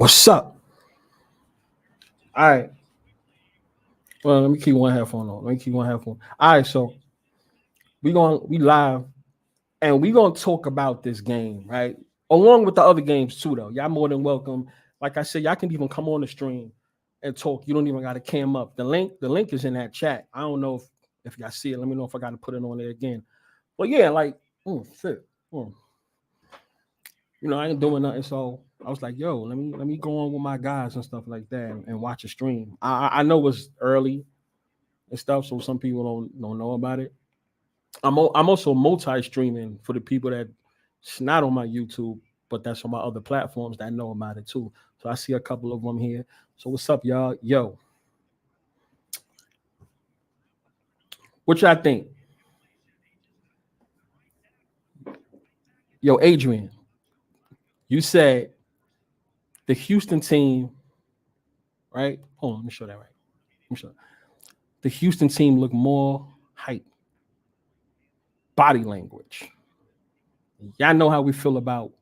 What's up? All right. Well, let me keep one headphone on. Let me keep one headphone. All right, so we live and we gonna talk about this game, right? Along with the other games too, though. Y'all more than welcome. Like I said, y'all can even come on the stream and talk. You don't even gotta cam up. The link is in that chat. I don't know if y'all see it. Let me know if I gotta put it on there again. But yeah, like shit. I ain't doing nothing. So I was like, yo, let me go on with my guys and stuff like that and watch a stream. I know it's early and stuff, so some people don't know about it. I'm also multi-streaming for the people that's not on my YouTube, but that's on my other platforms that know about it too. So I see a couple of them here. So what's up, y'all? Yo, what y'all think? Yo, Adrian, you said the Houston team, right? Hold on, let me show that right. Let me show. The Houston team looked more hype. Body language. Y'all know how we feel about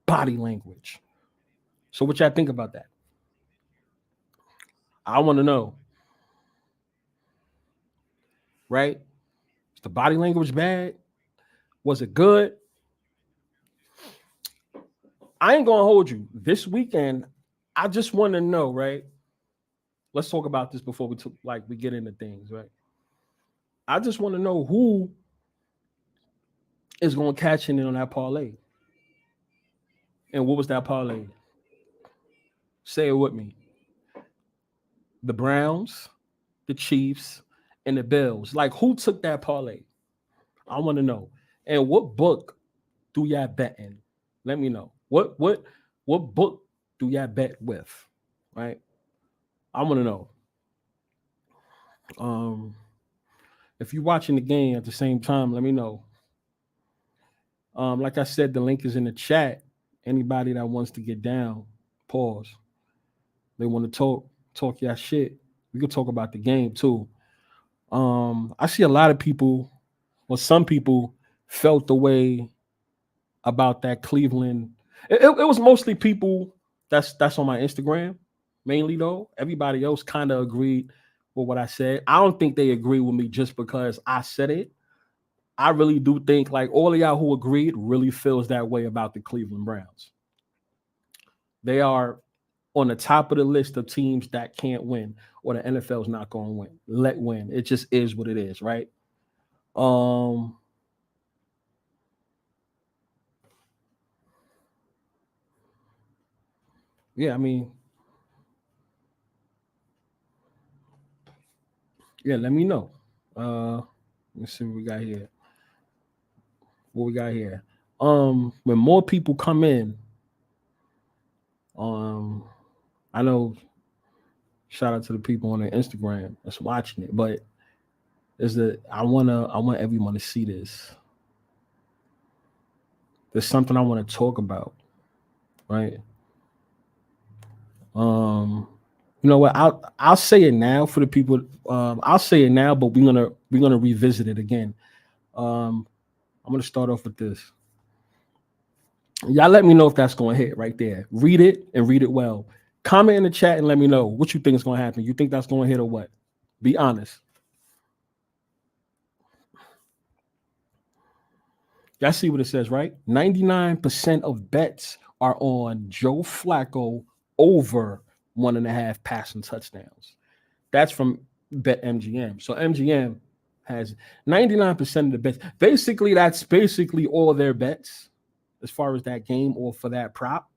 body language. So what y'all think about that? I want to know. Right? Is the body language bad? Was it good? I ain't gonna hold you. This weekend, I just want to know, right? Let's talk about this before we get into things, right? I just want to know who is going to catch in on that parlay. And what was that parlay? Say it with me. The Browns, the Chiefs, and the Bills. Like, who took that parlay? I want to know. And what book do y'all bet in? Let me know. What book do y'all bet with? Right? I want to know. If you're watching the game at the same time, let me know. Like I said, the link is in the chat. Anybody that wants to get down, pause. They want to talk your shit. We could talk about the game too. I see a lot of people, or some people, felt the way about that Cleveland. It was mostly people that's on my Instagram, mainly though. Everybody else kind of agreed with what I said. I don't think they agree with me just because I said it. I really do think like all of y'all who agreed really feels that way about the Cleveland Browns. They are on the top of the list of teams that can't win, or the NFL is not going to win. Let win. It just is what it is, right? Yeah, I mean, yeah, let me know. Let's see what we got here. When more people come in, I know, shout out to the people on their Instagram that's watching it, but I want everyone to see this. There's something I want to talk about, right? You know what? I'll say it now for the people. I'll say it now, but we're gonna revisit it again. I'm gonna start off with this. Y'all let me know if that's gonna hit right there. Read it and read it well. Comment in the chat and let me know what you think is gonna happen. You think that's gonna hit or what? Be honest. Y'all see what it says, right? 99% of bets are on Joe Flacco over 1.5 passing touchdowns. That's from BetMGM. So MGM has 99% of the bets. Basically, that's basically all their bets as far as that game or for that prop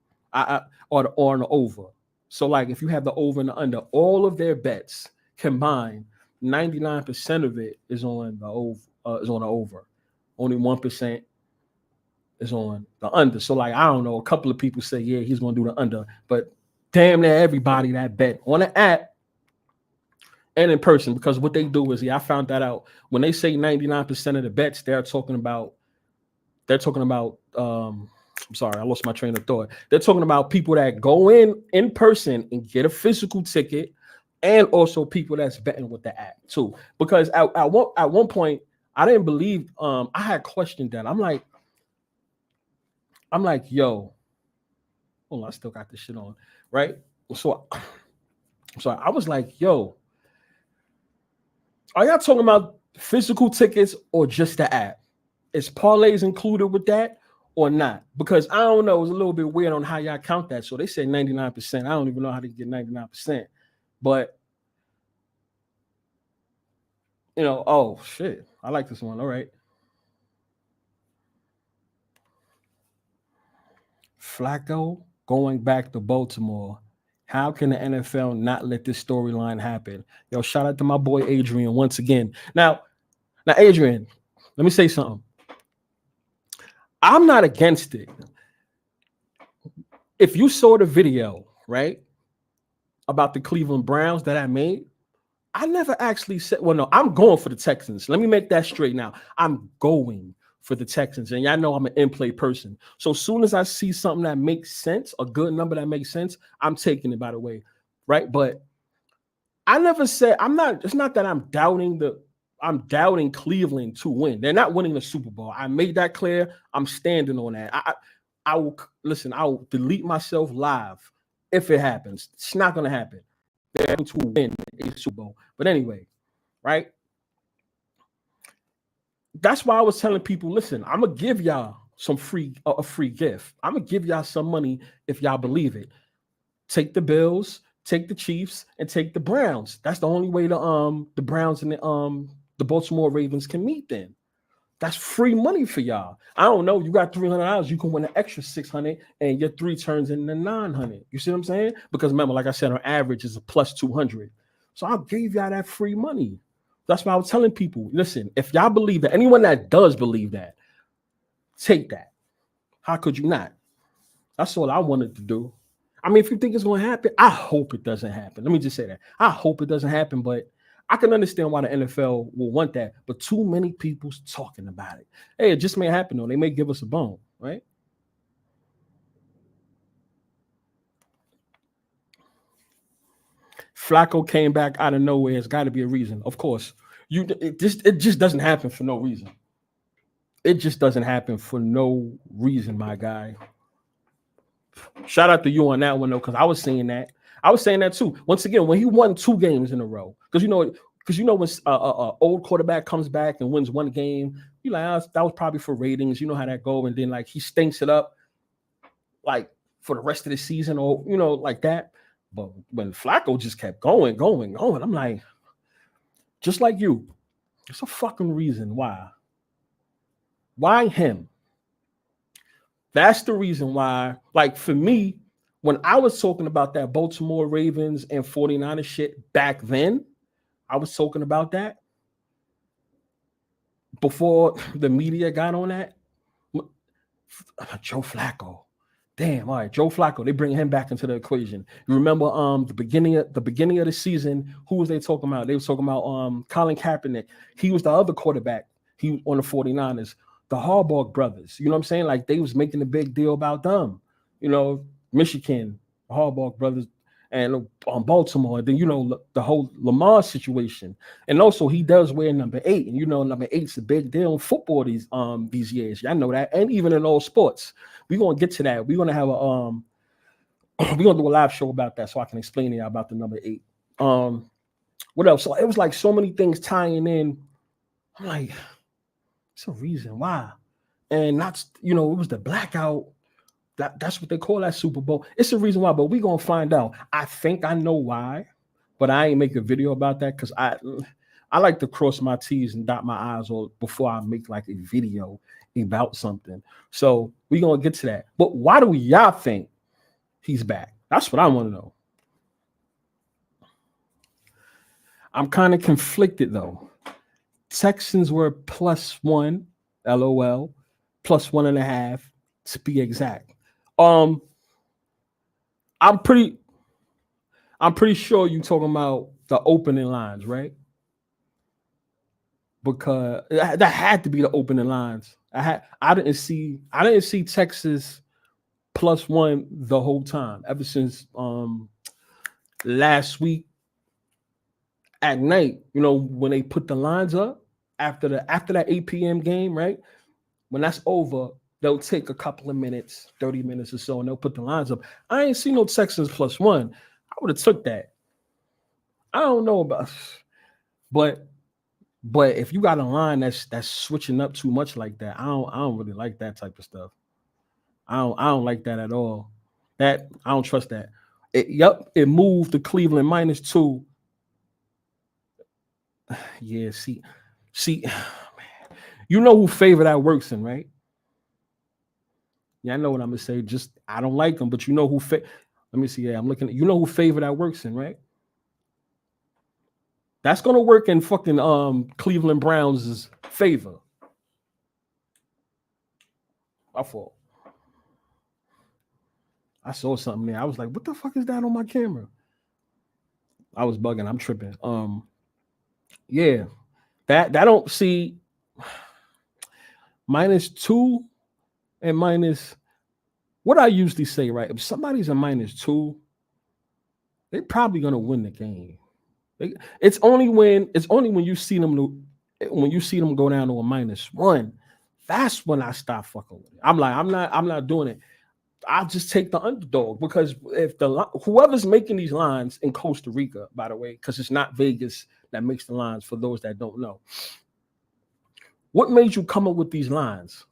or the over. So like if you have the over and the under, all of their bets combined, 99% of it is on the over. Only 1% is on the under. So like I don't know, a couple of people say yeah, he's going to do the under, but damn near everybody that bet on the app and in person, because what they do is, I found that out. When they say 99% of the bets, they're talking about I'm sorry, I lost my train of thought. They're talking about people that go in person and get a physical ticket, and also people that's betting with the app too. Because at one point, I didn't believe. I had questioned that. I'm like, yo, hold on, I still got this shit on. right? So I was like, yo, are y'all talking about physical tickets or just the app? Is parlays included with that or not? Because I don't know, it was a little bit weird on how y'all count that. So they said 99%. I don't even know how to get 99%. But oh shit, I like this one. All right. Flacco going back to Baltimore. How can the NFL not let this storyline happen? Yo, shout out to my boy Adrian once again. Now, Adrian, let me say something. I'm not against it. If you saw the video, right, about the Cleveland Browns that I made, I never actually said, well, no, I'm going for the Texans. Let me make that straight now. I'm going for the Texans. And y'all know I'm an in-play person. So as soon as I see something that makes sense, a good number that makes sense, I'm taking it, by the way, right? But I never said, it's not that I'm doubting Cleveland to win. They're not winning the Super Bowl. I made that clear. I'm standing on that. I will delete myself live if it happens. It's not going to happen. They're going to win a Super Bowl. But anyway, right? That's why I was telling people, listen, I'm going to give y'all a free gift. I'm going to give y'all some money if y'all believe it. Take the Bills, take the Chiefs, and take the Browns. That's the only way the Browns and the Baltimore Ravens can meet then. That's free money for y'all. I don't know. You got $300. You can win an extra $600, and your 3 turns into $900. You see what I'm saying? Because remember, like I said, on average is a plus 200. So I gave y'all that free money. That's why I was telling people, listen, if y'all believe that, anyone that does believe that, take that. How could you not? That's all I wanted to do. I mean, if you think it's going to happen, I hope it doesn't happen. Let me just say that. I hope it doesn't happen, but I can understand why the NFL will want that, but too many people's talking about it. Hey, it just may happen, though. They may give us a bone, right? Flacco came back out of nowhere. It's got to be a reason. Of course. It just doesn't happen for no reason. It just doesn't happen for no reason, my guy. Shout out to you on that one, though, because I was saying that. I was saying that, too. Once again, when he won 2 games in a row, because when old quarterback comes back and wins 1 game, you're like, that was probably for ratings. You know how that go. And then, like, he stinks it up, like, for the rest of the season or, like that. But when Flacco just kept going, I'm like, just like you, there's a fucking reason why. Why him? That's the reason why, like, for me, when I was talking about that Baltimore Ravens and 49ers shit back then, I was talking about that before the media got on that. Joe Flacco. Damn, all right, Joe Flacco. They bring him back into the equation. You remember the beginning of the season, who was they talking about? They were talking about Colin Kaepernick. He was the other quarterback. He was on the 49ers. The Harbaugh brothers. You know what I'm saying? Like, they was making a big deal about them. Michigan, Harbaugh brothers, and on Baltimore. Then the whole Lamar situation, and also he does wear number 8, and number 8's a big deal in football these years. Y'all know that, and even in all sports. We're gonna get to that. We're gonna have we're gonna do a live show about that, so I can explain to y'all about the number 8. What else? So it was like so many things tying in. I'm like, it's a reason why, and not it was the blackout. That's what they call that Super Bowl. It's a reason why, but we're gonna find out. I think I know why, but I ain't make a video about that because I like to cross my T's and dot my I's before I make like a video about something. So we're gonna get to that. But why do y'all think he's back? That's what I want to know. I'm kind of conflicted though. Texans were +1, LOL, +1.5 to be exact. I'm pretty sure you talking about the opening lines, right? Because that had to be the opening lines. I didn't see Texas +1 the whole time ever since last week at night. When they put the lines up after that 8 p.m. game, right? When that's over, they'll take a couple of minutes, 30 minutes or so, and they'll put the lines up. I ain't seen no Texans +1. I would have took that. I don't know about, but if you got a line that's switching up too much like that, I don't really like that type of stuff. I don't like that at all. That I don't trust that. It moved to Cleveland -2. Yeah, see, you know who favor that works in, right? Yeah, I know what I'm gonna say. Just I don't like them, but you know who let me see. Yeah, I'm looking at you know who favor that works in, right? That's gonna work in fucking Cleveland Browns' favor. My fault. I saw something there. I was like, what the fuck is that on my camera? I was bugging. I'm tripping. Yeah. That don't see -2 and minus what I usually say, right? If somebody's a -2, they're probably gonna win the game. It's only when you see them go down to a -1. That's when I stop fucking with it. I'm like, I'm not doing it. I'll just take the underdog because if whoever's making these lines in Costa Rica, by the way, because it's not Vegas that makes the lines for those that don't know. What made you come up with these lines?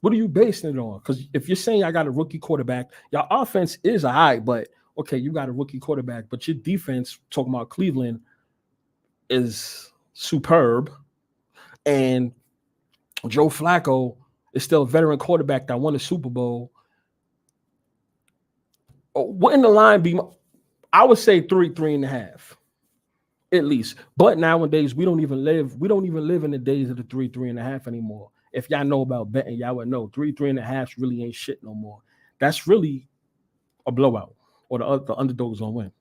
What are you basing it on? Because if you're saying I got a rookie quarterback, your offense is all right, but okay, you got a rookie quarterback, but your defense, talking about Cleveland, is superb. And Joe Flacco is still a veteran quarterback that won a Super Bowl. Wouldn't the line be? I would say 3.5, at least. But nowadays we don't even live in the days of the 3.5 anymore. If y'all know about betting, y'all would know 3.5 really ain't shit no more. That's really a blowout, or the underdog's gonna win.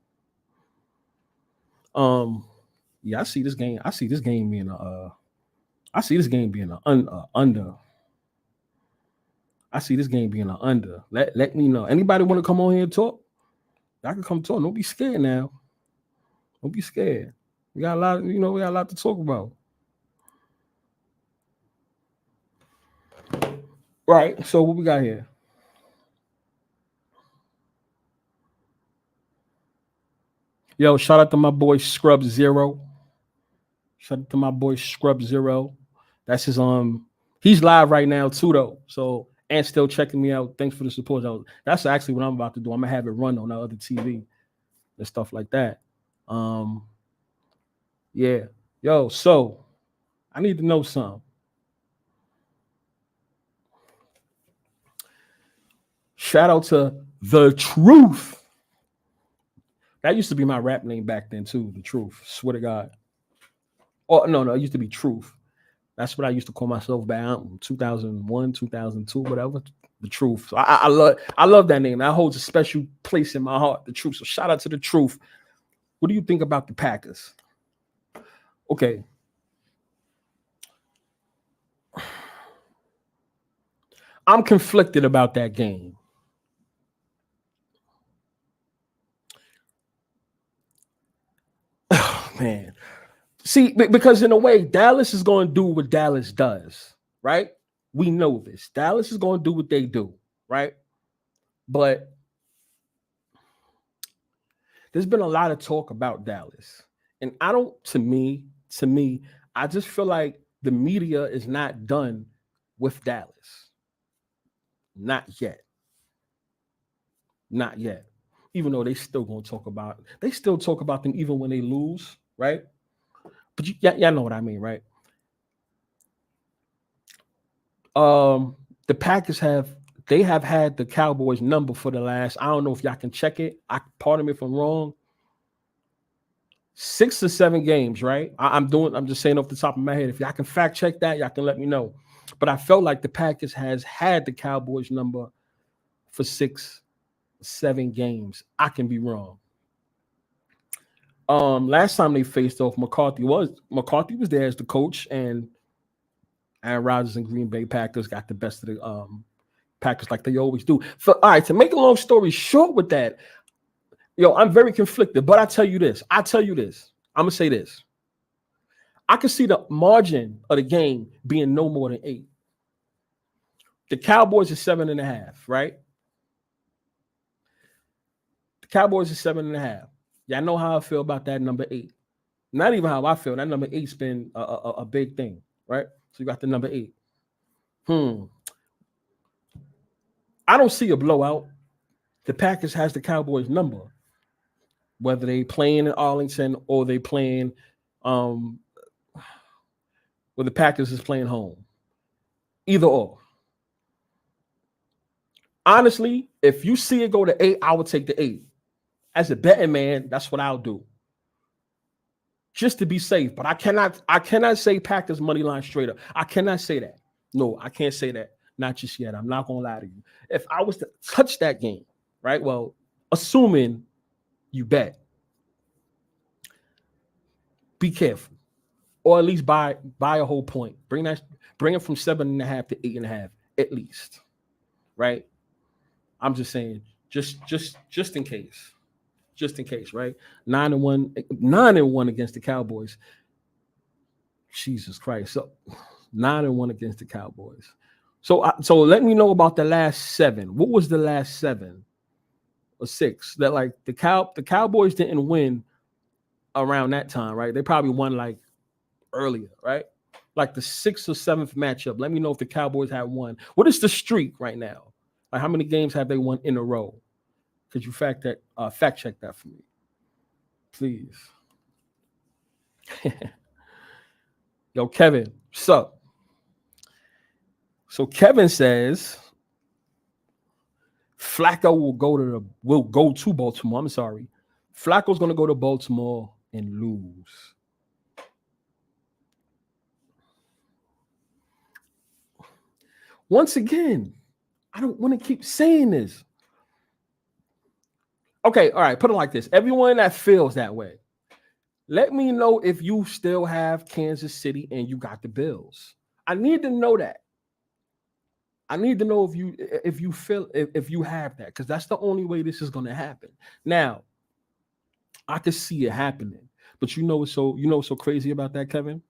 Yeah, I see this game. I see this game being under. I see this game being an under. Let me know. Anybody want to come on here and talk? Y'all can come talk. Don't be scared now. Don't be scared. We got a lot to talk about. Right. So what we got here? Yo, shout out to my boy Scrub Zero. Shout out to my boy Scrub Zero. That's his he's live right now too though. So and still checking me out. Thanks for the support. That's actually what I'm about to do. I'm gonna have it run on the other TV and stuff like that. Yeah. Yo, so I need to know something. Shout out to The Truth. That used to be my rap name back then too. The Truth. Swear to God. Oh no, it used to be Truth. That's what I used to call myself back in 2001, 2002, whatever. The Truth. So I love that name. That holds a special place in my heart. The Truth. So shout out to The Truth. What do you think about the Packers? Okay. I'm conflicted about that game. Oh, man. See, because in a way, Dallas is going to do what Dallas does, right? We know this. Dallas is going to do what they do, right? But there's been a lot of talk about Dallas. And to me, I just feel like the media is not done with Dallas. Not yet. Not yet. Even though they still going to talk about it. They still talk about them even when they lose, right? But y'all know what I mean, right? The Packers have had the Cowboys number for the last, I don't know if y'all can check it. Pardon me if I'm wrong. 6 or 7 games, right? I'm just saying off the top of my head. If y'all can fact check that, y'all can let me know. But I felt like the Packers has had the Cowboys number for 6, 7 games. I can be wrong. Last time they faced off, McCarthy was there as the coach, and Aaron Rodgers and Green Bay Packers got the best of the Packers like they always do. All right, to make a long story short with that, I'm very conflicted, but I tell you this. I'm going to say this. I can see the margin of the game being no more than 8. The Cowboys are 7.5, right? The Cowboys are 7.5. Y'all know how I feel about that number 8. Not even how I feel. That number 8's been a big thing, right? So you got the number 8. I don't see a blowout. The Packers has the Cowboys number, whether they playing in Arlington or they playing where the Packers is playing home. Either or. Honestly, if you see it go to 8, I would take the 8. As a betting man, that's what I'll do. Just to be safe. But I cannot say Packers money line straight up. I cannot say that. No, I can't say that. Not just yet. I'm not gonna lie to you. If I was to touch that game, right? Well, assuming you bet, be careful. Or at least buy a whole point. Bring it from 7.5 to 8.5 at least. Right? I'm just saying, just in case. Just in case, right? 9-1 against the Cowboys. Jesus Christ. So 9-1 against the Cowboys. So let me know about the last 7. What was the last 7 or 6? That like the Cowboys didn't win around that time, right? They probably won like earlier, right? Like the 6th or 7th matchup. Let me know if the Cowboys had won. What is the streak right now? Like how many games have they won in a row? Could you fact check that for me, please? Yo, Kevin, what's up? So Kevin says Flacco will go to Baltimore. I'm sorry. Flacco's going to go to Baltimore and lose. Once again, I don't want to keep saying this. Okay, all right, put it like this. Everyone that feels that way, let me know if you still have Kansas City and you got the Bills. I need to know that. I need to know if you have that, because that's the only way this is going to happen. Now, I can see it happening, but you know what's so crazy about that, Kevin?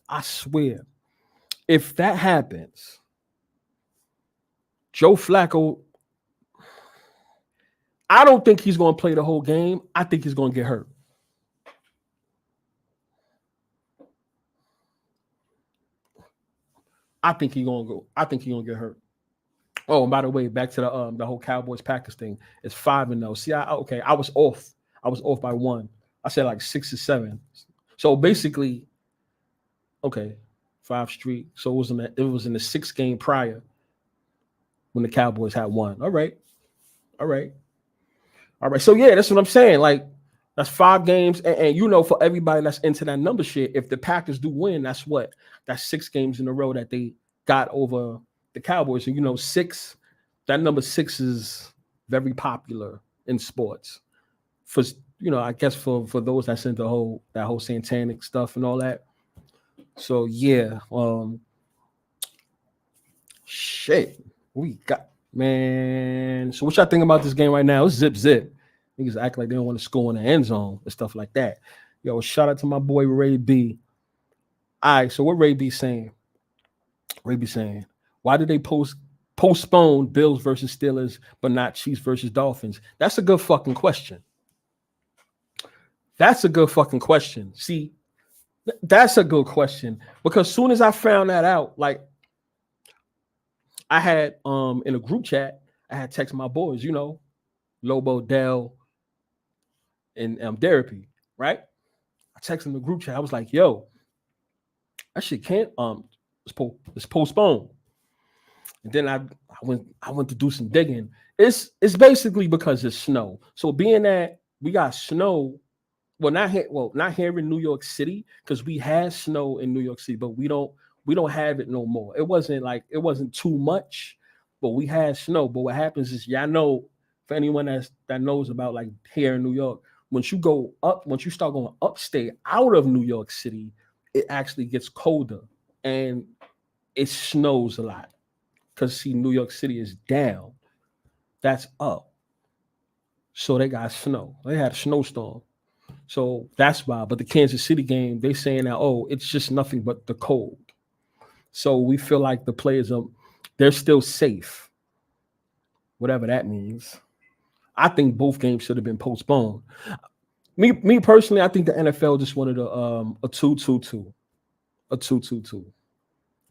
I swear, if that happens, Joe Flacco, I don't think he's going to play the whole game. I think he's going to get hurt. I think he's going to get hurt. Oh, and by the way, back to the whole Cowboys Packers thing. It's 5-0. See, I was off. I was off by 1. I said like 6 or 7. So basically, okay, 5 straight. So it was in the 6th game prior when the Cowboys had won. All right. So yeah, that's what I'm saying. Like, that's 5 games, and for everybody that's into that number shit, if the Packers do win, that's 6 games in a row that they got over the Cowboys. And 6, that number 6 is very popular in sports. For I guess for those that's into that whole satanic stuff and all that. So yeah, shit, we got, man. So what y'all think about this game right now? It's zip. Niggas act like they don't want to score in the end zone and stuff like that. Yo, shout out to my boy Ray B. All right, so what Ray B saying? Ray B saying, why did they postpone Bills versus Steelers but not Chiefs versus Dolphins? That's a good fucking question. See, that's a good question, because as soon as I found that out, like, I had in a group chat, I had texted my boys, Lobo, Dell, and Therapy, right? I texted in the group chat. I was like, yo, that shit can't it's postponed. And then I went to do some digging. It's basically because it's snow. So being that we got snow, not here in New York City, because we had snow in New York City, but we don't have it no more. It wasn't too much, but we had snow. But what happens is, for anyone that knows about like here in New York, once you start going upstate out of New York City, it actually gets colder and it snows a lot. Because see, New York City is down. That's up. So they got snow. They had a snowstorm. So that's why. But the Kansas City game, they saying that, it's just nothing but the cold. So we feel like the players they're still safe, whatever that means. I think both games should have been postponed. Me personally, I think the NFL just wanted a 2-2-2, a 2-2-2.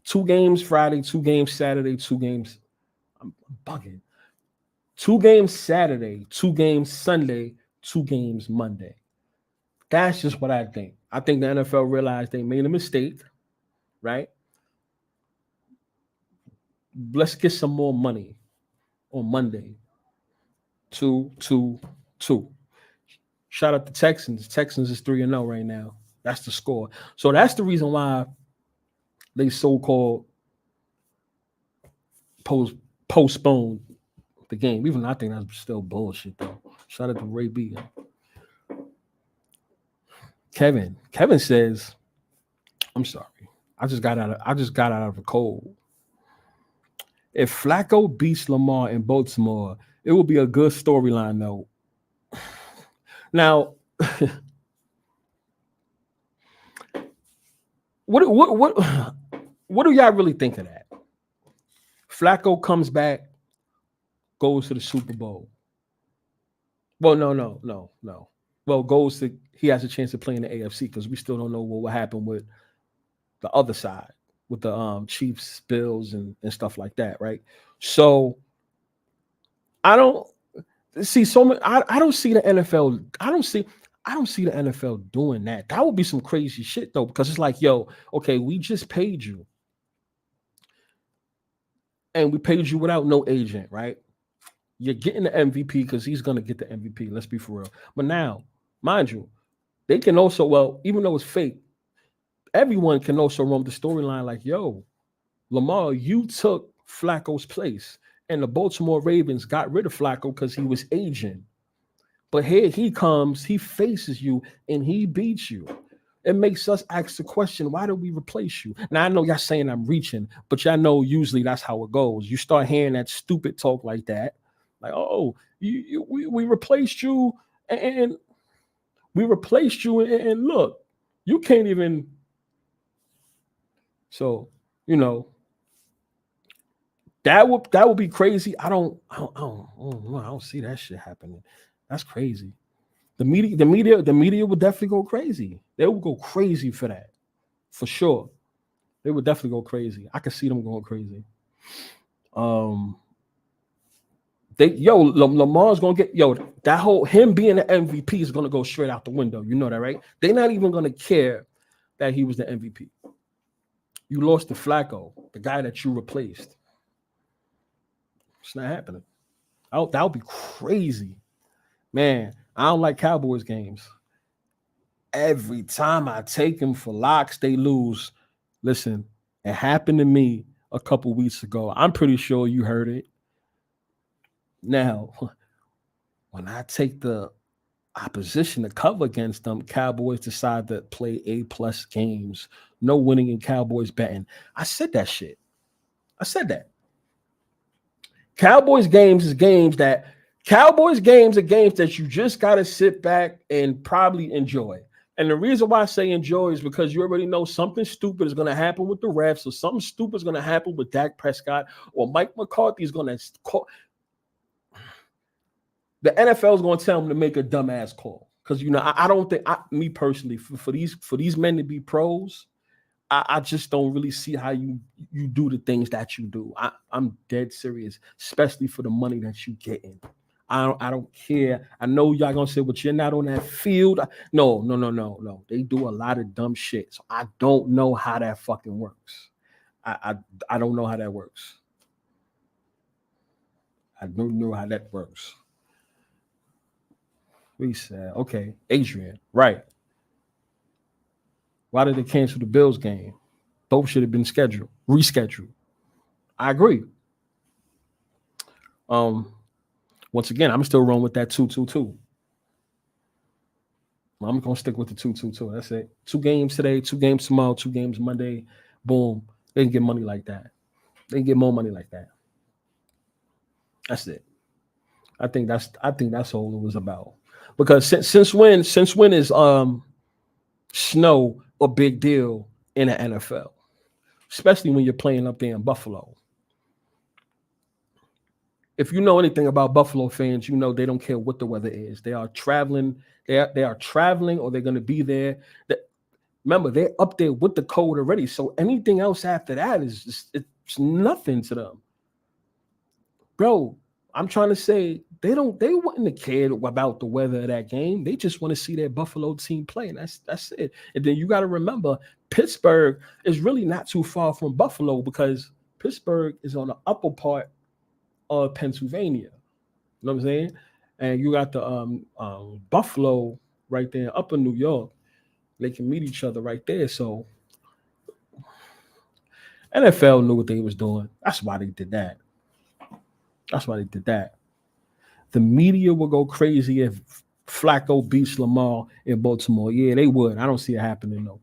2 games Friday, 2 games Saturday, 2 games. I'm bugging. 2 games Saturday, 2 games Sunday, 2 games Monday. That's just what I think. I think the NFL realized they made a mistake, right? Let's get some more money on Monday. 2-2-2. Shout out to Texans. Texans is 3-0 right now. That's the score. So that's the reason why they so-called postponed the game. Even I think that's still bullshit though. Shout out to Ray B. Kevin says, I'm sorry. I just got out of a cold. If Flacco beats Lamar in Baltimore, it will be a good storyline though. Now, what do y'all really think of that? Flacco comes back, goes to the Super Bowl. Well, no. Well, he has a chance to play in the AFC because we still don't know what will happen with the other side, with the Chiefs, Bills, and stuff like that, right? So I don't see so much. I don't see the NFL. I don't see the NFL doing that. That would be some crazy shit though, because it's like, yo, okay, we just paid you, and we paid you without no agent, right? You're getting the MVP because he's gonna get the MVP. Let's be for real. But now, mind you, they can also, well, even though it's fake, everyone can also run the storyline like, yo, Lamar, you took Flacco's place. And the Baltimore Ravens got rid of Flacco because he was aging. But here he comes, he faces you, and he beats you. It makes us ask the question, why do we replace you? Now, I know y'all saying I'm reaching, but y'all know usually that's how it goes. You start hearing that stupid talk like that. Like, oh, we replaced you, and we replaced you, and look, you can't even. So, you know, that would be crazy. I don't see that shit happening. That's crazy. The media would definitely go crazy. They would go crazy for that, for sure. They would definitely go crazy. I could see them going crazy. Lamar's gonna get that whole him being the MVP is gonna go straight out the window. You know that, right? They're not even gonna care that he was the MVP. You lost to Flacco, the guy that you replaced. It's not happening. That would be crazy. Man, I don't like Cowboys games. Every time I take them for locks, they lose. Listen, it happened to me a couple weeks ago. I'm pretty sure you heard it. Now, when I take the opposition to cover against them, Cowboys decide to play A+ games. No winning in Cowboys betting. I said that shit. I said that. Cowboys games are games that you just got to sit back and probably enjoy. And the reason why I say enjoy is because you already know something stupid is going to happen with the refs, or something stupid is going to happen with Dak Prescott, or Mike McCarthy is going to call. The NFL is going to tell them to make a dumbass call. Because, I don't think, me personally, for these men to be pros, I just don't really see how you do the things that you do. I'm dead serious, especially for the money that you getting. I don't care. I know y'all gonna say, but you're not on that field. No. They do a lot of dumb shit. So I don't know how that fucking works. I don't know how that works. I don't know how that works. We said, okay, Adrian, right. Why did they cancel the Bills game? Both should have been rescheduled. I agree. Once again, I'm still rolling with that 2-2-2. I'm gonna stick with the 2-2-2. That's it. 2 games today, 2 games tomorrow, 2 games Monday. Boom. They can get money like that. They can get more money like that. That's it. I think that's all it was about. Because since when is snow a big deal in the NFL? Especially when you're playing up there in Buffalo. if you know anything about Buffalo fans, you know they don't care what the weather is. They are traveling. They are traveling, or they're going to be there. Remember, they're up there with the code already. So anything else after that is just, it's nothing to them, bro. I'm trying to say they wouldn't have cared about the weather of that game. They just want to see their Buffalo team play, and that's it. And then you got to remember, Pittsburgh is really not too far from Buffalo because Pittsburgh is on the upper part of Pennsylvania. You know what I'm saying? And you got the Buffalo right there, upper New York. They can meet each other right there. So NFL knew what they was doing. That's why they did that. The media will go crazy if Flacco beats Lamar in Baltimore. Yeah, they would. I don't see it happening though.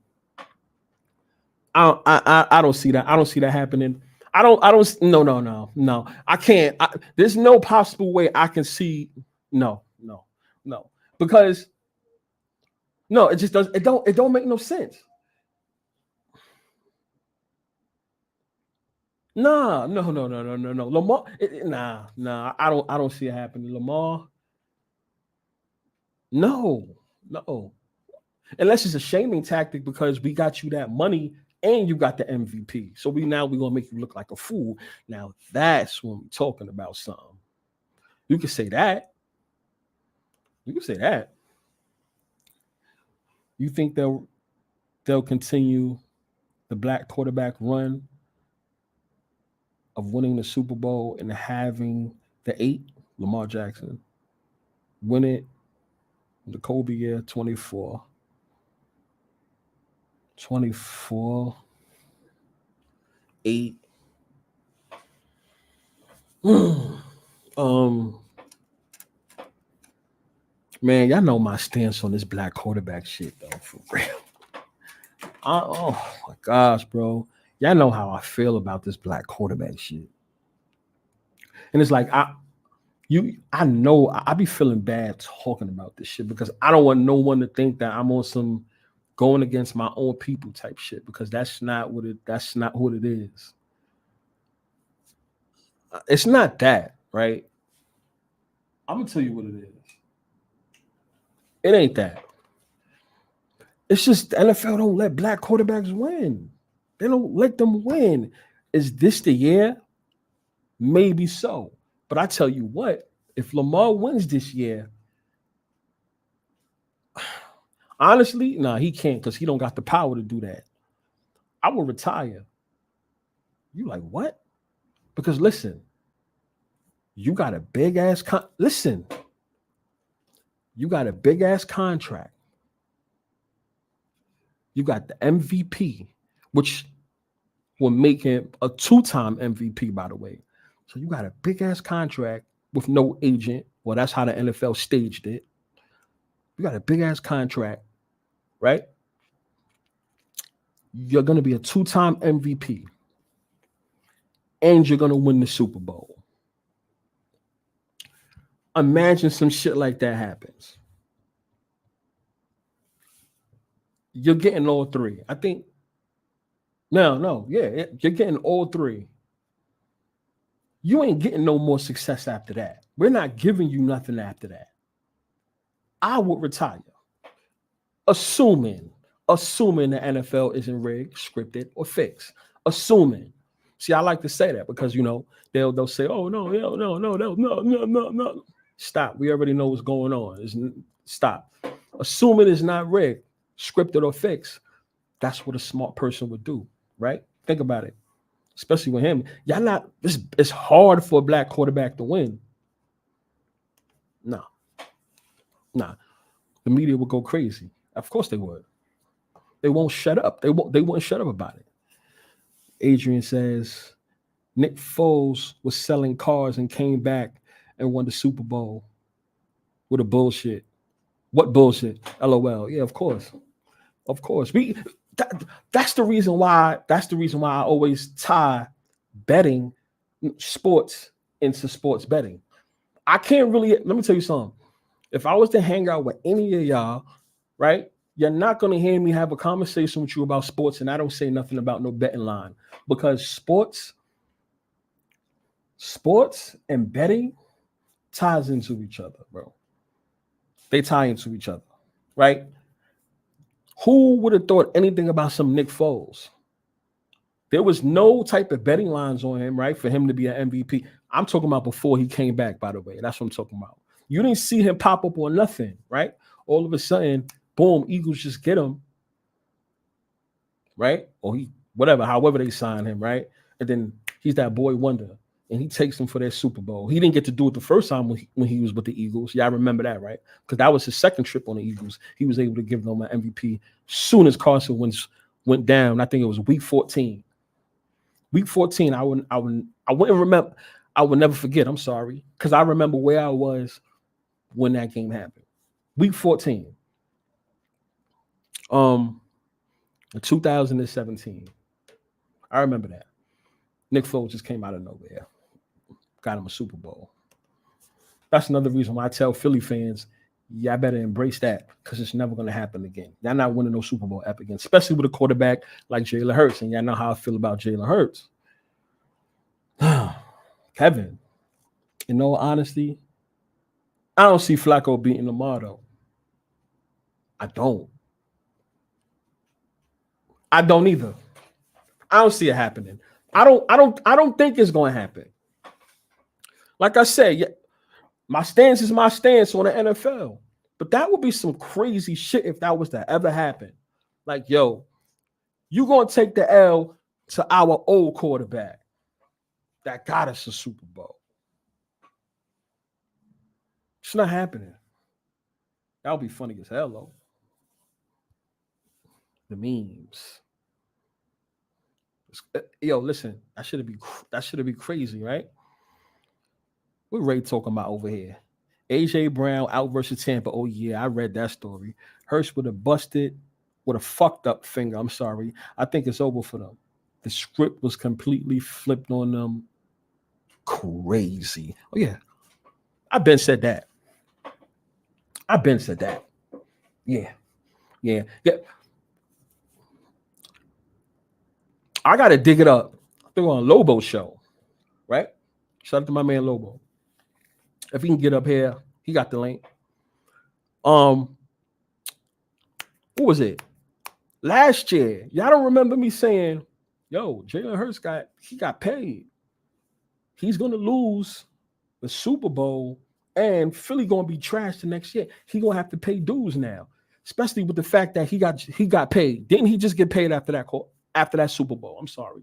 I don't see that. I don't see that happening. I don't. No. I can't. There's no possible way I can see. No. Because no, it just does. It don't make no sense. No. Lamar, nah. I don't see it happening. Lamar, no. Unless it's a shaming tactic because we got you that money and you got the MVP. So we're gonna make you look like a fool. Now that's when we're talking about something. You can say that. You think they'll continue the black quarterback run of winning the Super Bowl and having the 8, Lamar Jackson, win it in the Kobe year, 24, 8. Man, y'all know my stance on this black quarterback shit, though, for real. Oh my gosh, bro. Y'all know how I feel about this black quarterback shit. And it's like I know I be feeling bad talking about this shit because I don't want no one to think that I'm on some going against my own people type shit because that's not what it is. It's not that, right? I'm gonna tell you what it is. It ain't that. It's just the NFL don't let black quarterbacks win. They don't let them win. Is this the year? Maybe so. But I tell you what, if Lamar wins this year, honestly, he can't because he don't got the power to do that. I will retire. You like what? Because listen, you got a big ass you got a big ass contract. You got the MVP, which will make him a 2-time MVP, by the way. So you got a big ass contract with no agent. Well, that's how the NFL staged it. You got a big ass contract, right? You're going to be a 2-time MVP. And you're going to win the Super Bowl. Imagine some shit like that happens. You're getting all 3. I think. No. Yeah, you're getting all 3. You ain't getting no more success after that. We're not giving you nothing after that. I would retire. Assuming the NFL isn't rigged, scripted, or fixed. Assuming. See, I like to say that because, they'll say, oh, no. Stop. We already know what's going on. Stop. Assuming it's not rigged, scripted, or fixed, that's what a smart person would do, right? Think about it. Especially with him. It's hard for a black quarterback to win. Nah. The media will go crazy. Of course they would. They won't shut up. They won't shut up about it. Adrian says, Nick Foles was selling cars and came back and won the Super Bowl with a bullshit. What bullshit? LOL. Yeah, of course. That's the reason why I always tie betting sports into sports betting. I can't really, let me tell you something. If I was to hang out with any of y'all, right, you're not going to hear me have a conversation with you about sports and I don't say nothing about no betting line because sports sports and betting ties into each other, bro. They tie into each other, right? Who would have thought anything about some Nick Foles? There was no type of betting lines on him, right, for him to be an MVP. I'm talking about before he came back, by the way. That's what I'm talking about. You didn't see him pop up on nothing, right? All of a sudden, boom, Eagles just get him, right? Or however they sign him, right? And then he's that boy wonder, and he takes them for their Super Bowl. He didn't get to do it the first time when he was with the Eagles. Yeah, I remember that, right? Because that was his second trip on the Eagles. He was able to give them an MVP soon as Carson Wentz went down. I think it was week 14. Week 14, I wouldn't remember. I would never forget. I'm sorry, because I remember where I was when that game happened. Week 14, in 2017. I remember that. Nick Foles just came out of nowhere, got him a Super Bowl. That's another reason why I tell Philly fans, y'all better embrace that, because it's never going to happen again. Y'all not winning no Super Bowl ever again, especially with a quarterback like Jalen Hurts. And y'all know how I feel about Jalen Hurts. Kevin, in all honesty, I don't see Flacco beating Lamar, though. I don't either. I don't see it happening. I don't think it's going to happen. Like I said, yeah, my stance is my stance on the NFL. But that would be some crazy shit if that was to ever happen. Like, yo, you going to take the L to our old quarterback that got us a Super Bowl. It's not happening. That would be funny as hell, though. The memes. Yo, listen, that should be crazy, right? What Ray talking about over here? AJ Brown out versus Tampa. Oh yeah, I read that story. Hurst would have fucked up finger. I'm sorry. I think it's over for them. The script was completely flipped on them. Crazy. Oh yeah, I've been said that. Yeah. I gotta dig it up. They're on Lobo's show, right? Shout out to my man Lobo. If he can get up here, he got the link. What was it? Last year, y'all don't remember me saying, yo, Jalen Hurts got paid. He's gonna lose the Super Bowl, and Philly gonna be trashed the next year. He gonna have to pay dues now, especially with the fact that he got paid. Didn't he just get paid after that Super Bowl? I'm sorry.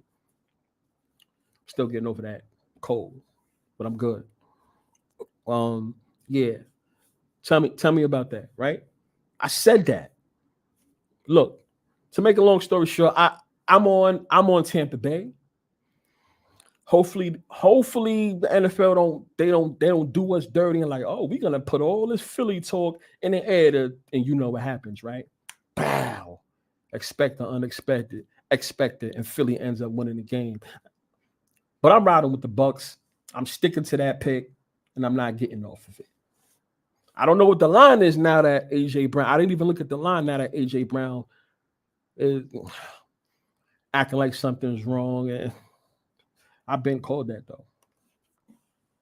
Still getting over that cold, but I'm good. Yeah. Tell me about that, right? I said that. Look, to make a long story short, I'm on Tampa Bay. Hopefully the NFL don't do us dirty and like, oh, we're gonna put all this Philly talk in the air and you know what happens, right? Bow. Expect the unexpected, and Philly ends up winning the game. But I'm riding with the Bucks. I'm sticking to that pick, and I'm not getting off of it. I don't know what the line is now that AJ Brown. I didn't even look at the line now that AJ Brown is acting like something's wrong. And I've been called that, though.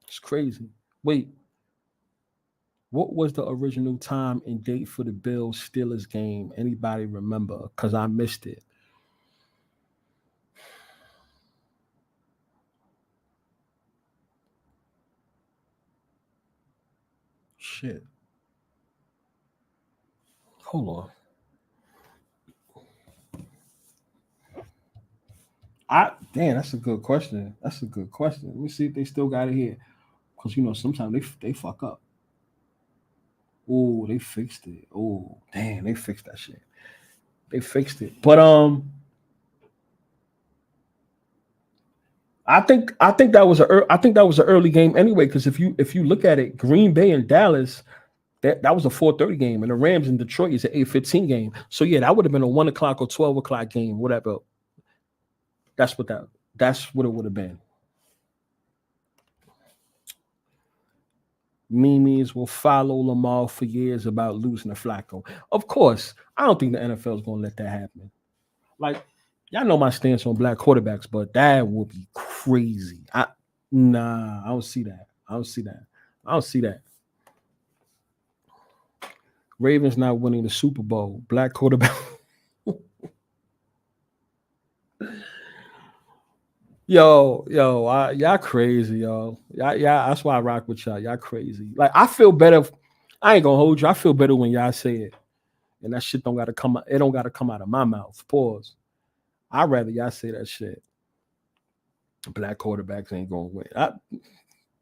It's crazy. Wait. What was the original time and date for the Bills Steelers game? Anybody remember? Because I missed it. Shit. Hold on. Damn, that's a good question. Let me see if they still got it here. Because, sometimes they fuck up. Oh, they fixed it. Oh, damn, they fixed that shit. They fixed it. But I think that was an early game anyway. Because if you look at it, Green Bay and Dallas, that was a 4:30 game, and the Rams in Detroit is an 8:15 game. So yeah, that would have been a 1 o'clock or 12 o'clock game, whatever. That's what it would have been. Memes will follow Lamar for years about losing to Flacco. Of course, I don't think the NFL is going to let that happen. Like, y'all know my stance on black quarterbacks, but that would be crazy. Nah, I don't see that. I don't see that. I don't see that. Ravens not winning the Super Bowl. Black quarterback. Y'all crazy, yo. Yeah, that's why I rock with y'all. Y'all crazy. Like I feel better. I ain't gonna hold you. I feel better when y'all say it, and that shit don't gotta come out. It don't gotta come out of my mouth. Pause. I'd rather y'all say that shit. Black quarterbacks ain't gonna win. I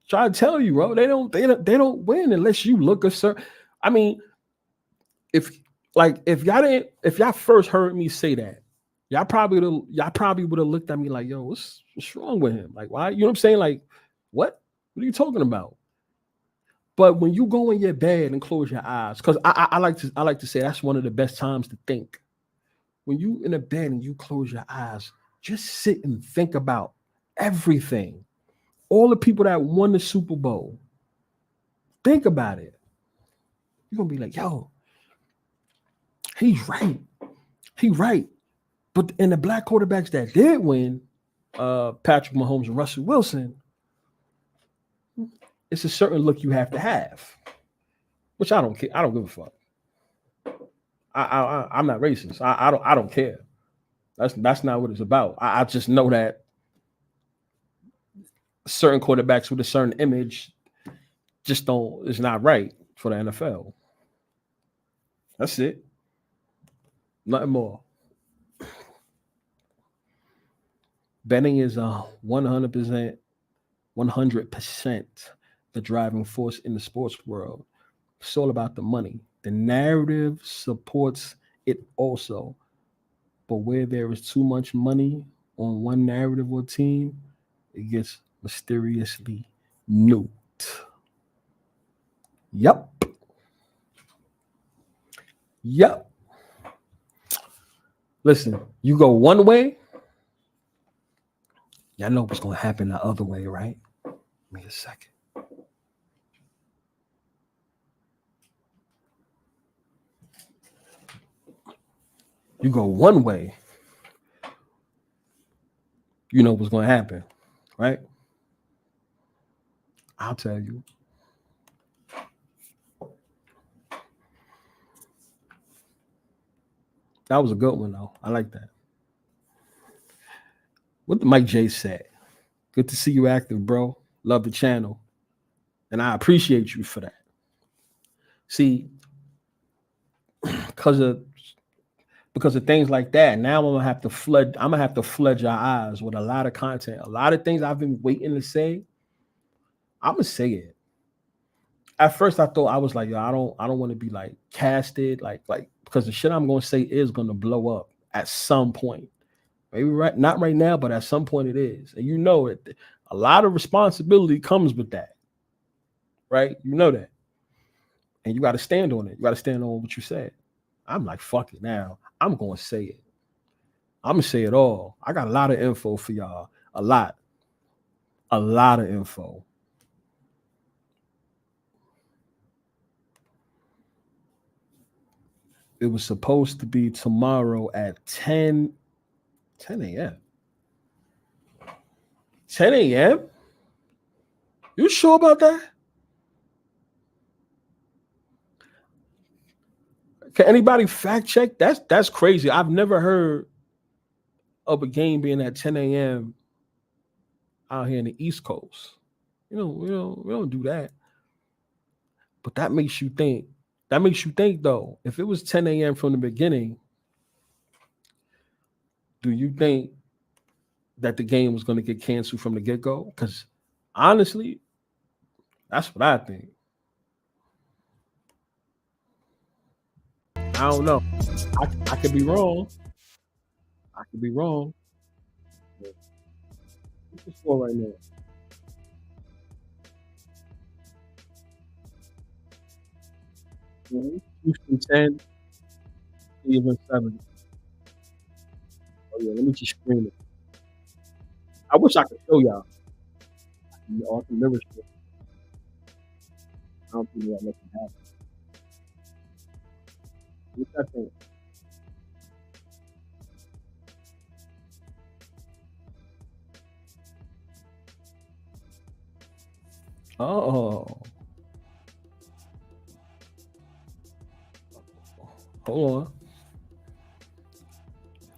try to tell you, bro. They don't win unless you look a certain. I mean, if if y'all first heard me say that, y'all probably would have looked at me like, yo, what's wrong with him? Like, why? You know what I'm saying? Like, what are you talking about? But when you go in your bed and close your eyes, because I like to say that's one of the best times to think. When you in a bed and you close your eyes, just sit and think about everything. All the people that won the Super Bowl. Think about it. You're gonna be like, yo, he's right. He's right. But in the black quarterbacks that did win, Patrick Mahomes and Russell Wilson, it's a certain look you have to have, which I don't care. I don't give a fuck. I'm not racist. I don't care. That's not what it's about. I just know that certain quarterbacks with a certain image just don't. It's not right for the NFL. That's it. Nothing more. Betting is a 100% the driving force in the sports world. It's all about the money. The narrative supports it also. But where there is too much money on one narrative or team, it gets mysteriously nuked. Yup. Yup. Listen, you go one way, y'all know what's going to happen the other way, right? Give me a second. You go one way, you know what's going to happen, right? I'll tell you. That was a good one, though. I like that. What did Mike J said? Good to see you active, bro. Love the channel. And I appreciate you for that. See, because of things like that, now I'm gonna have to flood your eyes with a lot of content. A lot of things I've been waiting to say. I'm gonna say it. At first I thought I was like, yo, I don't want to be like casted, like because the shit I'm gonna say is gonna blow up at some point. Maybe not right now, but at some point it is. And you know it. A lot of responsibility comes with that. Right? You know that. And you got to stand on it. You got to stand on what you said. I'm like, fuck it now. I'm going to say it. I'm going to say it all. I got a lot of info for y'all. A lot of info. It was supposed to be tomorrow at 10 a.m. 10 a.m.? You sure about that? Can anybody fact check? That's crazy. I've never heard of a game being at 10 a.m. out here in the East Coast. We don't do that. But that makes you think. That makes you think, though. If it was 10 a.m. from the beginning, do you think that the game was going to get canceled from the get-go? Because honestly, that's what I think. I don't know. I could be wrong. I could be wrong. What's the score right now? Houston 10, Cleveland 7. Oh, yeah, let me just scream it. I wish I could show y'all. All the lyrics. I don't think that nothing happen. What's that thing? Oh, hold on.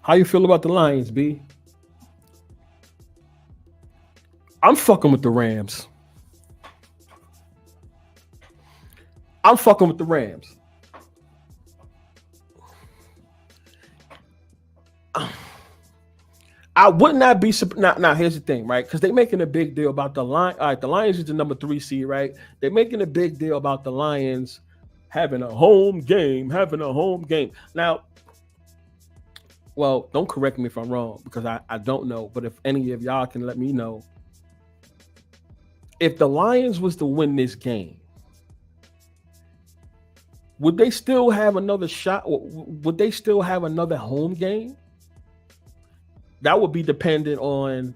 How you feel about the Lions, B? I'm fucking with the Rams. I'm fucking with the Rams. I would not be surprised. Now, here's the thing, right? Because they're making a big deal about the Lions. All right, the Lions is the number 3 seed, right? They're making a big deal about the Lions having a home game, Now, well, don't correct me if I'm wrong, because I don't know. But if any of y'all can let me know, if the Lions was to win this game, would they still have another shot? Would they still have another home game? That would be dependent on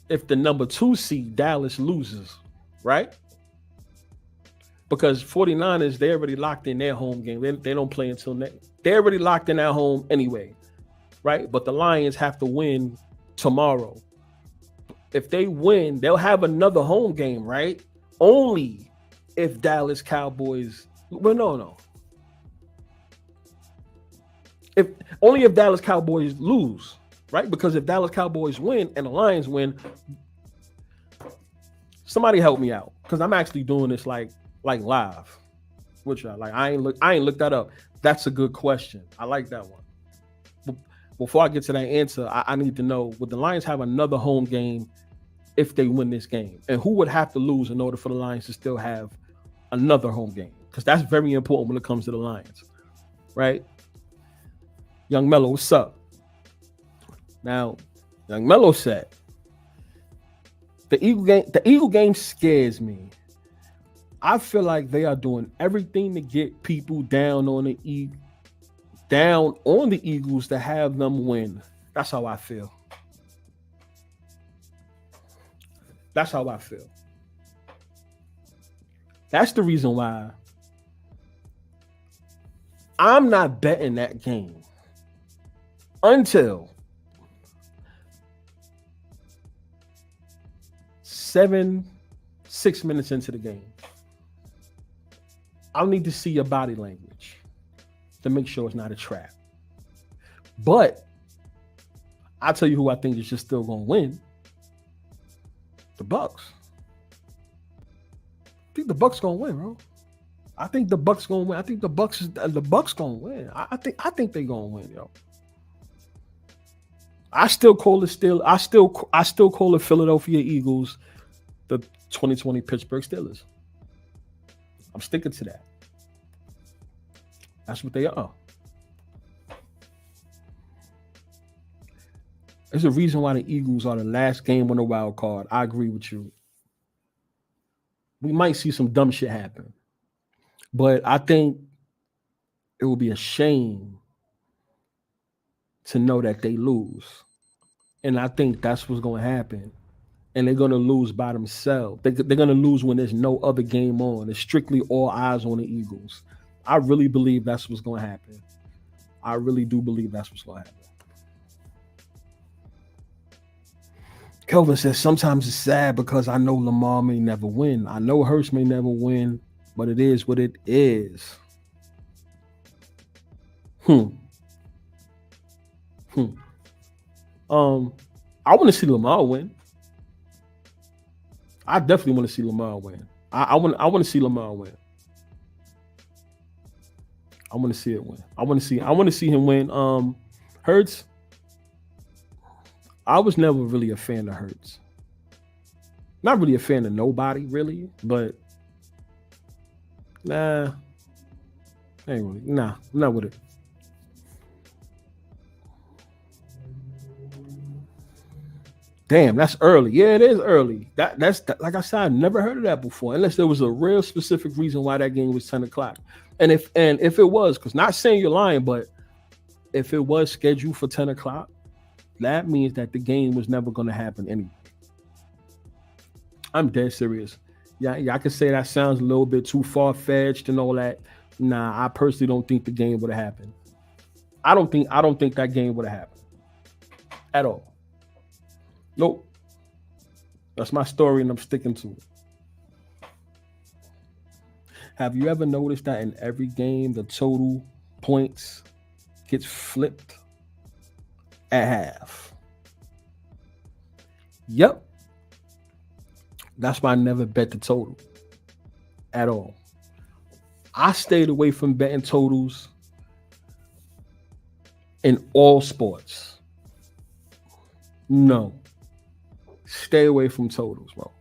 if the number 2 seed Dallas loses, right? Because 49ers, they already locked in their home game. They don't play until next. They're already locked in at home anyway, right? But the Lions have to win tomorrow. If they win, they'll have another home game, right? Only if Dallas Cowboys. Well, no. Only if Dallas Cowboys lose, right? Because if Dallas Cowboys win and the Lions win, somebody help me out, because I'm actually doing this like live. Which I ain't looked that up. That's a good question. I like that one. But before I get to that answer, I need to know, would the Lions have another home game if they win this game? And who would have to lose in order for the Lions to still have another home game? Because that's very important when it comes to the Lions, right? Young Mello, what's up? Now, Young Mello said, the Eagle game scares me. I feel like they are doing everything to get people down on the Eagles to have them win. That's how I feel. That's how I feel. That's the reason why I'm not betting that game until 6 minutes into the game. I'll need to see your body language to make sure it's not a trap. But I'll tell you who I think is just still going to win. The Bucks. I think the Bucks going to win, bro. I think the Bucks going to win. I think the Bucks going to win. I think they're going to win, yo. I still call it Philadelphia Eagles, the 2020 Pittsburgh Steelers. I'm sticking to that. That's what they are. There's a reason why the Eagles are the last game on the wild card. I agree with you. We might see some dumb shit happen, but I think it would be a shame to know that they lose. And I think that's what's going to happen. And they're going to lose by themselves. They're going to lose when there's no other game on. It's strictly all eyes on the Eagles. I really believe that's what's going to happen. I really do believe that's what's going to happen. Kelvin says, sometimes it's sad because I know Lamar may never win. I know Hurts may never win, but it is what it is. I want to see Lamar win. I definitely want to see Lamar win. I want to see Lamar win. I want to see it win. I want to see him win. Hurts. I was never really a fan of Hurts. Not really a fan of nobody, really, but nah. Ain't really. Nah, I'm not with it. Damn, that's early. Yeah, it is early. That's like I said, I never heard of that before, unless there was a real specific reason why that game was 10 o'clock. And if it was, because not saying you're lying, but if it was scheduled for 10 o'clock, that means that the game was never going to happen anyway. I'm dead serious. Yeah, I can say that sounds a little bit too far-fetched and all that. Nah, I personally don't think the game would have happened. I don't think that game would have happened at all. Nope. That's my story, and I'm sticking to it. Have you ever noticed that in every game, the total points gets flipped at half? Yep. That's why I never bet the total at all. I stayed away from betting totals in all sports. No. Stay away from totals, bro.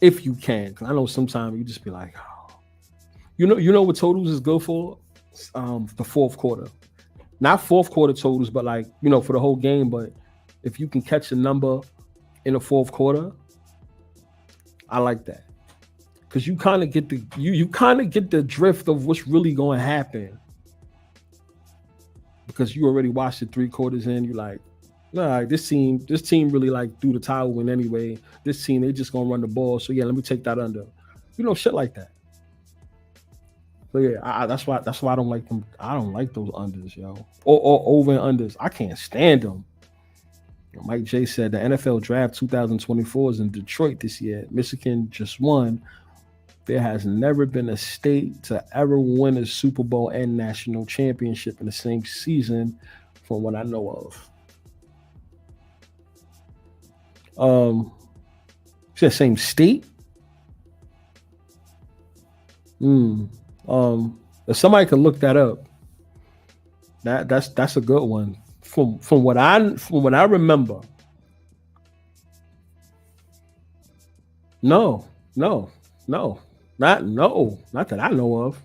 If you can. Cause I know sometimes you just be like, oh. You know what totals is good for? The fourth quarter. Not fourth quarter totals, but like, for the whole game. But if you can catch a number in the fourth quarter, I like that. Because you kind of get the drift of what's really going to happen. Because you already watched it 3 quarters in, you're like, nah, this team really like threw the towel in anyway. This team, they just gonna run the ball. So yeah, let me take that under. Shit like that. So yeah, that's why I don't like them. I don't like those unders, yo. Or over and unders. I can't stand them. Mike J said the NFL draft 2024 is in Detroit this year. Michigan just won. There has never been a state to ever win a Super Bowl and national championship in the same season, from what I know of. The same state. If somebody can look that up, that's a good one. From what I remember. No. Not that I know of.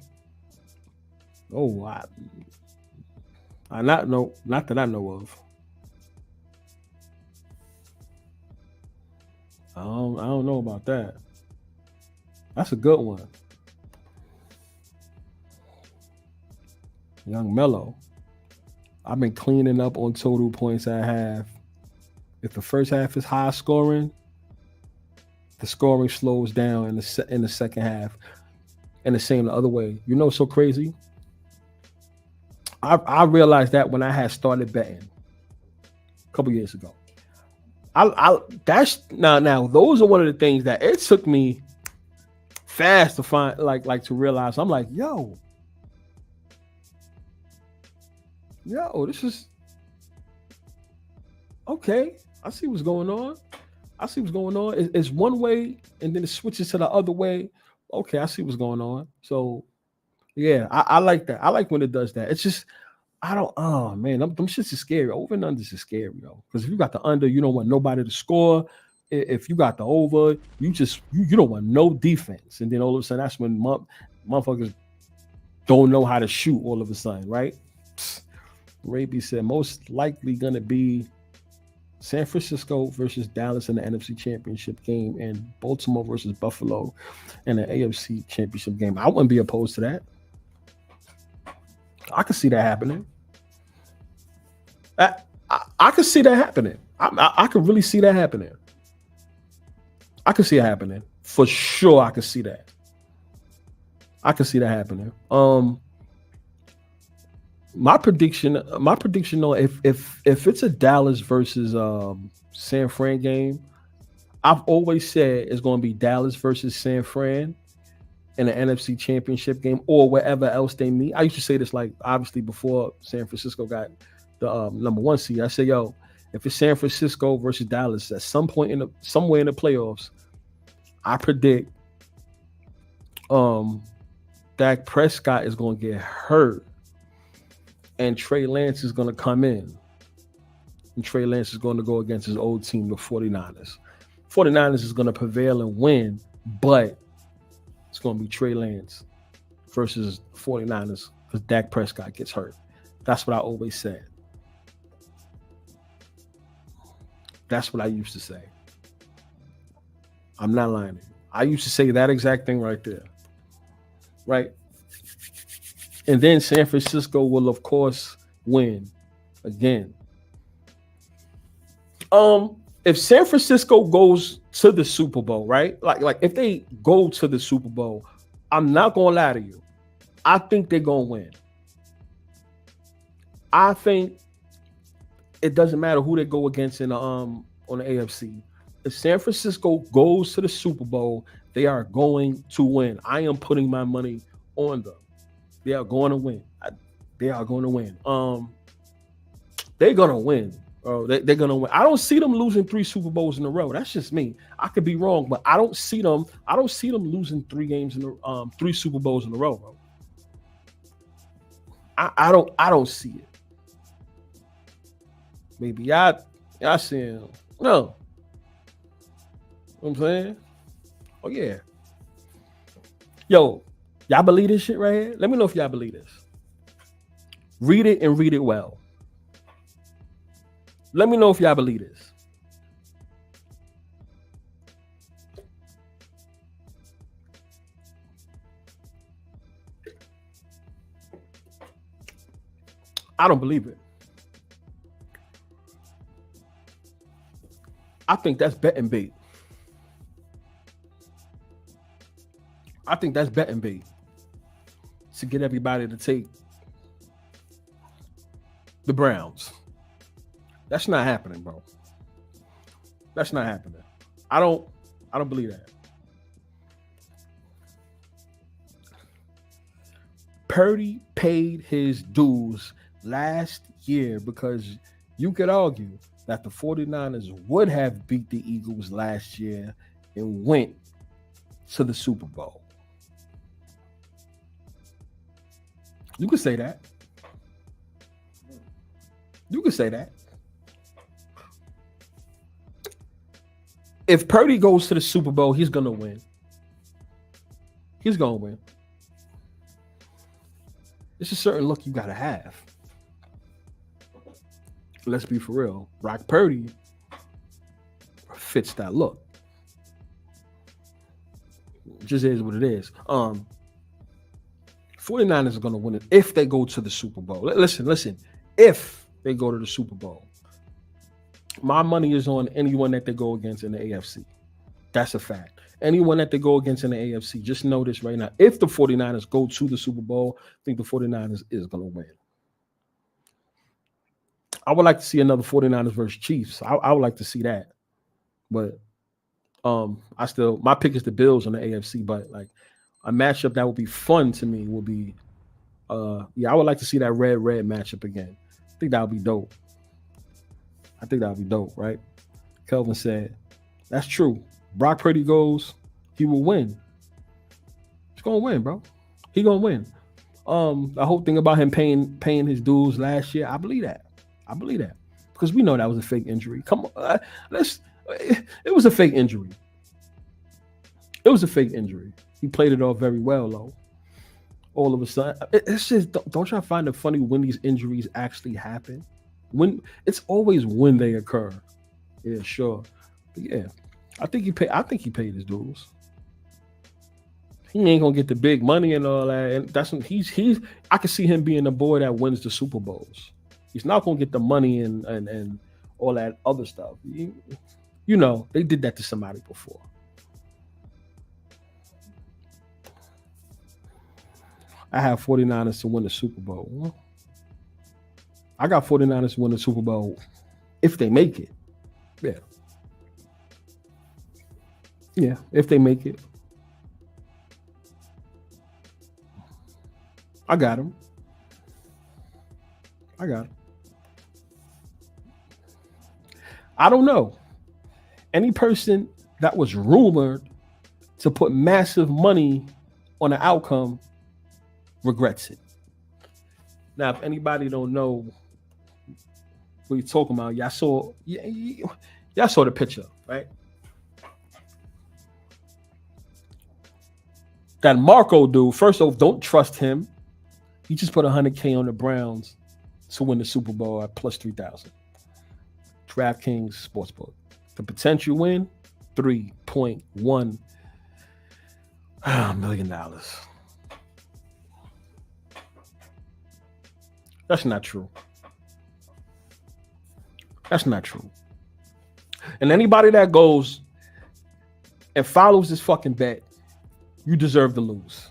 Oh, not that I know of. I don't know about that. That's a good one. Young Mello. I've been cleaning up on total points at half. If the first half is high scoring, the scoring slows down in the second half, and the same the other way. So crazy. I realized that when I had started betting a couple years ago. That's now those are one of the things that it took me fast to find, like to realize. I'm like, yo, this is okay. I see what's going on. It's one way, and then it switches to the other way. Okay, I see what's going on. So, yeah, I like that. I like when it does that. It's just, I don't, oh, man, them shits is scary. Over and unders is scary, yo. Because if you got the under, you don't want nobody to score. If you got the over, you don't want no defense. And then all of a sudden, that's when motherfuckers don't know how to shoot all of a sudden, right? Raby said, most likely going to be San Francisco versus Dallas in the NFC Championship game, and Baltimore versus Buffalo in the AFC Championship game. I wouldn't be opposed to that. I could see that happening. I could see that happening. I could really see that happening. I could see it happening. For sure, I could see that. I could see that happening. My prediction, though, if it's a Dallas versus San Fran game, I've always said it's going to be Dallas versus San Fran in the NFC Championship game, or wherever else they meet. I used to say this, like, obviously before San Francisco got the number 1 seed. I say, yo, if it's San Francisco versus Dallas at some point somewhere in the playoffs, I predict Dak Prescott is going to get hurt. And Trey Lance is going to come in. And Trey Lance is going to go against his old team, the 49ers. 49ers is going to prevail and win, but it's going to be Trey Lance versus 49ers because Dak Prescott gets hurt. That's what I always said. That's what I used to say. I'm not lying to you. I used to say that exact thing right there. Right? And then San Francisco will, of course, win again. If San Francisco goes to the Super Bowl, right? Like if they go to the Super Bowl, I'm not gonna lie to you. I think they're gonna win. I think it doesn't matter who they go against in the on the AFC. If San Francisco goes to the Super Bowl, they are going to win. I am putting my money on them. They are going to win. They are going to win. They're going to win. Bro. They're going to win. I don't see them losing 3 Super Bowls in a row. That's just me. I could be wrong, but I don't see them losing 3 Super Bowls in a row, bro. I don't see it. Maybe y'all see him. No. You know what I'm saying? Oh yeah. Yo, y'all believe this shit right here? Let me know if y'all believe this. Read it and read it well. Let me know if y'all believe this. I don't believe it. I think that's betting bait. I think that's betting bait to get everybody to take the Browns. That's not happening, bro. That's not happening. I don't believe that. Purdy paid his dues last year because you could argue that the 49ers would have beat the Eagles last year and went to the Super Bowl. You could say that. You could say that. If Purdy goes to the Super Bowl, he's going to win. He's going to win. It's a certain look you got to have. Let's be for real. Brock Purdy fits that look. It just is what it is. 49ers are going to win it if they go to the Super Bowl. Listen. If they go to the Super Bowl, my money is on anyone that they go against in the AFC. That's a fact. Anyone that they go against in the AFC, just know this right now. If the 49ers go to the Super Bowl, I think the 49ers is going to win. I would like to see another 49ers versus Chiefs. I would like to see that. But my pick is the Bills on the AFC, but like a matchup that would be fun to me would be I would like to see that red matchup again. I think that would be dope. Right? Kelvin said, that's true. Brock Purdy goes, he will win. He's gonna win, bro. He gonna win. The whole thing about him paying his dues last year, I believe that. Because we know that was a fake injury. Come on, it was a fake injury. He played it off very well, though. All of a sudden, it's just don't y'all find it funny when these injuries actually happen? When it's always when they occur. Yeah, sure. But yeah, I think he paid his dues. He ain't gonna get the big money and all that. And that's when he's. I can see him being the boy that wins the Super Bowls. He's not gonna get the money and all that other stuff. You know, they did that to somebody before. I have 49ers to win the Super Bowl. I got 49ers to win the Super Bowl if they make it. Yeah. Yeah, if they make it. I got them. I don't know. Any person that was rumored to put massive money on an outcome regrets it. Now, if anybody don't know what you're talking about, y'all saw the picture, right? That Marco dude, first off, don't trust him. He just put $100K on the Browns to win the Super Bowl at plus 3,000. DraftKings Sportsbook. The potential win, $3.1 million. That's not true. And anybody that goes and follows this fucking bet, you deserve to lose.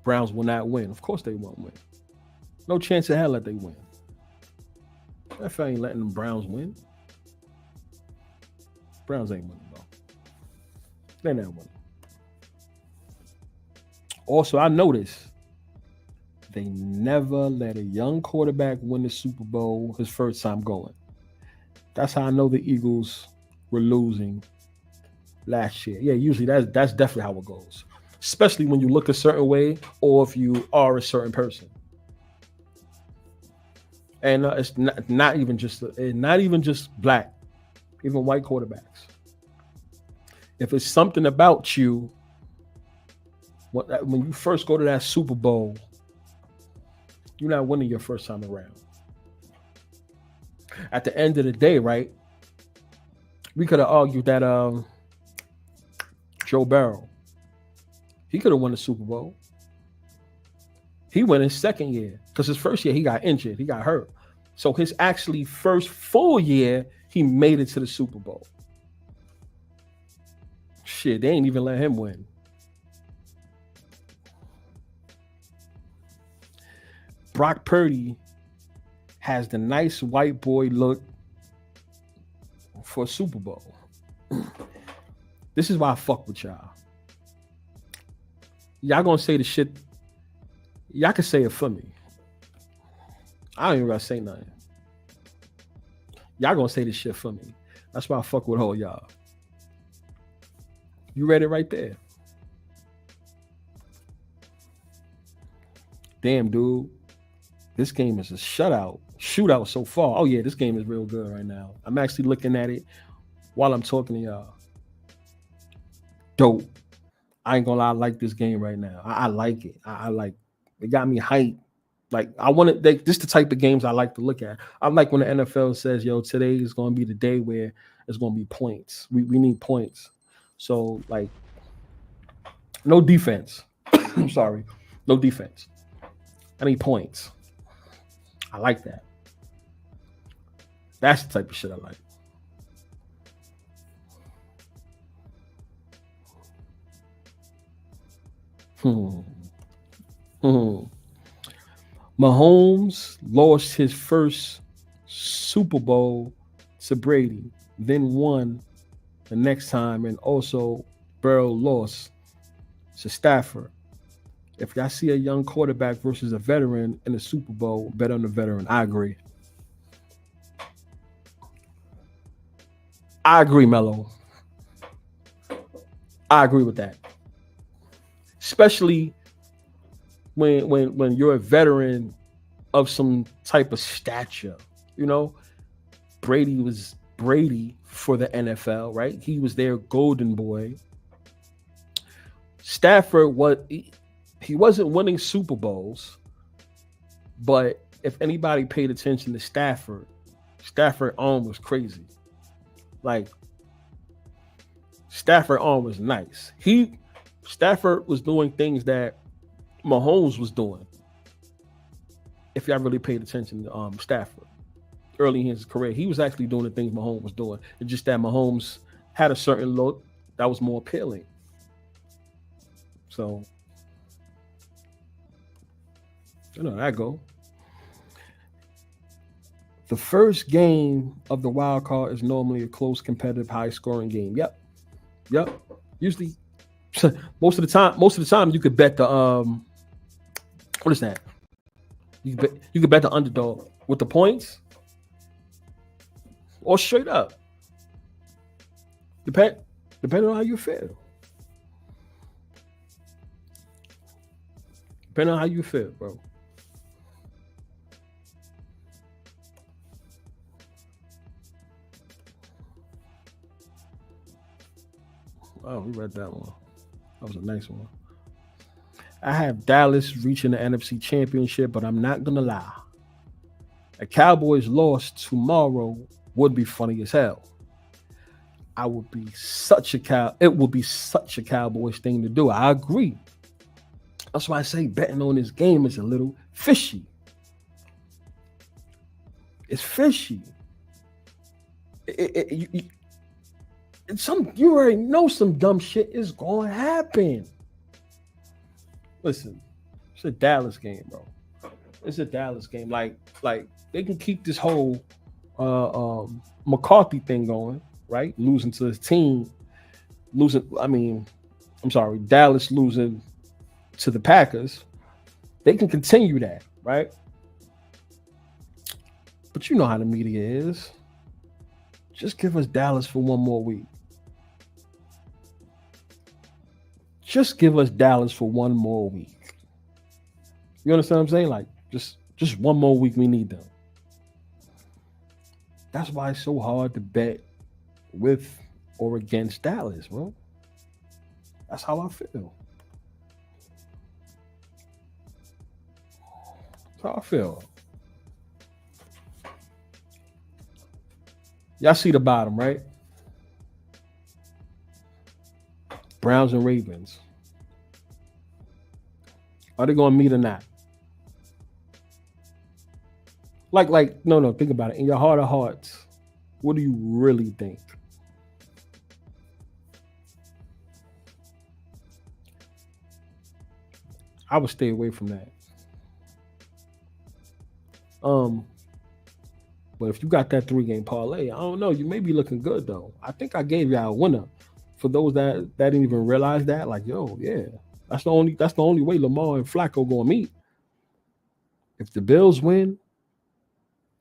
Browns will not win. Of course they won't win. No chance in hell that they win. NFL ain't letting them Browns win. Browns ain't winning, bro. They're not winning. Also, I noticed they never let a young quarterback win the Super Bowl his first time going. That's how I know the Eagles were losing last year. Yeah, usually that's definitely how it goes. Especially when you look a certain way or if you are a certain person. And it's not even just black, even white quarterbacks. If it's something about you, when you first go to that Super Bowl, you're not winning your first time around. At the end of the day, right? We could have argued that Joe Burrow, he could have won the Super Bowl. He went his second year because his first year he got injured, he got hurt. So his actually first full year, he made it to the Super Bowl. Shit, they ain't even let him win. Brock Purdy has the nice white boy look for a Super Bowl. This is why I fuck with y'all. Y'all gonna say the shit. Y'all can say it for me. I don't even gotta say nothing. Y'all gonna say this shit for me. That's why I fuck with all y'all. You read it right there. Damn, dude. This game is a shootout so far. Oh yeah, this game is real good right now. I'm actually looking at it while I'm talking to y'all. Dope. I ain't gonna lie, I like this game right now. I like it. I like it. Got me hyped. Like I want to. This the type of games I like to look at. I like when the NFL says, "Yo, today is gonna be the day where it's gonna be points. We need points." So like, no defense. I'm sorry, no defense. I need points. I like that. That's the type of shit I like. Mahomes lost his first Super Bowl to Brady, then won the next time, and also Burrow lost to Stafford. If y'all see a young quarterback versus a veteran in the Super Bowl, bet on the veteran. I agree. I agree, Mello. I agree with that. Especially when you're a veteran of some type of stature. You know, Brady was Brady for the NFL, right? He was their golden boy. Stafford he wasn't winning Super Bowls, but if anybody paid attention to Stafford arm was crazy. Like Stafford arm was nice. Stafford was doing things that Mahomes was doing. If y'all really paid attention to Stafford early in his career, he was actually doing the things Mahomes was doing. It's just that Mahomes had a certain look that was more appealing. So, you know, that go. The first game of the wild card is normally a close, competitive, high-scoring game. Yep. Usually, most of the time, you could bet the what is that? You could bet the underdog with the points, or straight up. Depending on how you feel. Depending on how you feel, bro. Oh, we read that one. That was a nice one. I have Dallas reaching the NFC Championship, but I'm not going to lie. A Cowboys loss tomorrow would be funny as hell. It would be such a Cowboys thing to do. I agree. That's why I say betting on this game is a little fishy. It's fishy. You already know some dumb shit is going to happen. Listen, it's a Dallas game, bro. It's a Dallas game. Like they can keep this whole McCarthy thing going, right? Losing to his team, I'm sorry, Dallas losing to the Packers. They can continue that, right? But you know how the media is. Just give us Dallas for one more week. Just give us Dallas for one more week. You understand what I'm saying? Like, just one more week, we need them. That's why it's so hard to bet with or against Dallas, bro. That's how I feel. That's how I feel. Y'all see the bottom, right? Browns and Ravens. Are they going to meet or not? No, think about it. In your heart of hearts, what do you really think? I would stay away from that. But if you got that 3-game parlay, I don't know. You may be looking good though. I think I gave y'all a winner. For those that didn't even realize that, like, yo, yeah, that's the only way Lamar and Flacco gonna meet. If the Bills win,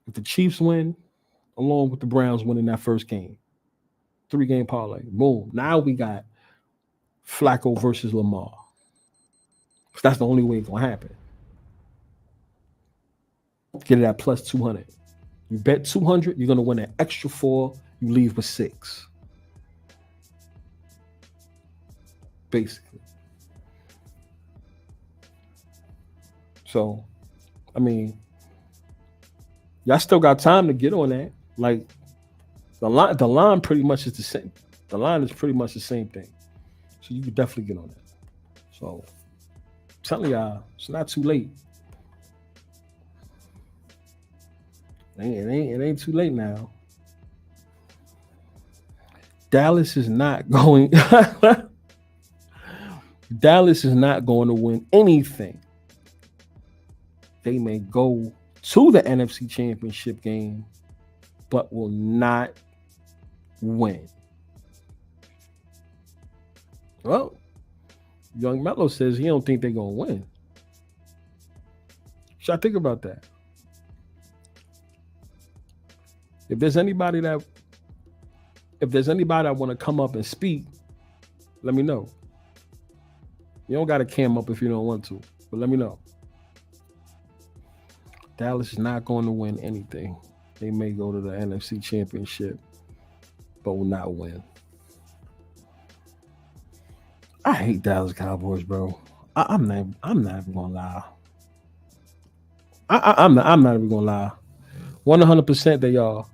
if the Chiefs win, along with the Browns winning that first game, 3-game parlay, boom. Now we got Flacco versus Lamar. That's the only way it's gonna happen. Get it at plus 200. You bet 200, you're gonna win an extra 4. You leave with 6. Basically. So, I mean, y'all still got time to get on that. Like the line pretty much is the same. The line is pretty much the same thing. So you could definitely get on that. So I'm telling y'all, it's not too late. It ain't too late now. Dallas is not going. Dallas is not going to win anything. They may go to the NFC Championship game, but will not win. Well, Young Mello says he don't think they're going to win. Should I think about that? If there's anybody that want to come up and speak, let me know. You don't got to cam up if you don't want to, but let me know. Dallas is not going to win anything. They may go to the NFC Championship, but will not win. I hate Dallas Cowboys, bro. I'm not even gonna lie. I'm not even gonna lie. 100% they are.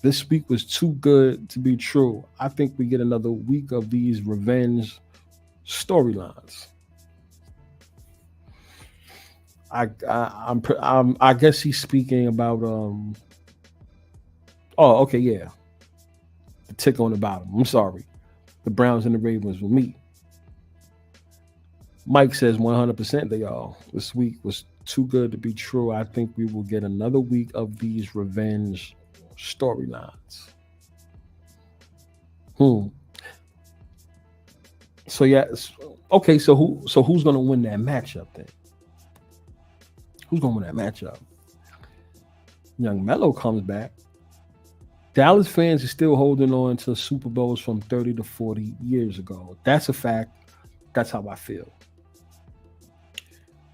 This week was too good to be true. I think we get another week of these revenge storylines. I guess he's speaking about the tick on the bottom. I'm sorry. The Browns and the Ravens will meet. Mike says 100% they are. This week was too good to be true. I think we will get another week of these revenge storylines. So yeah, okay. So who's gonna win that matchup then? Who's gonna win that matchup? Young Mello comes back. Dallas fans are still holding on to Super Bowls from 30 to 40 years ago. That's a fact. That's how I feel.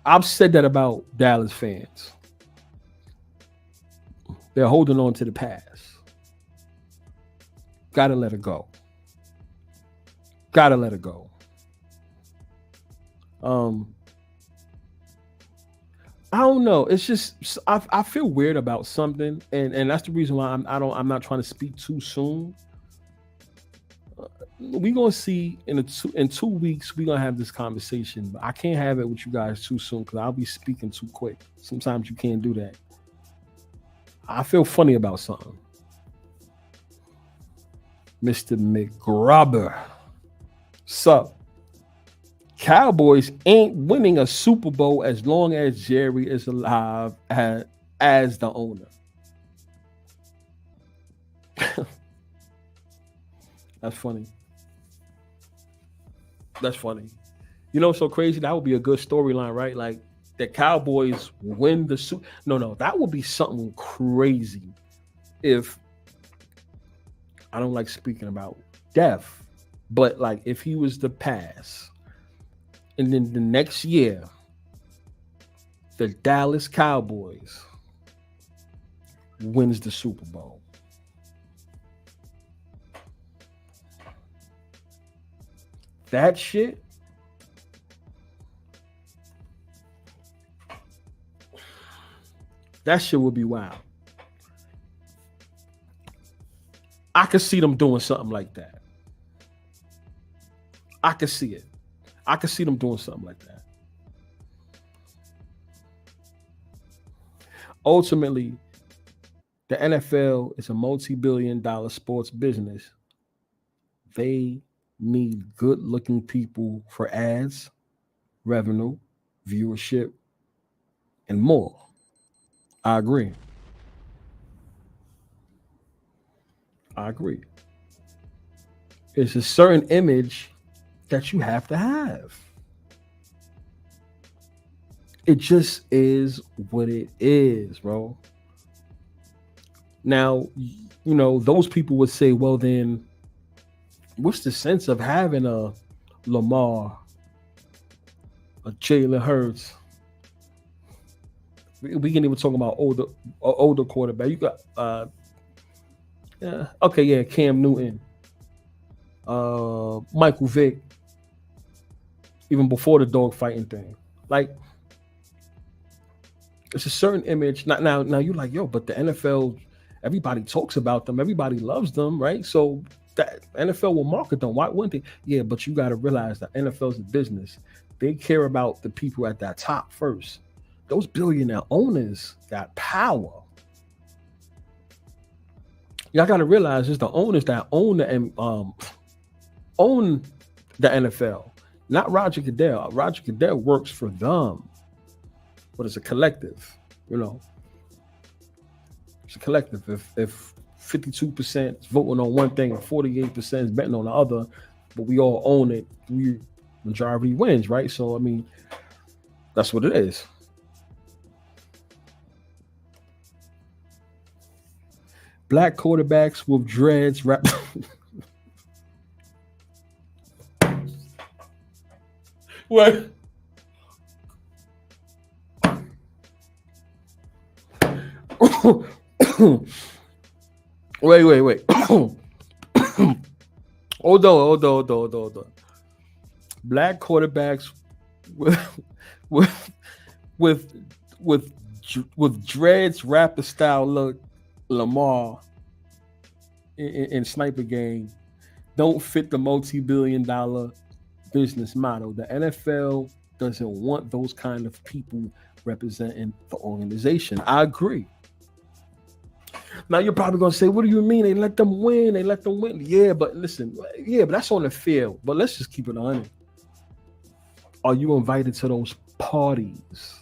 I've said that about Dallas fans. They're holding on to the past. Gotta let it go. Gotta let it go. I don't know. It's just I feel weird about something, and that's the reason why I'm not trying to speak too soon. We're gonna see in 2 weeks. We're gonna have this conversation, but I can't have it with you guys too soon because I'll be speaking too quick. Sometimes you can't do that. I feel funny about something. Mr. McGrubber. Sup? Cowboys ain't winning a Super Bowl as long as Jerry is alive as the owner. That's funny. That's funny. You know, so crazy. That would be a good storyline, right? Like the Cowboys win the Super. No, that would be something crazy. If I don't like speaking about death, but like if he was to pass, and then the next year, the Dallas Cowboys wins the Super Bowl. That shit. That shit would be wild. I could see them doing something like that. I could see it. I could see them doing something like that. Ultimately, the NFL is a multi-billion-dollar sports business. They need good-looking people for ads, revenue, viewership, and more. I agree. It's a certain image that you have to have. It just is what it is, bro. Now, you know, those people would say, well, then what's the sense of having a Lamar, a Jalen Hurts? We can even talk about older quarterback. You got Cam Newton, Michael Vick, even before the dog fighting thing. Like, it's a certain image. Now you're like, yo, but the NFL, everybody talks about them, everybody loves them, right? So that NFL will market them. Why wouldn't they? Yeah, but you got to realize that NFL's a business. They care about the people at that top first. Those billionaire owners got power. Y'all got to realize it's the owners that own the NFL, not Roger Goodell. Roger Goodell works for them, but it's a collective. You know, it's a collective. If 52% is voting on one thing and 48% is betting on the other, but we all own it, majority wins, right? So I mean, that's what it is. Black quarterbacks with dreads wrapped. What? Wait. Hold on. Black quarterbacks with dreads rapper style look, Lamar in Sniper Game don't fit the multi-billion-dollar business model. The NFL doesn't want those kind of people representing the organization. I agree. Now you're probably gonna say, what do you mean? They let them win. Yeah, but listen, but that's on the field. But let's just keep it on. Are you invited to those parties?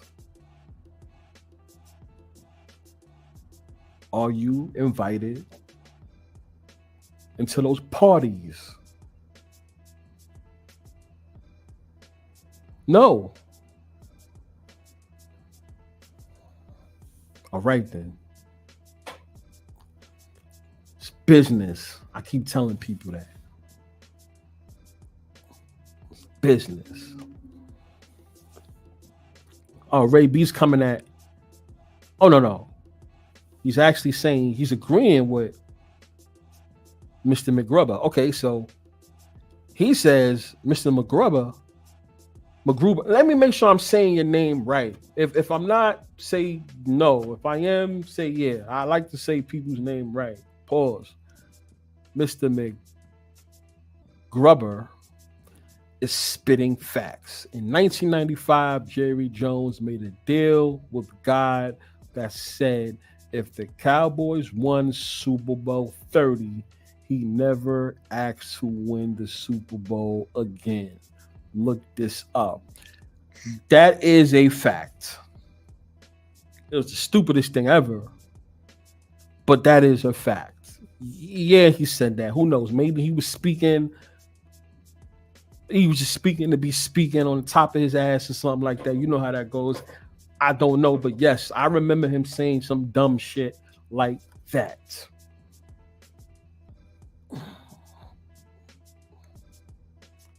Are you invited into those parties? No. All right then. It's business. I keep telling people that. It's business. Oh, Ray B's coming at. Oh, no. He's actually saying he's agreeing with Mr. McGruber. Okay, so he says, Mr. McGruber. Let me make sure I'm saying your name right. If I'm not, say no. If I am, say yeah. I like to say people's name right. Pause. Mr. McGruber is spitting facts. In 1995, Jerry Jones made a deal with God that said, if the Cowboys won Super Bowl 30, he never asked to win the Super Bowl again. look this up. That is a fact. It was the stupidest thing ever, but that is a fact. Yeah, he said that. Who knows? Maybe he was speaking. He was just speaking to be speaking on the top of his ass or something like that. You know how that goes. I don't know, but yes, I remember him saying some dumb shit like that.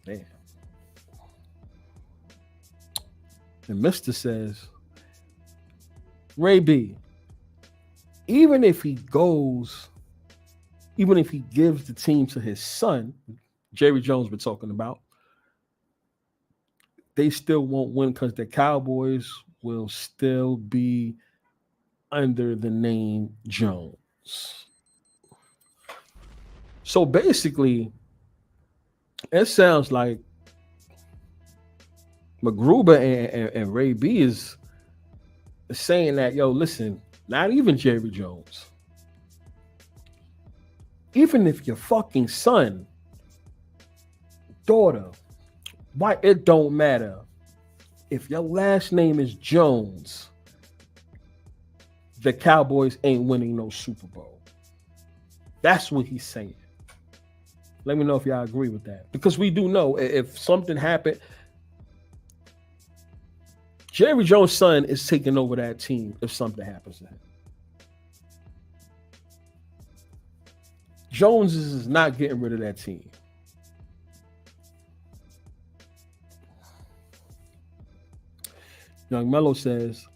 Damn. And Mr. says, Ray B, even if he gives the team to his son, Jerry Jones we're talking about, they still won't win because the Cowboys will still be under the name Jones. So basically, it sounds like McGruber and Ray B is saying that, yo, listen, not even Jerry Jones. Even if your fucking son, daughter, why, it don't matter. If your last name is Jones, the Cowboys ain't winning no Super Bowl. That's what he's saying. Let me know if y'all agree with that. Because we do know if something happened, Jerry Jones' son is taking over that team if something happens to him. Jones is not getting rid of that team. Young Mello says,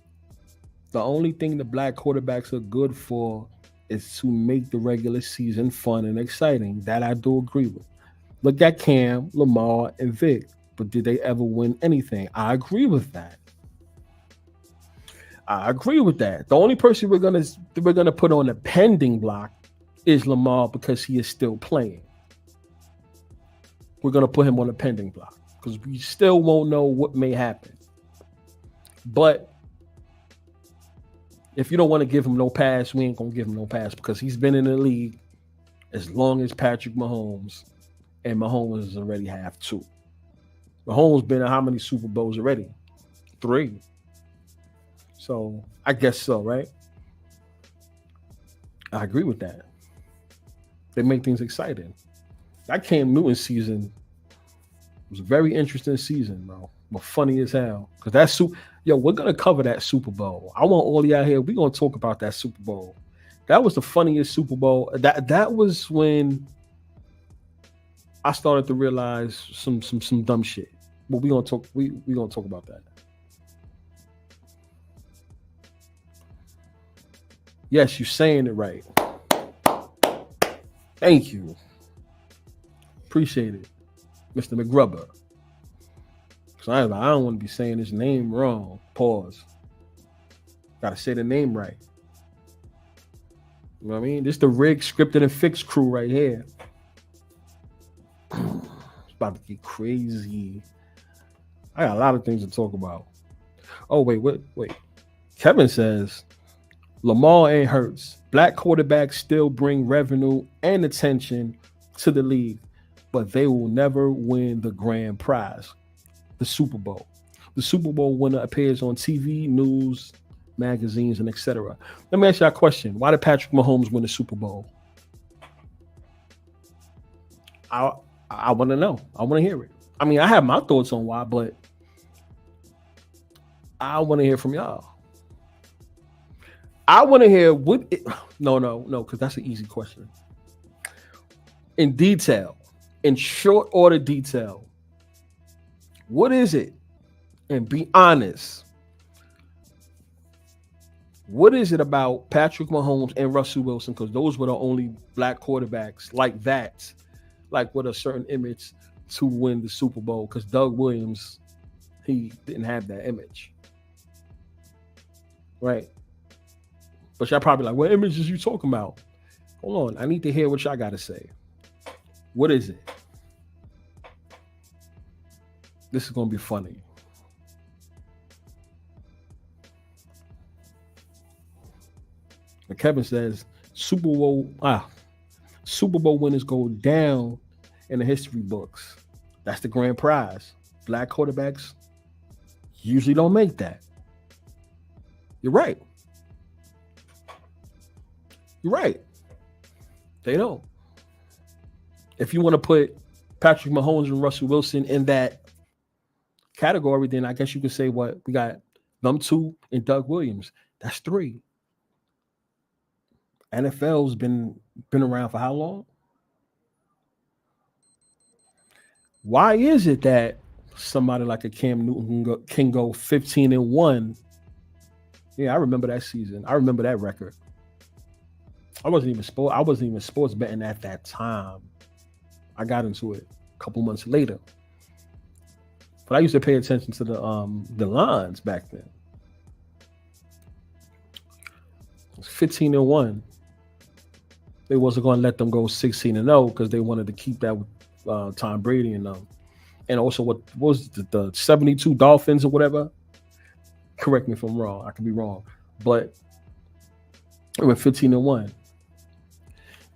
the only thing the black quarterbacks are good for is to make the regular season fun and exciting. That I do agree with. Look at Cam, Lamar, and Vic. But did they ever win anything? I agree with that. The only person we're gonna put on a pending block is Lamar because he is still playing. We're gonna put him on a pending block because we still won't know what may happen. But if you don't want to give him no pass, we ain't gonna give him no pass because he's been in the league as long as Patrick Mahomes, and Mahomes has already have 2. Mahomes been in how many Super Bowls already? 3. So I guess so, right? I agree with that. They make things exciting. That Cam Newton season was a very interesting season, bro. But funny as hell. Because that's we're gonna cover that Super Bowl. I want all y'all here. We're gonna talk about that Super Bowl. That was the funniest Super Bowl. That was when I started to realize some dumb shit. But we're gonna talk about that. Yes, you're saying it right. Thank you. Appreciate it, Mr. McGrubber. Because I don't want to be saying his name wrong. Pause. Got to say the name right. You know what I mean? This is the Rig, Scripted, and Fixed crew right here. It's about to get crazy. I got a lot of things to talk about. Oh, wait. Kevin says, Lamar and Hurts. Black quarterbacks still bring revenue and attention to the league, but they will never win the grand prize, the Super Bowl. The Super Bowl winner appears on TV, news, magazines, and etc. Let me ask you a question. Why did Patrick Mahomes win the Super Bowl? I want to know. I want to hear it. I mean, I have my thoughts on why, but I want to hear from y'all. I want to hear no, because that's an easy question. In detail, in short order detail, what is it? And be honest. What is it about Patrick Mahomes and Russell Wilson? Because those were the only black quarterbacks like that, like with a certain image to win the Super Bowl. Because Doug Williams, he didn't have that image. Right? But y'all probably like, what images you talking about? Hold on. I need to hear what y'all got to say. What is it? This is going to be funny. And Kevin says, Super Bowl winners go down in the history books. That's the grand prize. black quarterbacks usually don't make that. You're right. You're right. They don't. If you want to put Patrick Mahomes and Russell Wilson in that category, then I guess you could say what we got them two and Doug Williams. That's three. NFL's been around for how long? Why is it that somebody like a Cam Newton can go 15-1? Yeah, I remember that season. I remember that record. I wasn't even sports betting at that time. I got into it a couple months later. But I used to pay attention to the lines back then. It was 15-1. They wasn't going to let them go 16-0 because they wanted to keep that with Tom Brady and them. And also, what was the 72 Dolphins or whatever? Correct me if I'm wrong. I could be wrong. But it went 15-1.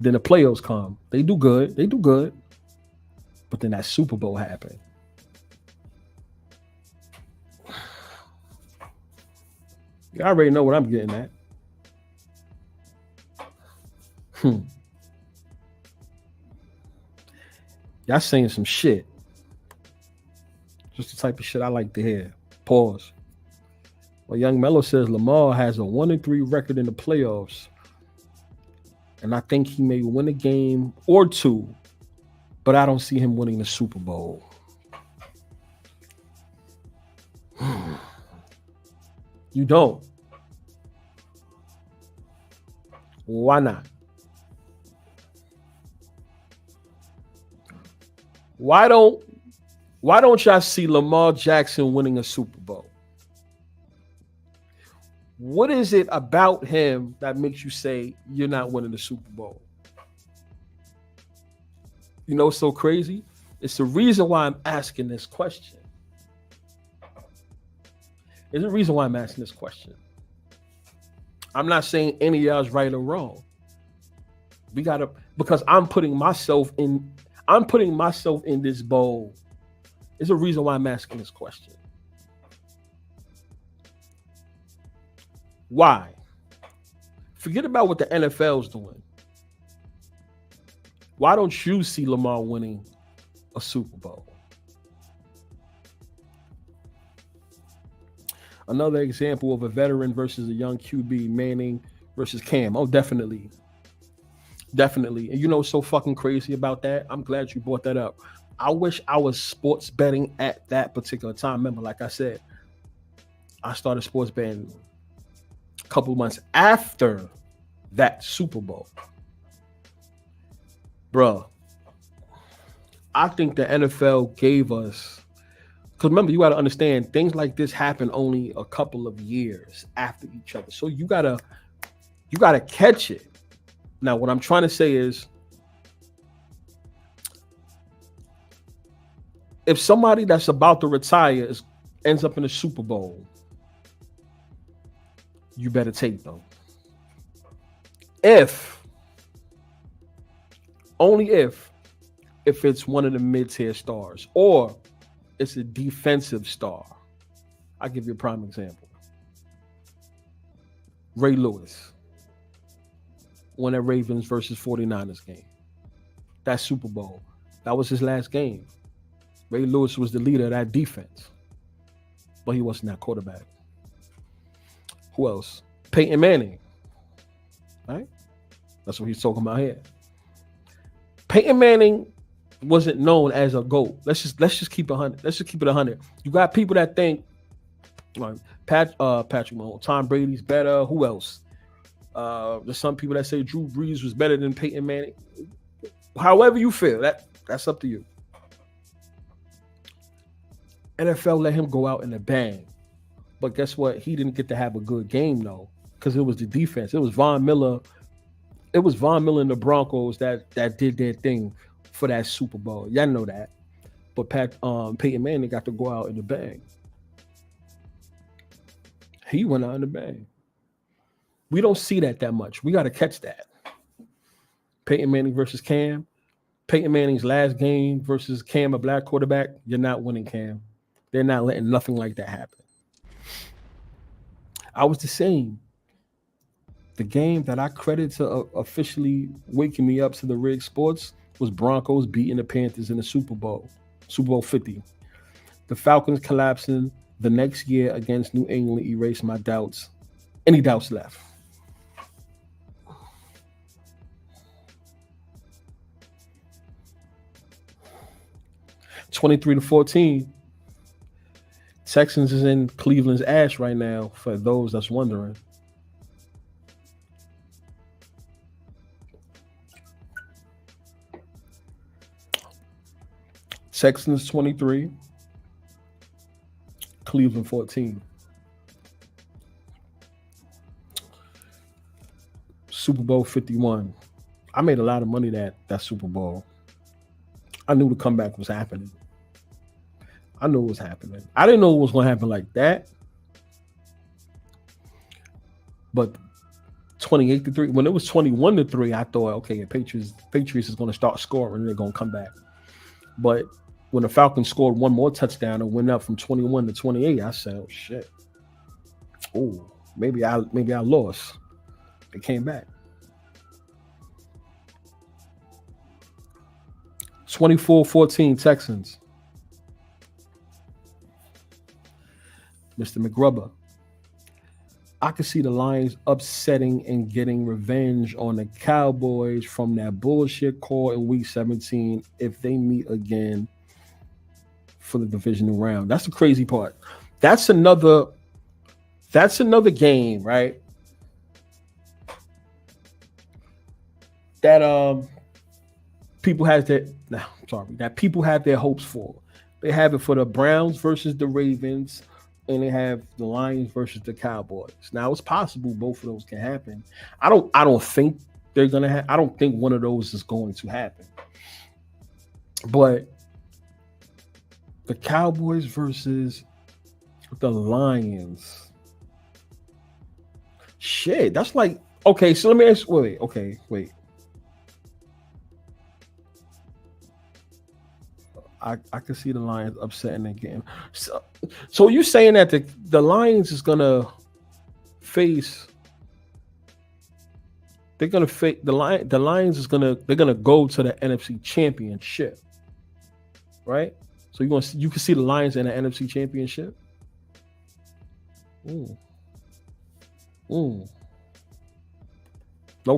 Then the playoffs come. They do good. But then that Super Bowl happened. You already know what I'm getting at. Y'all saying some shit. Just the type of shit I like to hear. Pause. Well, Young Mello says Lamar has a 1-3 record in the playoffs. And I think he may win a game or two, but I don't see him winning the Super Bowl. You don't. Why not? Why don't y'all see Lamar Jackson winning a Super Bowl? What is it about him that makes you say you're not winning the Super Bowl? You know, it's so crazy. It's the reason why I'm asking this question. There's a reason why I'm asking this question. I'm not saying any of y'all's right or wrong. Because I'm putting myself in this bowl. There's a reason why I'm asking this question. Why? Forget about what the NFL's doing. Why don't you see Lamar winning a Super Bowl? Another example of a veteran versus a young QB, Manning versus Cam. Oh, definitely. Definitely. And you know what's so fucking crazy about that? I'm glad you brought that up. I wish I was sports betting at that particular time. Remember, like I said, I started sports betting a couple months after that Super Bowl. Bruh, I think the NFL gave us, because remember, you got to understand, things like this happen only a couple of years after each other. So you gotta catch it. Now, what I'm trying to say is, if somebody that's about to retire ends up in the Super Bowl, you better take them. Only if it's one of the mid-tier stars or it's a defensive star. I'll give you a prime example. Ray Lewis won that Ravens versus 49ers game. That Super Bowl. That was his last game. Ray Lewis was the leader of that defense, but he wasn't that quarterback. Who else? Peyton Manning. Right? That's what he's talking about here. Peyton Manning wasn't known as a GOAT. Let's just keep it 100. Let's just keep it 100. You got people that think Patrick Mahomes, Tom Brady's better. Who else? There's some people that say Drew Brees was better than Peyton Manning. However you feel, that's up to you. NFL let him go out in a bang. But guess what? He didn't get to have a good game though, because it was the defense. It was Von Miller. It was Von Miller and the Broncos that did their thing for that Super Bowl. Y'all know that. But Peyton Manning got to go out in the bang. He went out in the bang. We don't see that much. We got to catch that. Peyton Manning versus Cam. Peyton Manning's last game versus Cam, a black quarterback. You're not winning, Cam. They're not letting nothing like that happen. I was the same. The game that I credit to officially waking me up to the rig sports was Broncos beating the Panthers in the Super Bowl 50. The Falcons collapsing the next year against New England erased my doubts. Any doubts left? (23-14). Texans is in Cleveland's ass right now, for those that's wondering. Texans 23, Cleveland 14. Super Bowl 51. I made a lot of money that Super Bowl. I knew the comeback was happening. I knew it was happening. I didn't know it was going to happen like that. But 28-3, when it was 21-3, I thought, okay, the Patriots is going to start scoring and they're going to come back. But when the Falcons scored one more touchdown and went up from 21-28, I said, oh shit. Oh, maybe I lost. They came back. 24-14 Texans. Mr. McGrubber. I could see the Lions upsetting and getting revenge on the Cowboys from that bullshit call in Week 17 if they meet again for the divisional round. That's the crazy part. That's another game, right? That people have their hopes for. They have it for the Browns versus the Ravens, and they have the Lions versus the Cowboys. Now it's possible both of those can happen. I don't think they're gonna I don't think one of those is going to happen. But the Cowboys versus the Lions. Shit, that's like, okay, so let me ask, wait. I can see the Lions upsetting again. So you're saying that the Lions is gonna face? They're gonna face the Lions is gonna go to the NFC Championship, right? So you can see the Lions in the NFC Championship. No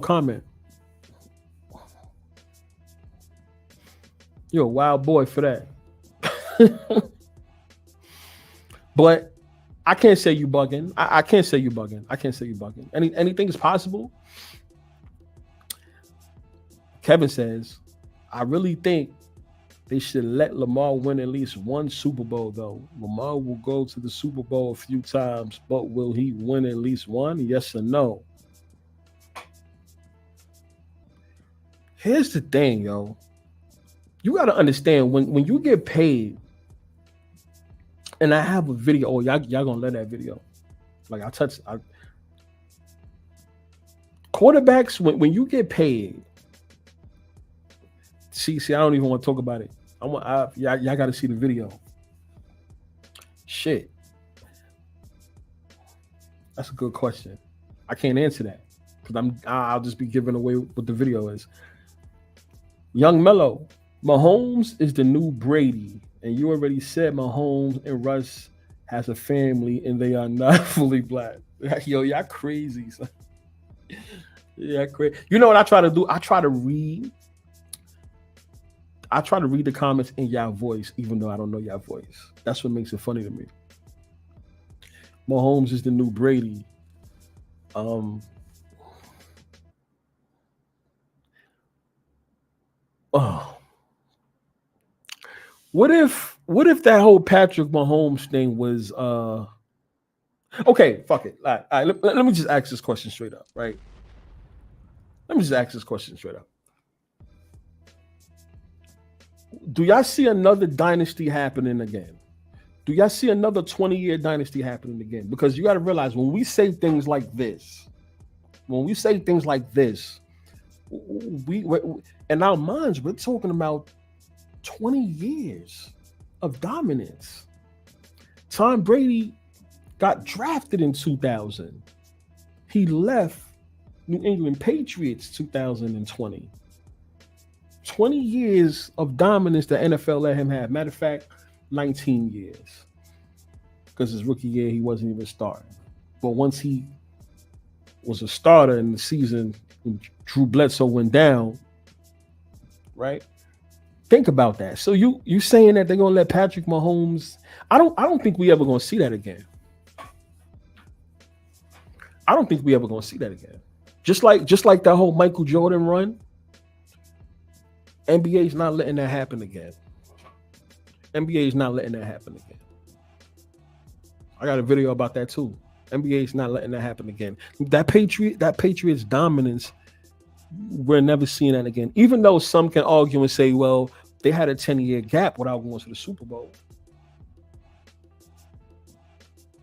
comment. You're a wild boy for that. But I can't say you bugging. I can't say you bugging. Anything is possible. Kevin says, I really think they should let Lamar win at least one Super Bowl, though. Lamar will go to the Super Bowl a few times, but will he win at least one? Yes or no? Here's the thing, yo. You got to understand, when you get paid, and I have a video. Oh, y'all gonna let that video? Like quarterbacks, when you get paid. See, I don't even want to talk about it. Y'all got to see the video. Shit, that's a good question. I can't answer that because I'll just be giving away what the video is. Young Mello. Mahomes is the new Brady, and you already said Mahomes and Russ has a family, and they are not fully black. Yo, y'all crazy. Son. Yeah, crazy. You know what I try to do? I try to read the comments in y'all voice, even though I don't know y'all voice. That's what makes it funny to me. Mahomes is the new Brady. What if that whole Patrick Mahomes thing was okay, fuck it. All right, let me just ask this question straight up, right? Do y'all see another dynasty happening again? Do y'all see another 20-year dynasty happening again? Because you got to realize when we say things like this, we in our minds, we're talking about 20 years of dominance. Tom Brady got drafted in 2000. He left New England Patriots 2020. 20 years of dominance the NFL let him have. Matter of fact, 19 years. Because his rookie year, he wasn't even starting. But once he was a starter in the season, Drew Bledsoe went down, right? Think about that. So you saying that they're gonna let Patrick Mahomes? I don't think we ever gonna see that again. I don't think we ever gonna see that again. Just like that whole Michael Jordan run, NBA's not letting that happen again. NBA's not letting that happen again. I got a video about that too. NBA's not letting that happen again. That Patriots dominance, we're never seeing that again. Even though some can argue and say, well, they had a 10-year gap without going to the Super Bowl.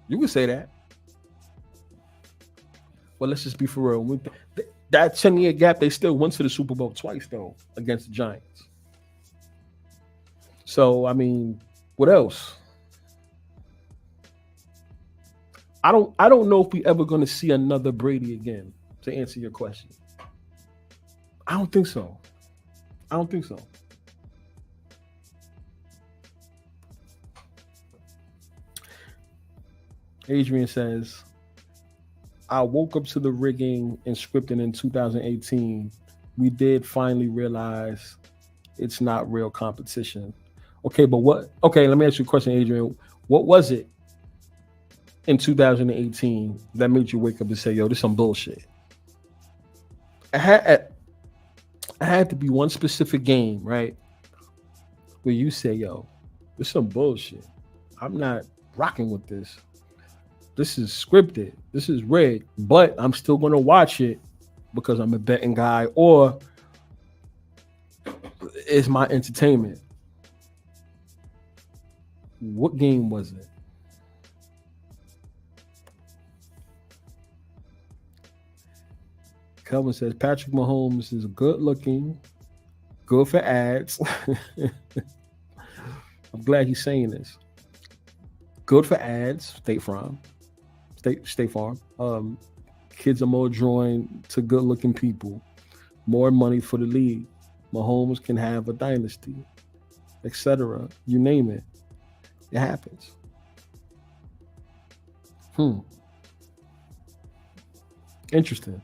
You can say that. Well, let's just be for real. That 10-year gap, they still went to the Super Bowl twice, though, against the Giants. So, I mean, what else? I don't know if we ever going to see another Brady again, to answer your question. I don't think so. I don't think so. Adrian says, I woke up to the rigging and scripting in 2018. We did finally realize it's not real competition. Okay, but what? Okay, let me ask you a question, Adrian. What was it in 2018 that made you wake up and say, yo, this is some bullshit? I had to be one specific game, right? Where you say, yo, this is some bullshit. I'm not rocking with this. This is scripted. This is rigged, but I'm still going to watch it because I'm a betting guy, or it's my entertainment. What game was it? Kelvin says Patrick Mahomes is good looking, good for ads. I'm glad he's saying this. Good for ads, State Farm. Kids are more drawn to good looking people. More money for the league. Mahomes can have a dynasty, etc. You name it. It happens. Interesting.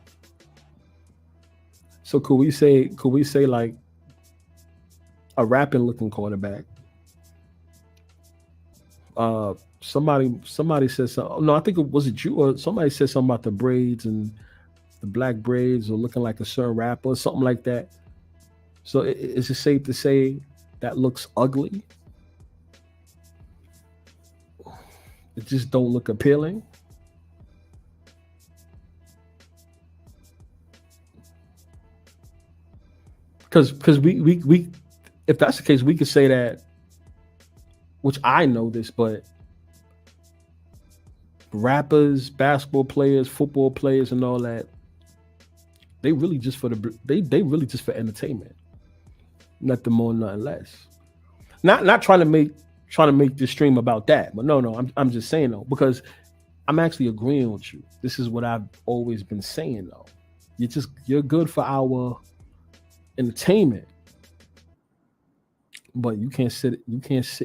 So could we say like a rapping looking quarterback? Somebody said something. No, I think it was you or somebody said something about the braids and the black braids or looking like a certain rapper or something like that. So is it safe to say that looks ugly? It just don't look appealing? Because we if that's the case, we could say that, which I know this, but rappers, basketball players, football players, and all that, they really just for they really just for entertainment, nothing more, nothing less. Not trying to make this stream about that, but no, I'm just saying though, because I'm actually agreeing with you. This is what I've always been saying though. You're good for our entertainment, but you can't sit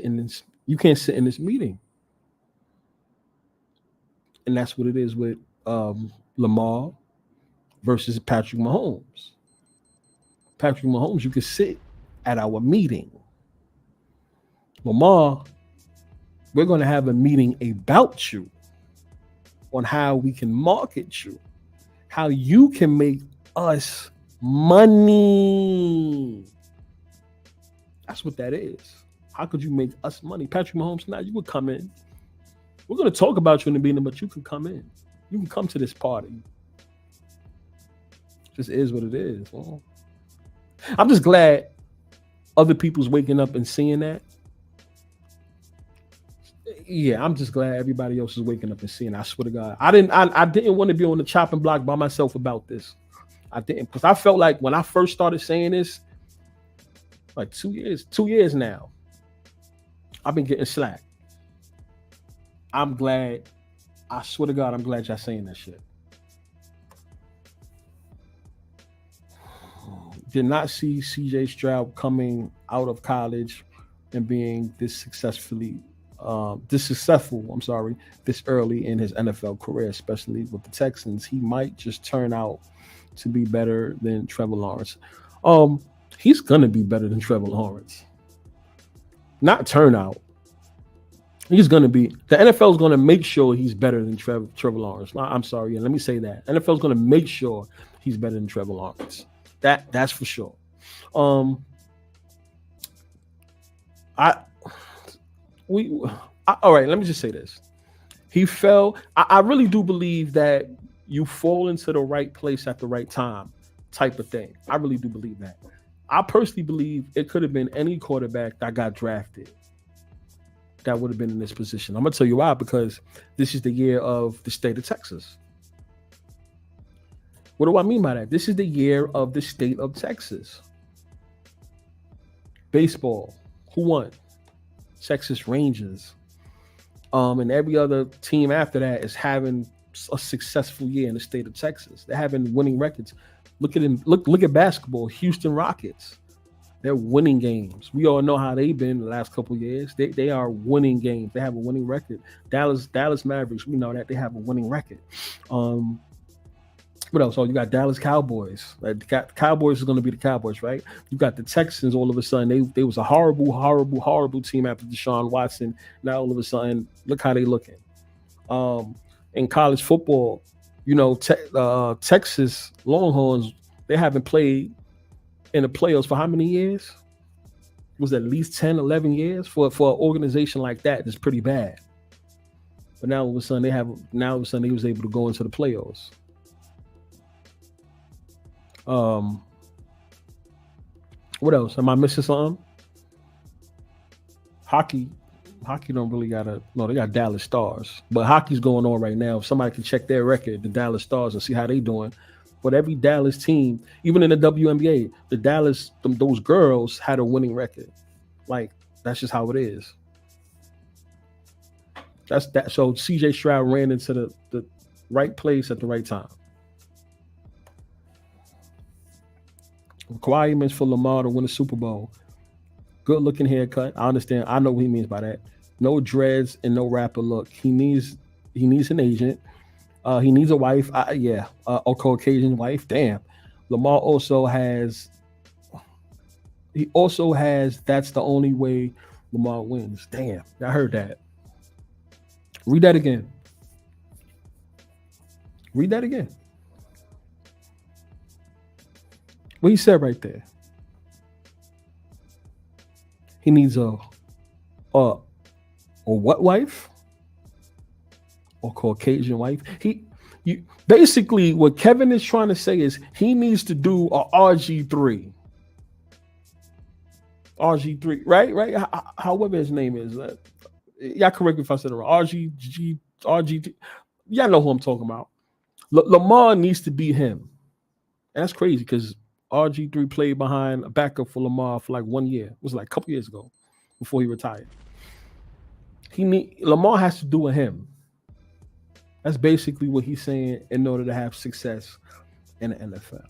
in this meeting. And that's what it is with Lamar versus Patrick Mahomes. Patrick Mahomes, you can sit at our meeting. Lamar, we're going to have a meeting about you, on how we can market you, how you can make us money. That's what that is. How could you make us money? Patrick Mahomes, now you would come in. We're going to talk about you in the meeting, but you can come in. You can come to this party. Just is what it is. Well, I'm just glad other people's waking up and seeing that. Yeah, I'm just glad everybody else is waking up and seeing. I swear to God, I didn't want to be on the chopping block by myself about this. I didn't, because I felt like when I first started saying this, like 2 years now, I've been getting slack. I'm glad. I swear to God, I'm glad y'all saying that shit. Did not see CJ Stroud coming out of college and being this successful. I'm sorry, this early in his NFL career, especially with the Texans. He might just turn out to be better than Trevor Lawrence. He's gonna be better than Trevor Lawrence. Not turn out. He's gonna be. The NFL is gonna make sure he's better than Trevor Lawrence. I'm sorry, let me say that. NFL is gonna make sure he's better than Trevor Lawrence. That's for sure. All right, let me just say this. He fell. I really do believe that you fall into the right place at the right time type of thing. I really do believe that. I personally believe it could have been any quarterback that got drafted that would have been in this position. I'm going to tell you why, because this is the year of the state of Texas. What do I mean by that? This is the year of the state of Texas. Baseball. Who won? Texas Rangers. And every other team after that is having a successful year in the state of Texas. They're having winning records. Look at them. Look at basketball. Houston Rockets. They're winning games. We all know how they've been the last couple of years. They are winning games. They have a winning record. Dallas Mavericks. We know that they have a winning record. What else? Oh, you got Dallas Cowboys. Like the Cowboys is going to be the Cowboys, right? You got the Texans. All of a sudden, they was a horrible team after Deshaun Watson. Now all of a sudden, look how they looking. In college football, you know, Texas Longhorns, they haven't played in the playoffs for how many years? It was at least 10, 11 years for an organization like that. It's pretty bad. But now all of a sudden they was able to go into the playoffs. What else? Am I missing something? Hockey don't really they got Dallas Stars, but hockey's going on right now. If somebody can check their record, the Dallas Stars, and see how they doing. But every Dallas team, even in the WNBA, those girls had a winning record. Like, that's just how it is. That's that. So CJ Stroud ran into the right place at the right time. Requirements for Lamar to win a Super Bowl. Good looking haircut. I understand. I know what he means by that. No dreads and no rapper look. He needs an agent. He needs a wife. A Caucasian wife. Damn. Lamar also has. That's the only way Lamar wins. Damn. I heard that. Read that again. What he said right there. He needs a what wife? Or Caucasian wife? Basically what Kevin is trying to say is he needs to do a RG3. RG3, right? However his name is. Y'all correct me if I said it wrong. RG3. Y'all know who I'm talking about. Lamar needs to be him. And that's crazy because RG3 played behind a backup for Lamar for like 1 year. It was like a couple years ago before he retired. Lamar has to do a him. That's basically what he's saying in order to have success in the NFL.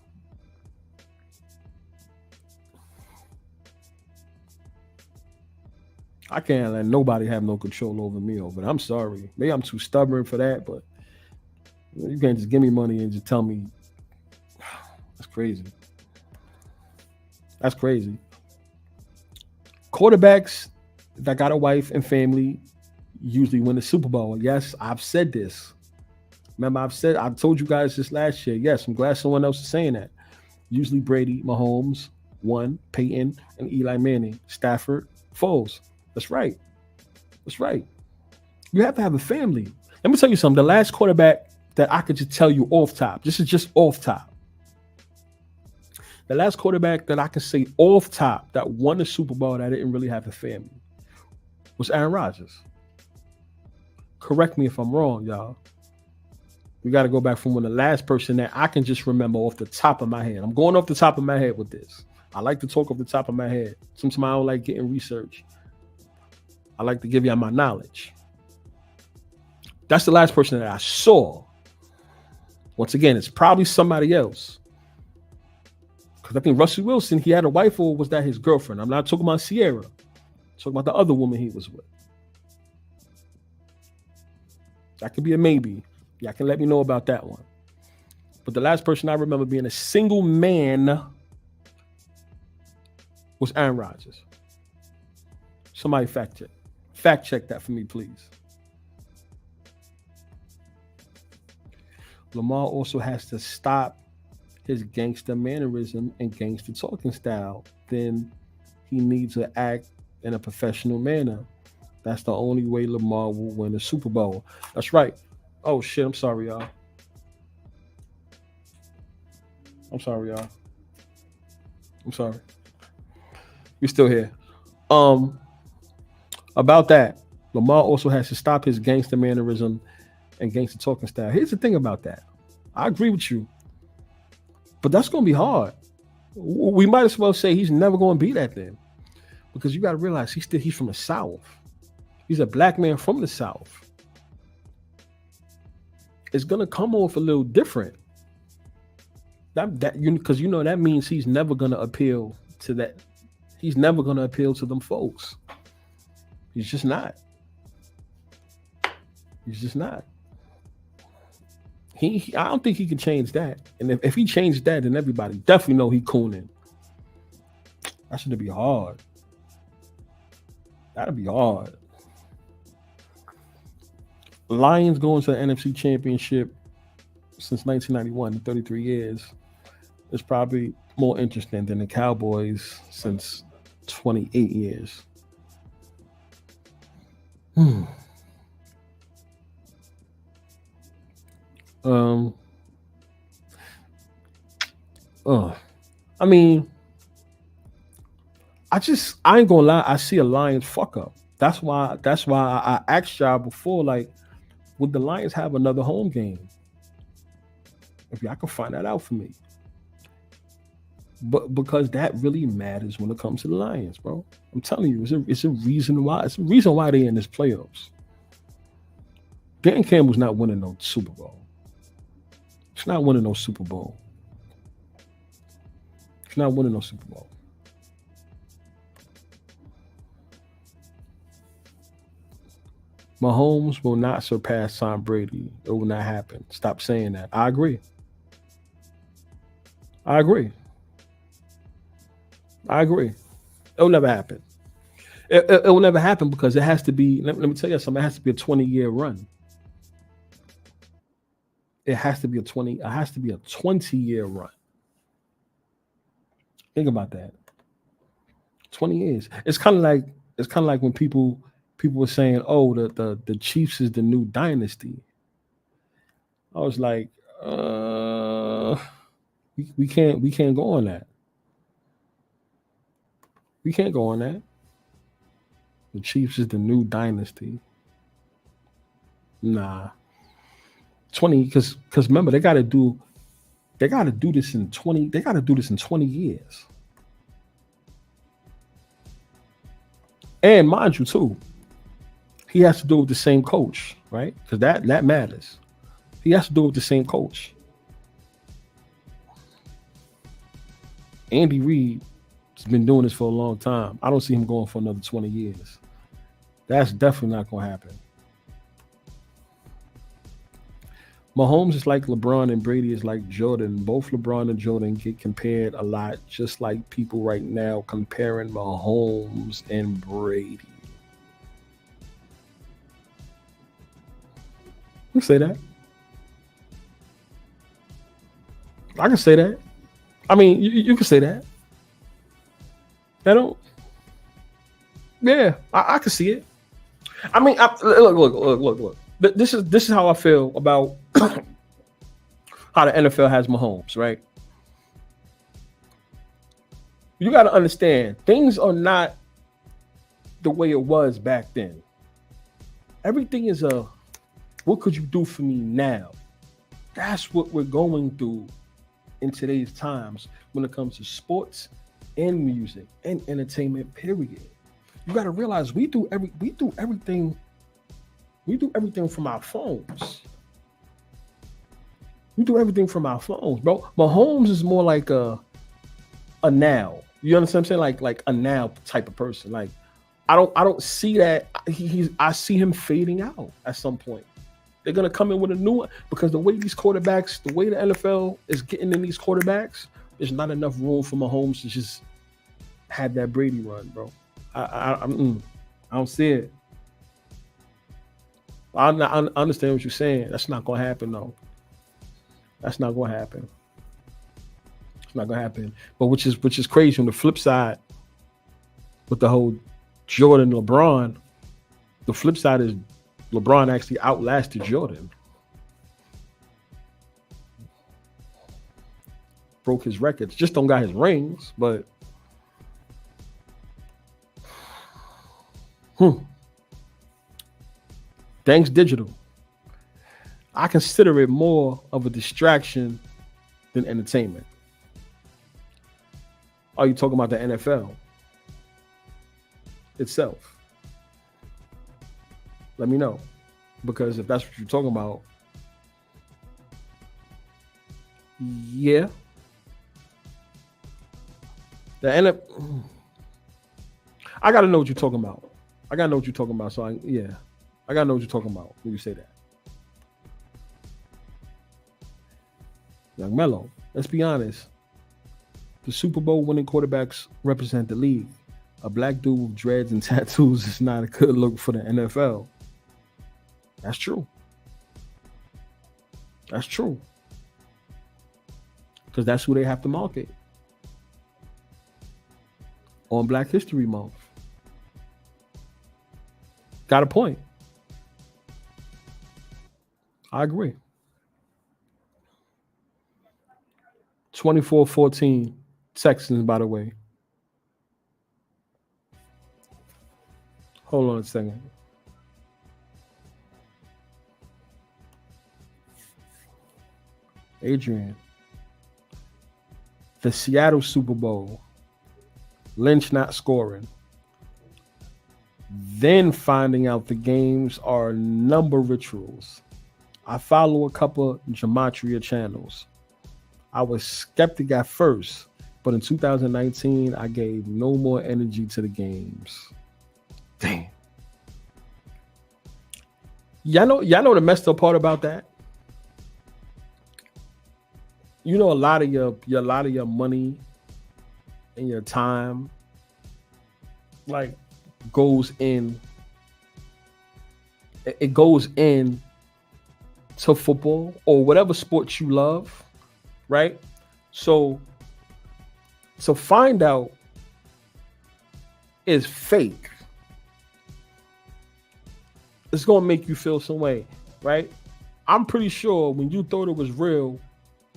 I can't let nobody have no control over me over it. I'm sorry. Maybe I'm too stubborn for that, but you can't just give me money and just tell me. That's crazy. That's crazy. Quarterbacks that got a wife and family usually win the Super Bowl. Yes, I've said this. Remember, I've told you guys this last year. Yes, I'm glad someone else is saying that. Usually Brady, Mahomes, Peyton, and Eli Manning, Stafford, Foles. That's right. You have to have a family. Let me tell you something. The last quarterback that I could just tell you off top, this is just off top. The last quarterback that I can say off top that won the Super Bowl that didn't really have a family was Aaron Rodgers. Correct me if I'm wrong, y'all. We got to go back from when the last person that I can just remember off the top of my head. I'm going off the top of my head with this. I like to talk off the top of my head. Sometimes I don't like getting research. I like to give y'all my knowledge. That's the last person that I saw. Once again, it's probably somebody else. Because I think Russell Wilson, he had a wife, or was that his girlfriend? I'm not talking about Sierra. I'm talking about the other woman he was with. That could be a maybe. Y'all can let me know about that one. But the last person I remember being a single man was Aaron Rodgers. Somebody fact check that for me, please. Lamar also has to stop his gangster mannerism and gangster talking style. Then he needs to act in a professional manner. That's the only way Lamar will win a Super Bowl. That's right. Oh shit, I'm sorry, y'all. I'm sorry. We're still here. About that, Lamar also has to stop his gangster mannerism and gangster talking style. Here's the thing about that. I agree with you, but that's going to be hard. We might as well say he's never going to be that then, because you got to realize he's from the South. He's a black man from the South. It's going to come off a little different. Because that means he's never going to appeal to that. He's never going to appeal to them folks. He's just not. I don't think he can change that. And if he changed that, then everybody definitely know he cooning. That should be hard. That'd be hard. Lions going to the NFC Championship since 1991, 33 years, is probably more interesting than the Cowboys since 28 years. I mean, I ain't gonna lie, I see a Lions fuck up. That's why I asked y'all before, like, would the Lions have another home game? If y'all can find that out for me. But because that really matters when it comes to the Lions, bro. I'm telling you, it's a reason why. It's a reason why they're in this playoffs. Dan Campbell's not winning no Super Bowl. He's not winning no Super Bowl. He's not winning no Super Bowl. Mahomes will not surpass Tom Brady. It will not happen. Stop saying that. I agree. It will never happen. It will never happen because it has to be, let me tell you something, it has to be a 20-year run. It has to be a 20-year run. Think about that. 20 years. It's kind of like when people were saying, "Oh, the Chiefs is the new dynasty." I was like, we can't go on that. We can't go on that. The Chiefs is the new dynasty. Nah. 20, because remember, they gotta do this in 20 years. And mind you, too, he has to do it with the same coach, right? Because that matters. He has to do it with the same coach. Andy Reid has been doing this for a long time. I don't see him going for another 20 years. That's definitely not going to happen. Mahomes is like LeBron and Brady is like Jordan. Both LeBron and Jordan get compared a lot, just like people right now comparing Mahomes and Brady. You say that. I can say that. I mean, you can say that. I don't. Yeah, I can see it. I mean, look. This is how I feel about how the NFL has Mahomes, right? You got to understand, things are not the way it was back then. Everything is what could you do for me now? That's what we're going through in today's times when it comes to sports and music and entertainment, period. You got to realize we do everything We do everything from our phones. We do everything from our phones, bro. Mahomes is more like a now. You understand what I'm saying? Like a now type of person. Like I don't see that. I see him fading out at some point. They're gonna come in with a new one because the way these quarterbacks, the way the NFL is getting in these quarterbacks, there's not enough room for Mahomes to just have that Brady run, bro. I don't see it. I understand what you're saying. That's not gonna happen though. That's not gonna happen. It's not gonna happen. But which is crazy. On the flip side, with the whole Jordan LeBron, the flip side is LeBron actually outlasted Jordan. Broke his records. Just don't got his rings, but thanks digital. I consider it more of a distraction than entertainment. Are you talking about the NFL itself? Let me know. Because if that's what you're talking about, yeah. The NFL, I gotta know what you're talking about. I gotta know what you're talking about. So I gotta know what you're talking about when you say that. Young Mello, let's be honest. The Super Bowl winning quarterbacks represent the league. A black dude with dreads and tattoos is not a good look for the NFL. That's true. That's true. Because that's who they have to market on Black History Month. Got a point. I agree. 24-14 Texans, by the way. Hold on a second. Adrian. The Seattle Super Bowl. Lynch not scoring. Then finding out the games are number rituals. I follow a couple gematria channels. I was skeptic at first, but in 2019, I gave no more energy to the games. Damn. Y'all know the messed up part about that? You know, a lot of your money and your time like goes in. It goes in to football or whatever sport you love, right? So to find out is fake, it's gonna make you feel some way, right? I'm pretty sure when you thought it was real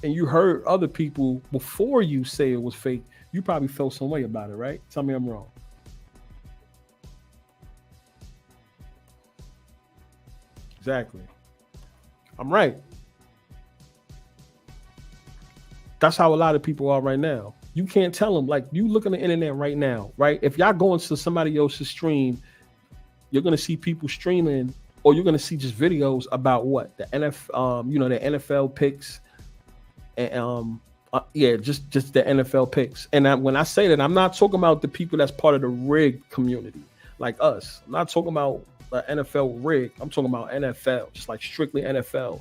and you heard other people before you say it was fake, you probably felt some way about it, right? Tell me I'm wrong. Exactly. I'm right. That's how a lot of people are right now. You can't tell them, like, you look on the internet right now, right? If y'all go into somebody else's stream, you're gonna see people streaming, or you're gonna see just videos about what the NFL, the NFL picks, and just the NFL picks. And when I say that, I'm not talking about the people that's part of the rig community, like us. I'm not talking about the NFL rig. I'm talking about NFL, just like strictly NFL.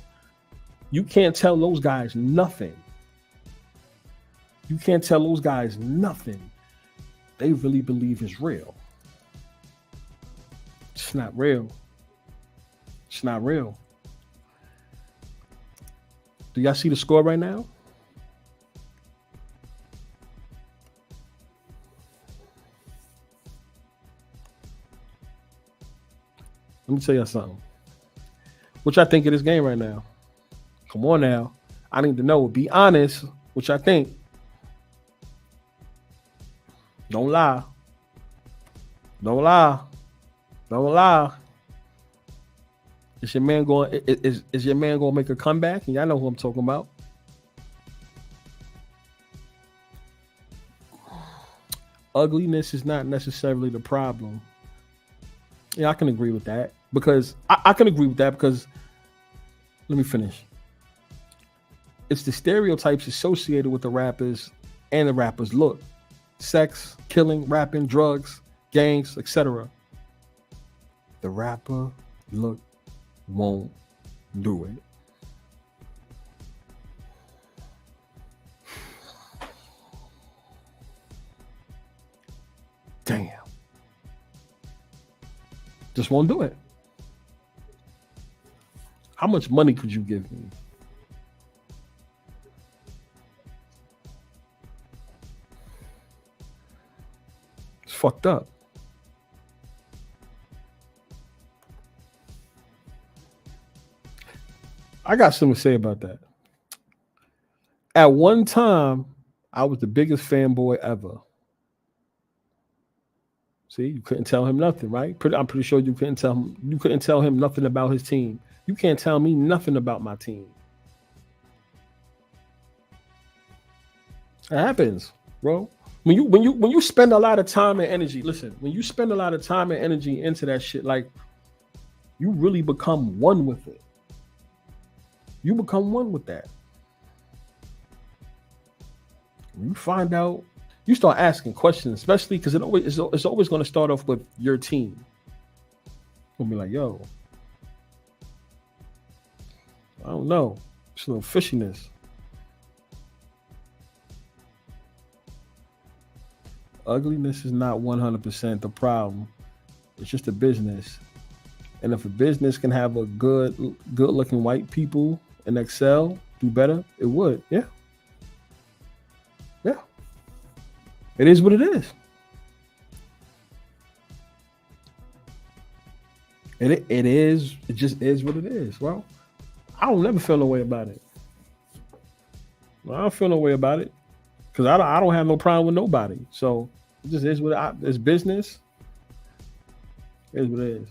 You can't tell those guys nothing. You can't tell those guys nothing. They really believe it's real. It's not real. It's not real. Do y'all see the score right now? Let me tell you something. What y'all think of this game right now? Come on now. I need to know. Be honest. What y'all think? Don't lie. Don't lie. Don't lie. Is your man going? Is your man going to make a comeback? And y'all know who I'm talking about. Ugliness is not necessarily the problem. Yeah, I can agree with that. because I can agree with that because let me finish. It's the stereotypes associated with the rappers and the rappers' look. Sex, killing, rapping, drugs, gangs, etc. The rapper look won't do it. Damn. Just won't do it. How much money could you give me? It's fucked up. I got something to say about that. At one time, I was the biggest fanboy ever. See, you couldn't tell him nothing, right? I'm pretty sure you couldn't tell him nothing about his team. You can't tell me nothing about my team. It happens, bro. When you spend a lot of time and energy, listen, when you spend a lot of time and energy into that shit, like you really become one with it. You become one with that. When you find out, you start asking questions, especially because it's always going to start off with your team. You'll be like, yo, I don't know. It's a little fishiness. Ugliness is not 100% the problem. It's just a business. And if a business can have a good looking white people and excel, do better, it would. Yeah. Yeah. It is what it is. It is. It just is what it is. Well, I don't never feel no way about it. I don't feel no way about it because I don't have no problem with nobody. So it just is what it's business. It is what it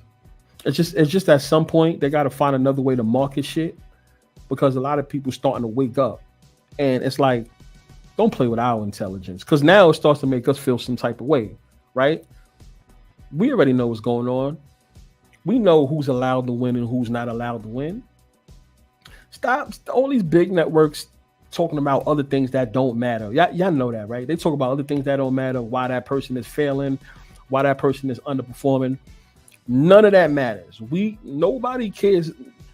is. It's just at some point they got to find another way to market shit because a lot of people starting to wake up, and it's like, don't play with our intelligence because now it starts to make us feel some type of way, right? We already know what's going on. We know who's allowed to win and who's not allowed to win. Stop all these big networks talking about other things that don't matter. Y'all know that, right? They talk about other things that don't matter, why that person is failing, why that person is underperforming. None of that matters. Nobody cares.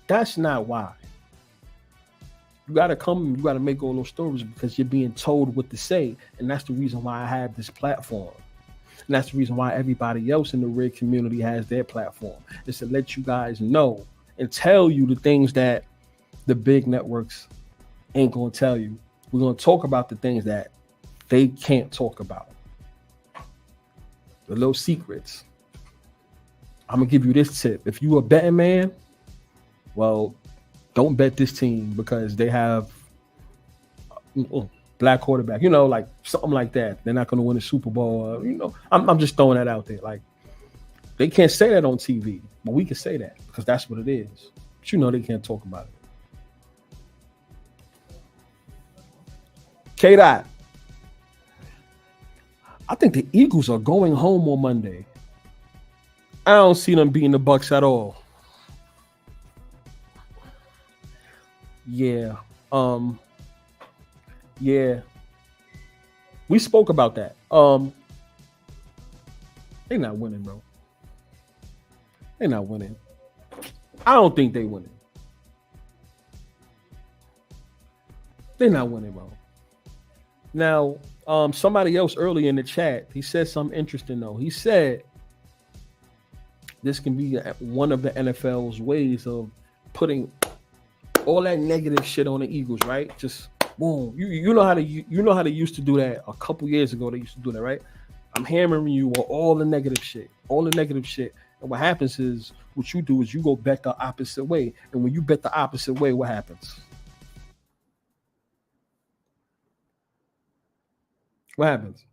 That's not why. You got to come, you got to make all those stories because you're being told what to say. And that's the reason why I have this platform. And that's the reason why everybody else in the rig community has their platform. Is to let you guys know and tell you the things that the big networks ain't going to tell you. We're going to talk about the things that they can't talk about. The little secrets. I'm going to give you this tip. If you a betting man, well, don't bet this team because they have black quarterback, like something like that. They're not going to win a Super Bowl. I'm just throwing that out there. Like, they can't say that on TV, but we can say that because that's what it is. But they can't talk about it. K-Dot. I think the Eagles are going home on Monday. I don't see them beating the Bucs at all. Yeah. Yeah. We spoke about that. They're not winning, bro. They're not winning. I don't think they winning. They're not winning, bro. Now, somebody else earlier in the chat, he said something interesting though. He said this can be one of the NFL's ways of putting all that negative shit on the Eagles, right? Just boom. You know how they used to do that a couple years ago. They used to do that, right? I'm hammering you with all the negative shit. And what happens is what you do is you go bet the opposite way. And when you bet the opposite way, what happens? What happens?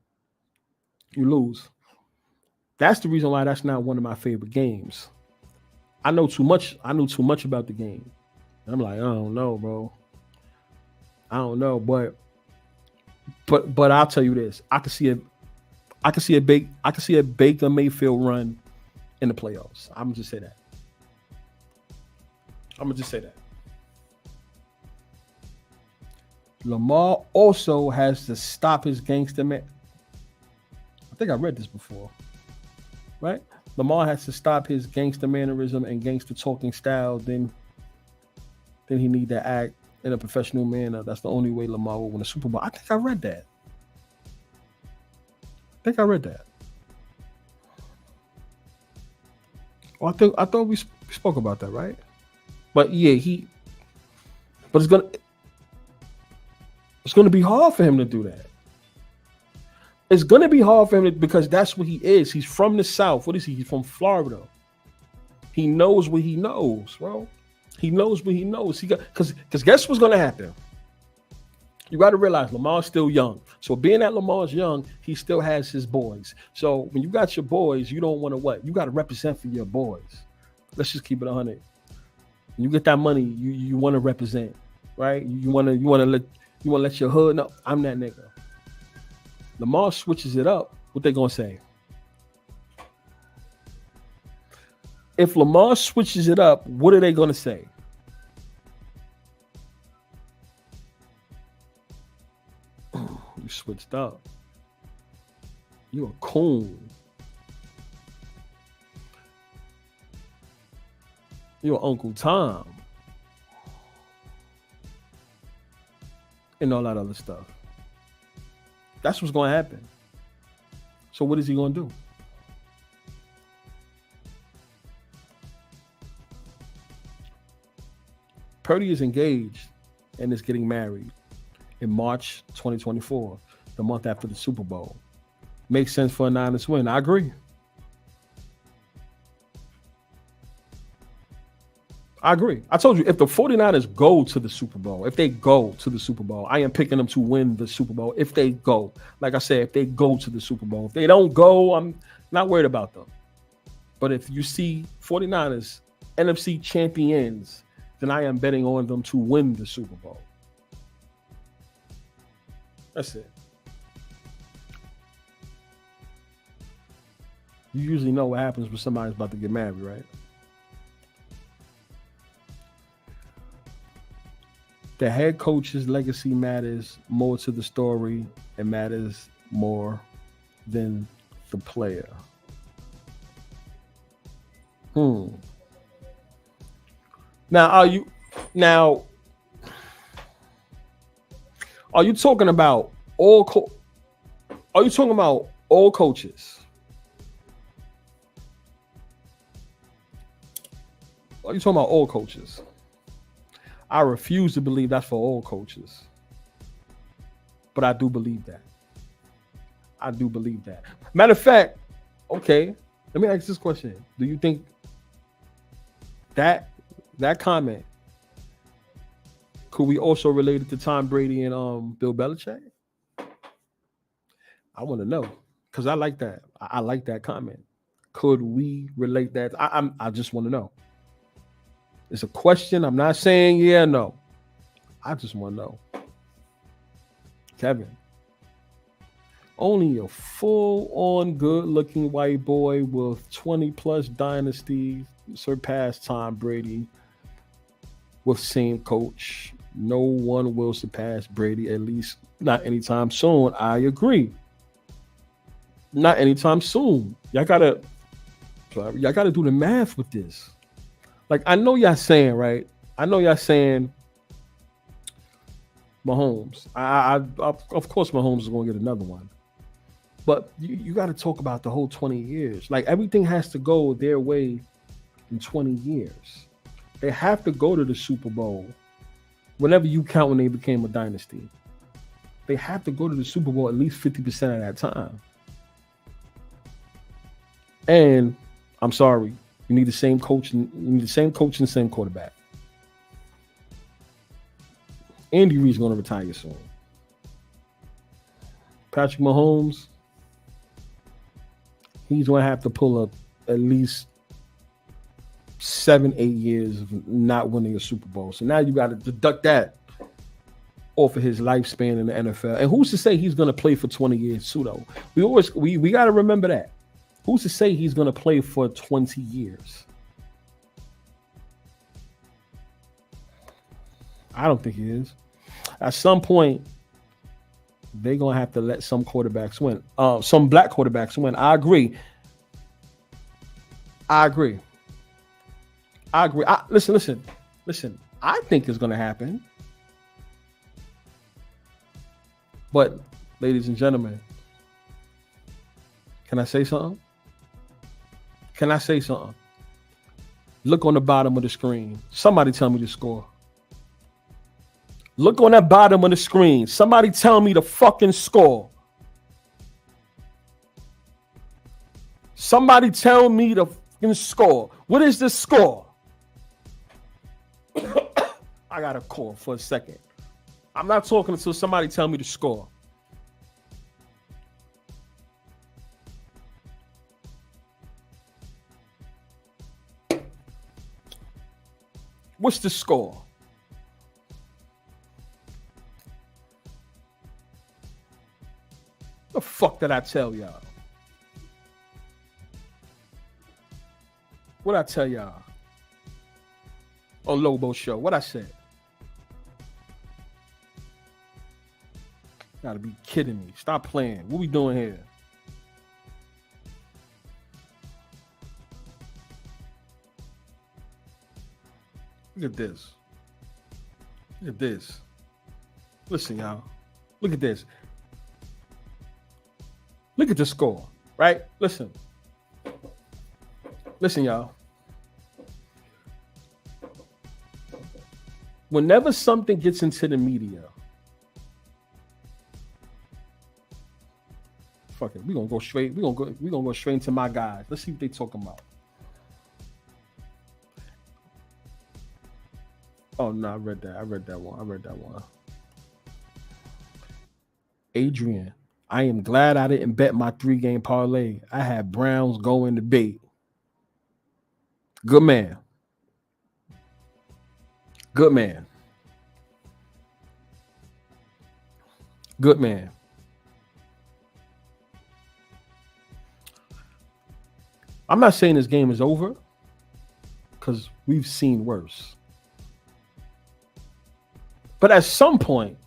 You lose. That's the reason why that's not one of my favorite games. I knew too much about the game. And I'm like, I don't know, bro. I don't know, but I'll tell you this. I can see a Baker Mayfield run in the playoffs. I'm just say that. I'm gonna just say that. Lamar also has to stop his gangster man. I think I read this before, right? Lamar has to stop his gangster mannerism and gangster talking style. Then he need to act in a professional manner. That's the only way Lamar will win a Super Bowl. I think I read that. Oh, I thought we spoke about that, right? But yeah, but it's gonna be hard for him to do that. It's gonna be hard for him because that's what he is. He's from the South. What is he? He's from Florida. He knows what he knows, bro. He knows what he knows. Because guess what's gonna happen? You got to realize Lamar's still young. So being that Lamar's young, he still has his boys. So when you got your boys, you don't want to what? You got to represent for your boys. Let's just keep it 100. When you get that money, you want to represent, right? You want to let your hood know I'm that nigga. Lamar switches it up. What they gonna say? If Lamar switches it up, what are they gonna say? You switched up. You're a coon. You're Uncle Tom. And all that other stuff. That's what's going to happen. So what is he going to do? Purdy is engaged and is getting married in March 2024, the month after the Super Bowl. Makes sense for a Niners win. I agree. I told you, if the 49ers go to the Super Bowl, I am picking them to win the Super Bowl. If they go, like I said, if they go to the Super Bowl. If they don't go, I'm not worried about them. But if you see 49ers, NFC champions, then I am betting on them to win the Super Bowl. That's it. You usually know what happens when somebody's about to get married, right? The head coach's legacy matters more to the story and matters more than the player. Now, are you talking about all coaches? Are you talking about all coaches? I refuse to believe that's for all coaches. But I do believe that. Matter of fact, okay, let me ask this question. Do you think that comment could we also relate it to Tom Brady and Bill Belichick? I want to know because I like that. I like that comment. Could we relate that? I just want to know. It's a question. I'm not saying yeah, no. I just want to know. Kevin, only a full-on good-looking white boy with 20-plus dynasties surpassed Tom Brady with same coach. No one will surpass Brady, at least not anytime soon. I agree. Not anytime soon. Y'all gotta do the math with this. Like, I know y'all saying, right? Mahomes. Of course, Mahomes is going to get another one. But you got to talk about the whole 20 years. Like, everything has to go their way in 20 years. They have to go to the Super Bowl whenever you count when they became a dynasty. They have to go to the Super Bowl at least 50% of that time. And I'm sorry. You need the same coach and the same quarterback. Andy Reid's going to retire soon. Patrick Mahomes, he's going to have to pull up at least 7-8 years of not winning a Super Bowl. So now you got to deduct that off of his lifespan in the NFL. And who's to say he's going to play for 20 years too, though? We got to remember that. Who's to say he's going to play for 20 years? I don't think he is. At some point, they're going to have to let some quarterbacks win. Some black quarterbacks win. I agree. Listen. I think it's going to happen. But, ladies and gentlemen, can I say something? Look on the bottom of the screen. Somebody tell me the score. Look on that bottom of the screen. Somebody tell me the fucking score. Somebody tell me the fucking score. What is the score? I got a call for a second. I'm not talking until somebody tell me the score. What's the score? The fuck did I tell y'all? What I tell y'all? On Lobo Show, what I said? Gotta be kidding me. Stop playing. What we doing here? Look at this. Look at this. Listen, y'all. Look at this. Look at the score, right? Listen. Listen, y'all. Whenever something gets into the media, fuck it, we're gonna go straight into my guys. Let's see what they talking about. Oh no, I read that one. Adrian, I am glad I didn't bet my 3-game parlay. I had Browns going to bait. Good man. Good man. Good man. I'm not saying this game is over because we've seen worse. But at some point,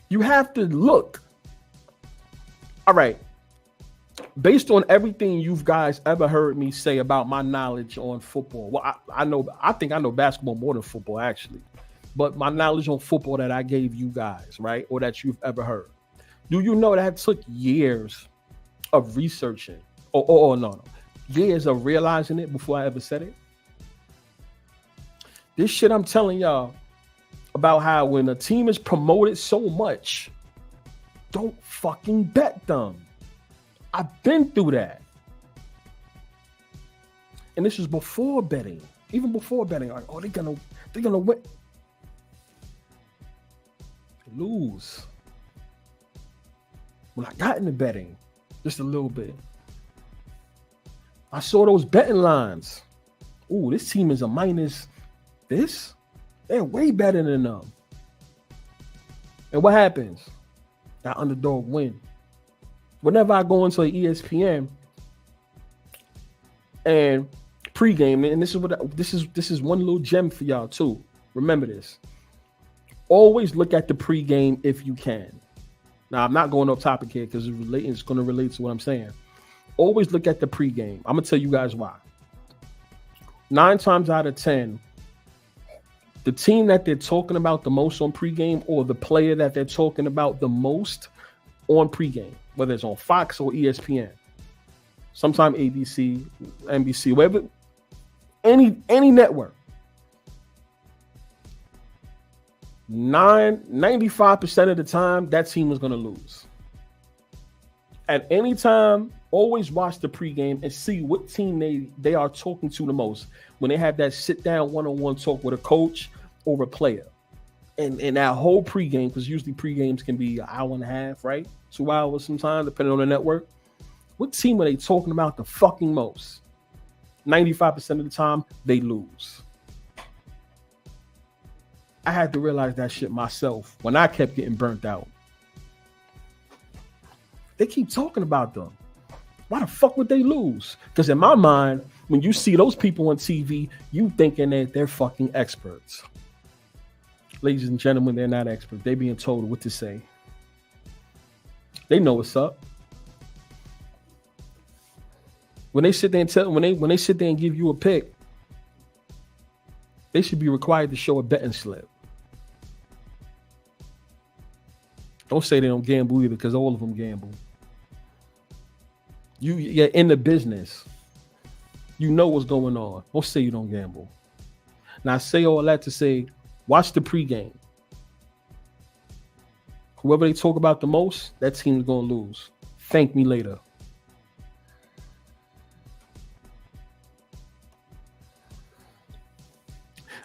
you have to look. All right. Based on everything you guys ever heard me say about my knowledge on football, well, I think I know basketball more than football, actually. But my knowledge on football that I gave you guys, right, or that you've ever heard. Do you know that took years of researching? No. Years of realizing it before I ever said it? This shit I'm telling y'all about how when a team is promoted so much, don't fucking bet them. I've been through that. And this was before betting. Even before betting, like, oh, they're gonna win. Lose. When I got into betting, just a little bit, I saw those betting lines. Ooh, this team is a minus this. They're way better than them. And what happens? That underdog win. Whenever I go into ESPN and pregame, and this is one little gem for y'all too. Remember this. Always look at the pregame if you can. Now I'm not going off topic here because it's going to relate to what I'm saying. Always look at the pregame. I'm gonna tell you guys why. 9 times out of 10, the team that they're talking about the most on pregame, or the player that they're talking about the most on pregame, whether it's on Fox or ESPN, sometimes ABC, NBC, whatever, any network, 95% of the time, that team is going to lose. At any time, always watch the pregame and see what team they are talking to the most when they have that sit-down one-on-one talk with a coach or a player. And that whole pregame, because usually pregames can be an hour and a half, right? 2 hours sometimes, depending on the network. What team are they talking about the fucking most? 95% of the time, they lose. I had to realize that shit myself when I kept getting burnt out. They keep talking about them. Why the fuck would they lose? Because in my mind, When you see those people on TV, you thinking that they're fucking experts. Ladies and gentlemen, they're not experts. They being told what to say. They know what's up. When they sit there and when they sit there and give you a pick, they should be required to show a betting slip. Don't say they don't gamble either, because all of them gamble. You're in the business. You know what's going on. Don't say you don't gamble. Now I say all that to say, watch the pregame. Whoever they talk about the most, that team's gonna lose. Thank me later.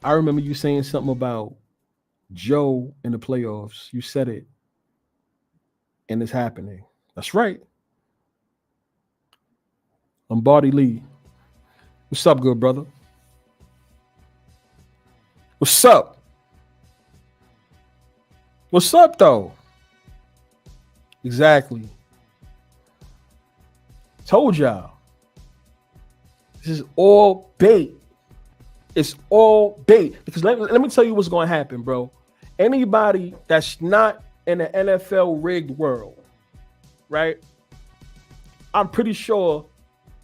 I remember you saying something about Joe in the playoffs. You said it. And it's happening. That's right. Lombardi Lee. What's up, good brother? What's up? What's up, though? Exactly. Told y'all. This is all bait. It's all bait. Because let me tell you what's going to happen, bro. Anybody that's not in the NFL rigged world, right? I'm pretty sure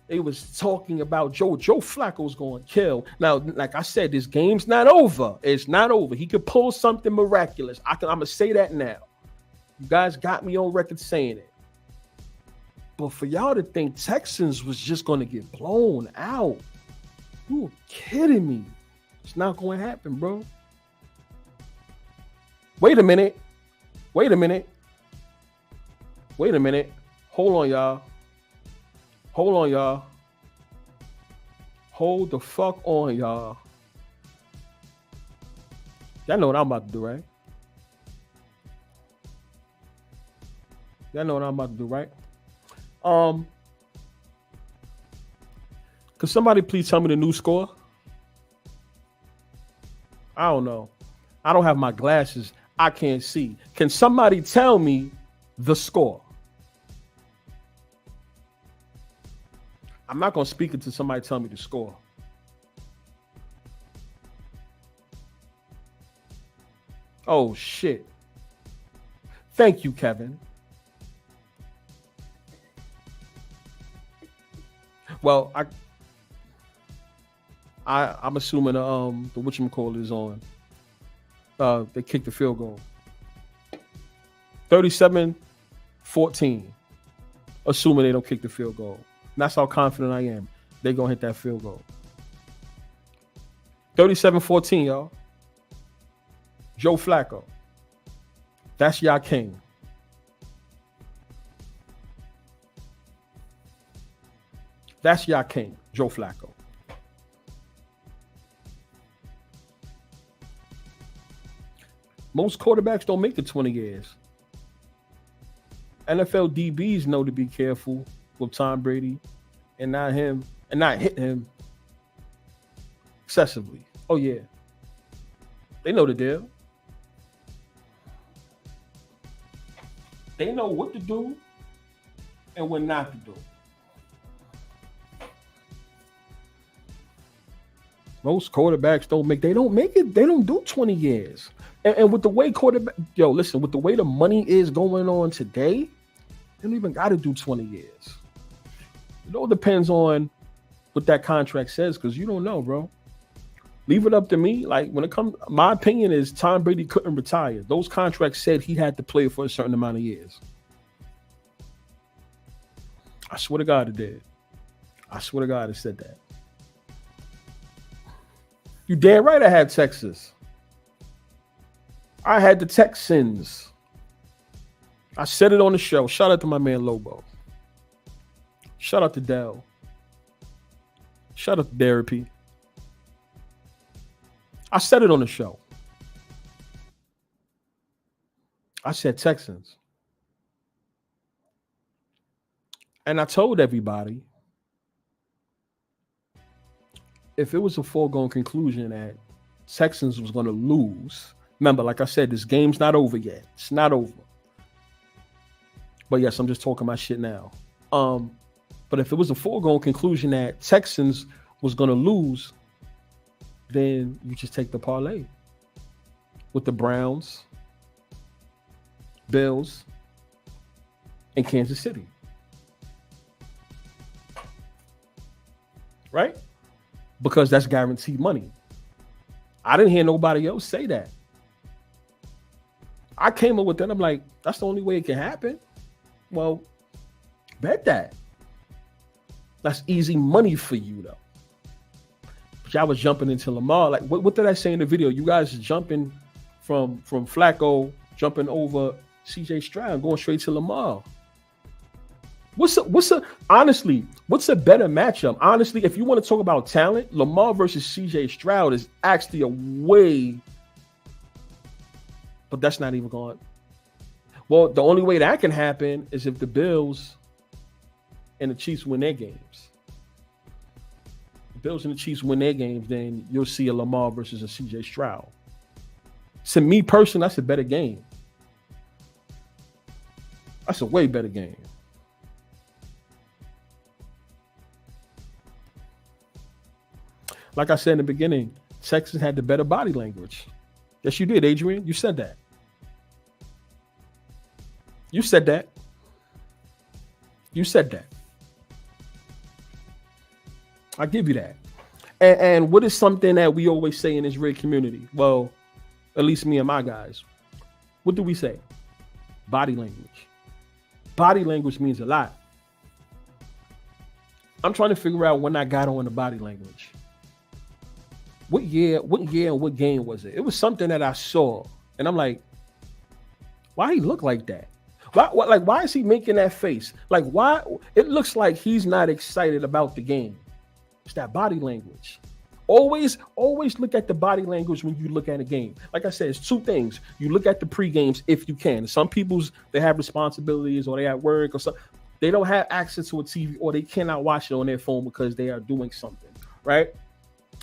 they was talking about Joe Flacco's going to kill. Now, like I said, this game's not over. It's not over. He could pull something miraculous. I'm going to say that now. You guys got me on record saying it. But for y'all to think Texans was just going to get blown out, you kidding me. It's not going to happen, bro. Wait a minute. Hold on, y'all. Hold the fuck on, y'all. Y'all know what I'm about to do, right? Could somebody please tell me the new score? I don't know. I don't have my glasses. I can't see. Can somebody tell me the score? I'm not going to speak until somebody tell me the score. Oh, shit. Thank you, Kevin. Well, I'm assuming the whatchamacallit is on. They kicked the field goal. 37-14. Assuming they don't kick the field goal. And that's how confident I am. They're going to hit that field goal. 37-14, y'all. Joe Flacco. That's y'all king. That's y'all king, Joe Flacco. Most quarterbacks don't make the 20 years. NFL DBs know to be careful with Tom Brady and not hit him excessively. Oh, yeah. They know the deal. They know what to do and what not to do. Most quarterbacks don't make it. They don't do 20 years. And with the way with the way the money is going on today, they don't even got to do 20 years. It all depends on what that contract says, because you don't know, bro. Leave it up to me. Like, when it comes, my opinion is Tom Brady couldn't retire. Those contracts said he had to play for a certain amount of years. I swear to God it did. I swear to God it said that. You damn right I had Texas. I had the Texans. I said it on the show. Shout out to my man Lobo. Shout out to Dell. Shout out to Therapy. I said it on the show. I said Texans. And I told everybody, if it was a foregone conclusion that Texans was going to lose, remember, like I said, this game's not over yet. It's not over. But yes, I'm just talking my shit now. But if it was a foregone conclusion that Texans was going to lose, then you just take the parlay with the Browns, Bills, and Kansas City. Right? Because that's guaranteed money. I didn't hear nobody else say that. I came up with that. I'm like, that's the only way it can happen. Well, bet that. That's easy money for you, though. But y'all was jumping into Lamar. Like, what did I say in the video? You guys jumping from Flacco, jumping over CJ Stroud, going straight to Lamar. Honestly, what's a better matchup? Honestly, if you want to talk about talent, Lamar versus CJ Stroud is actually a way, but that's not even going. Well, the only way that can happen is if the Bills and the Chiefs win their games. The Bills and the Chiefs win their games, then you'll see a Lamar versus a CJ Stroud. To me personally, that's a better game. That's a way better game. Like I said in the beginning, Texans had the better body language. Yes, you did, Adrian. You said that. You said that. You said that. I give you that. And what is something that we always say in this red community? Well, at least me and my guys. What do we say? Body language. Body language means a lot. I'm trying to figure out when I got on the body language. What year and what game was it? It was something that I saw. And I'm like, why he look like that? Why is he making that face? Like, why? It looks like he's not excited about the game. It's that body language. Always look at the body language when you look at a game. Like I said, it's two things. You look at the pre-games if you can. Some people's, they have responsibilities or they at work or something. They don't have access to a TV or they cannot watch it on their phone because they are doing something, right?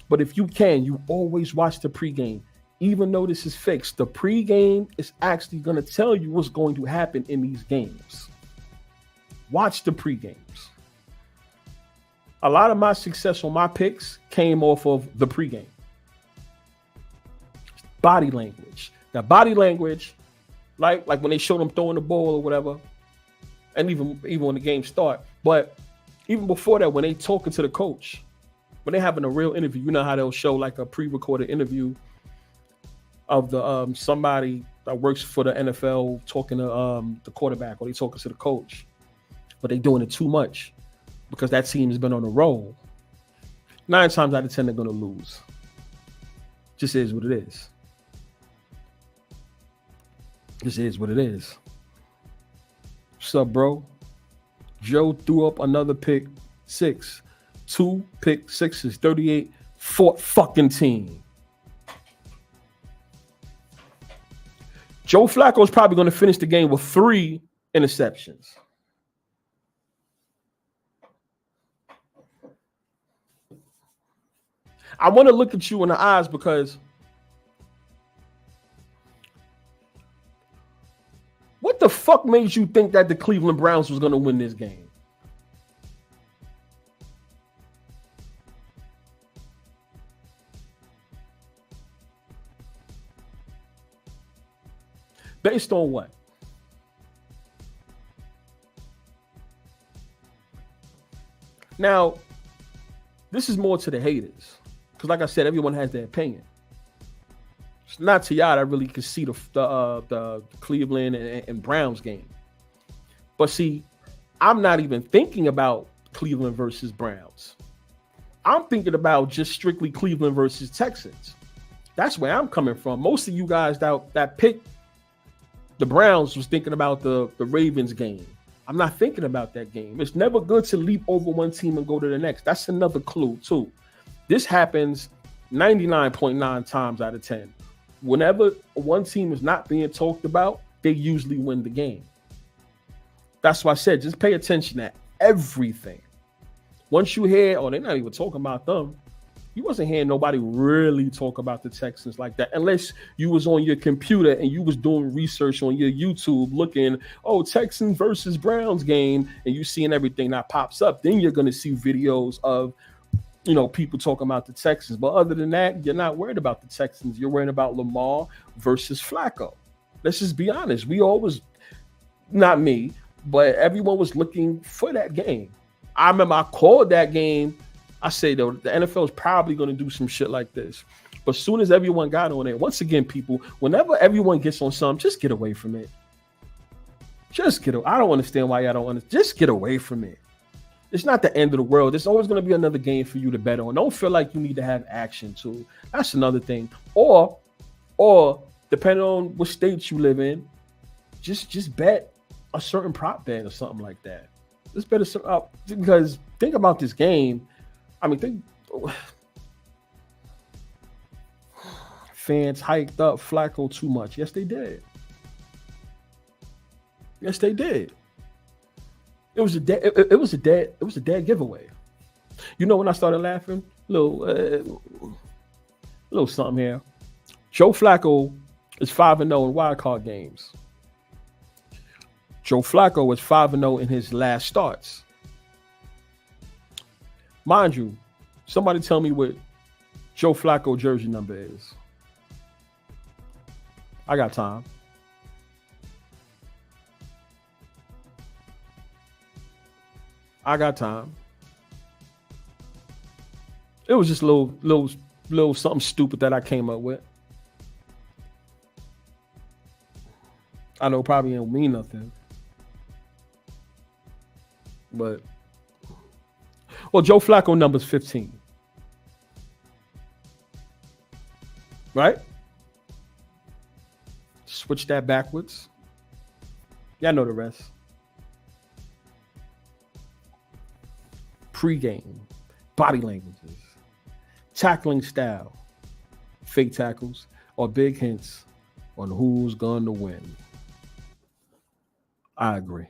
But if you can, you always watch the pregame. Even though this is fixed, the pregame is actually going to tell you what's going to happen in these games. Watch the pregames. A lot of my success on my picks came off of the pregame. Body language. Now, body language, like when they show them throwing the ball or whatever, and even when the game start, but even before that, when they talking to the coach, when they're having a real interview, you know how they'll show like a pre-recorded interview of the somebody that works for the NFL talking to the quarterback, or they talking to the coach, but they doing it too much because that team has been on a roll. 9 times out of 10, they're going to lose. Just is what it is. This is what it is. What's up, bro? Joe threw up another pick 6. 2 pick 6s, 38, 4 fucking team. Joe Flacco is probably going to finish the game with 3 interceptions. I want to look at you in the eyes because what the fuck made you think that the Cleveland Browns was going to win this game? Based on what? Now, this is more to the haters. Because like I said, everyone has their opinion. It's not to y'all that really can see the Cleveland and Browns game. But see, I'm not even thinking about Cleveland versus Browns. I'm thinking about just strictly Cleveland versus Texans. That's where I'm coming from. Most of you guys that picked the Browns was thinking about the Ravens game. I'm not thinking about that game. It's never good to leap over one team and go to the next. That's another clue too. This happens 99.9 times out of 10. Whenever one team is not being talked about, they usually win the game. That's why I said, just pay attention to everything. Once you hear, oh, they're not even talking about them. You wasn't hearing nobody really talk about the Texans like that, unless you was on your computer and you was doing research on your YouTube looking, oh, Texans versus Browns game, and you seeing everything that pops up. Then you're going to see videos of people talking about the Texans. But other than that, you're not worried about the Texans. You're worried about Lamar versus Flacco. Let's just be honest. We always, not me, but everyone was looking for that game. I remember I called that game. I say, though, the NFL is probably going to do some shit like this. But as soon as everyone got on it, once again, people, whenever everyone gets on something, just get away from it. I don't understand why y'all don't understand. Just get away from it. It's not the end of the world. There's always going to be another game for you to bet on. Don't feel like you need to have action too. That's another thing. Or depending on what state you live in, just bet a certain prop bet or something like that. Let's bet because think about this game. I mean, fans hyped up Flacco too much. Yes, they did. Yes, they did. It was a dead giveaway. When I started laughing, little something here. Joe Flacco is 5-0 in wildcard games. Joe Flacco is 5-0 in his last starts. Mind you, somebody tell me what Joe Flacco jersey number is. I got time. It was just a little something stupid that I came up with. I know it probably don't mean nothing. But Joe Flacco number's 15. Right? Switch that backwards. Y'all know the rest. Pregame, body languages, tackling style, fake tackles, or big hints on who's going to win. I agree.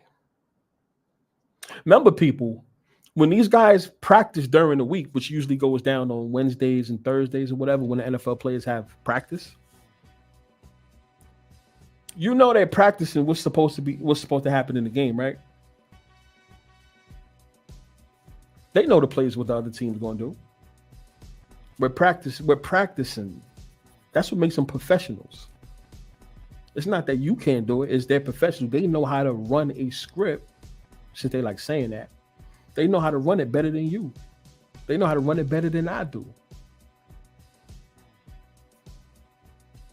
Remember, people, when these guys practice during the week, which usually goes down on Wednesdays and Thursdays or whatever, when the NFL players have practice, they're practicing what's supposed to happen in the game, right? They know the plays what the other team's going to do. We're practicing. That's what makes them professionals. It's not that you can't do it. It's they're professionals. They know how to run a script, since they like saying that. They know how to run it better than you. They know how to run it better than I do.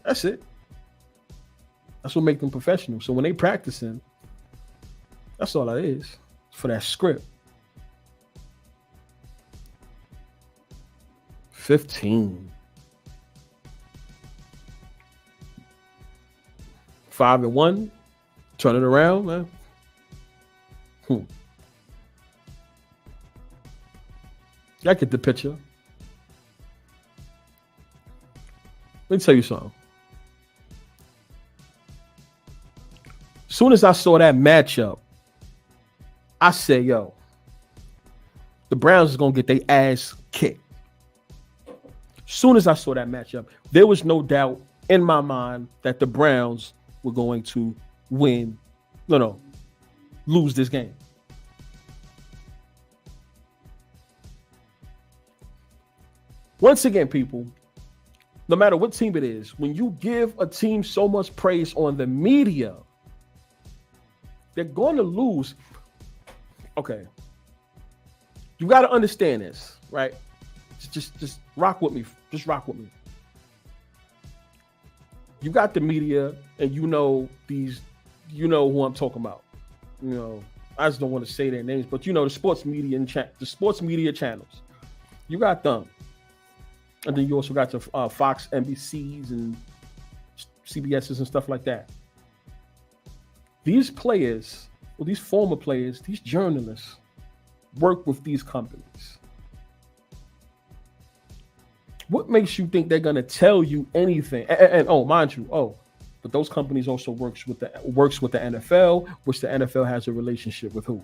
That's it. That's what makes them professional. So when they practicing, that's all that is for that script. 15. 5-1. Turn it around, man. Y'all get the picture. Let me tell you something. As soon as I saw that matchup, I said, yo, the Browns is going to get their ass kicked. As soon as I saw that matchup, there was no doubt in my mind that the Browns were going to lose this game. Once again, people, no matter what team it is, when you give a team so much praise on the media, they're going to lose. Okay. You got to understand this, right? Just rock with me. Just rock with me. You got the media, and you know who I'm talking about. I just don't want to say their names, but the sports media the sports media channels. You got them, and then you also got the Fox, NBCs, and CBSs and stuff like that. These players, these former players, these journalists work with these companies. What makes you think they're gonna tell you anything? And mind you, but those companies also works with the NFL, which the NFL has a relationship with who?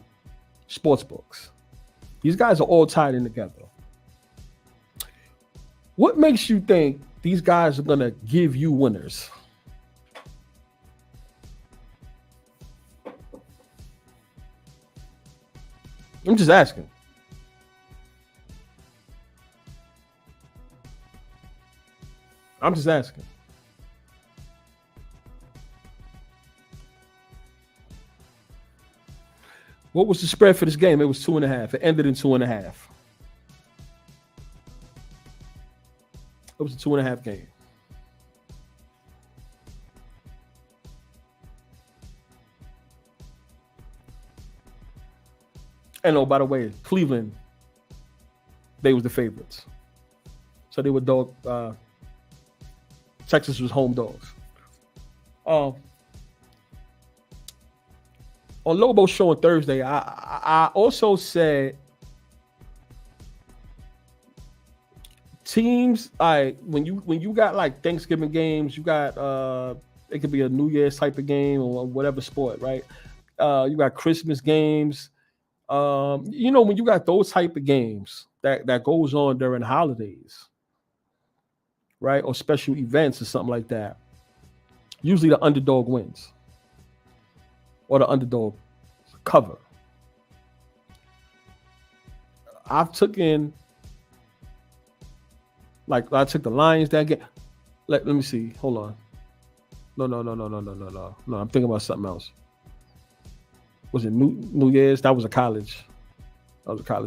Sportsbooks. These guys are all tied in together. What makes you think these guys are gonna give you winners? I'm just asking. I'm just asking. What was the spread for this game? It was 2.5. It ended in 2.5. It was a 2.5 game. And oh, by the way, Cleveland, they was the favorites. So they were dog. Texas was home dogs. On Lobo's show on Thursday, I also said teams like when you got like Thanksgiving games, you got it could be a New Year's type of game or whatever sport, right? You got Christmas games. When you got those type of games that goes on during holidays, right, or special events or something like that, usually the underdog wins or the underdog cover. I took the Lions that game. Let me see. Hold on. No. I'm thinking about something else. Was it New Year's? That was a college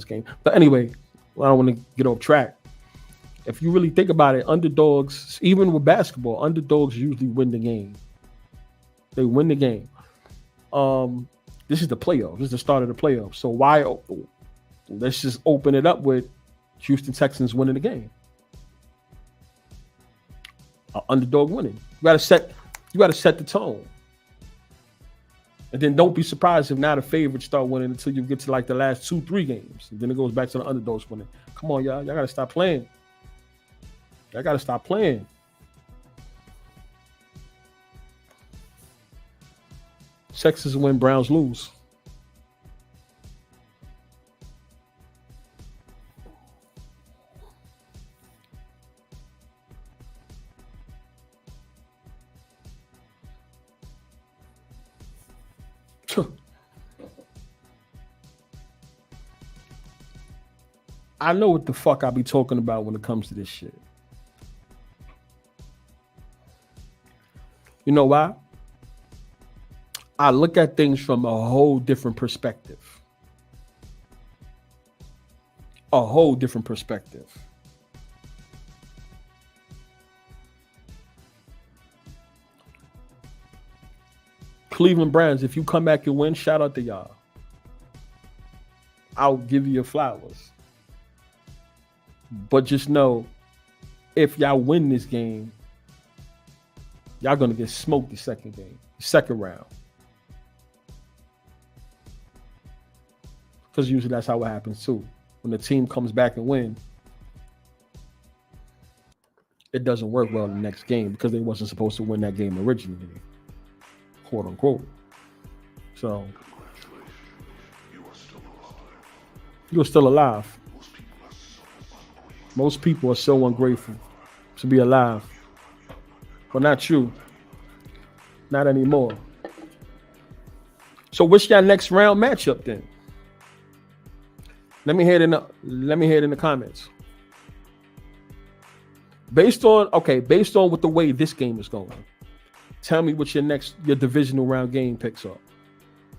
game. But anyway, I don't want to get off track. If you really think about it, underdogs, even with basketball, underdogs usually win the game. They win the game. This is the playoffs. This is the start of the playoffs. So let's just open it up with Houston Texans winning the game. Underdog winning. You gotta set the tone. And then don't be surprised if now the favorites start winning until you get to like the last 2-3 games. And then it goes back to the underdogs winning. Come on, y'all. Y'all got to stop playing. Texans win, Browns lose. I know what the fuck I be talking about when it comes to this shit. You know why? I look at things from a whole different perspective. Cleveland Browns, if you come back and win, shout out to y'all. I'll give you your flowers. But just know, if y'all win this game, y'all gonna get smoked the second round. Because usually that's how it happens too. When the team comes back and win, it doesn't work well in the next game because they wasn't supposed to win that game originally, quote unquote. So you are still alive. Most people are so ungrateful to be alive. But not you. Not anymore. So what's your next round matchup then? Let me hear it in the comments. Based on with the way this game is going, tell me what your divisional round game picks are.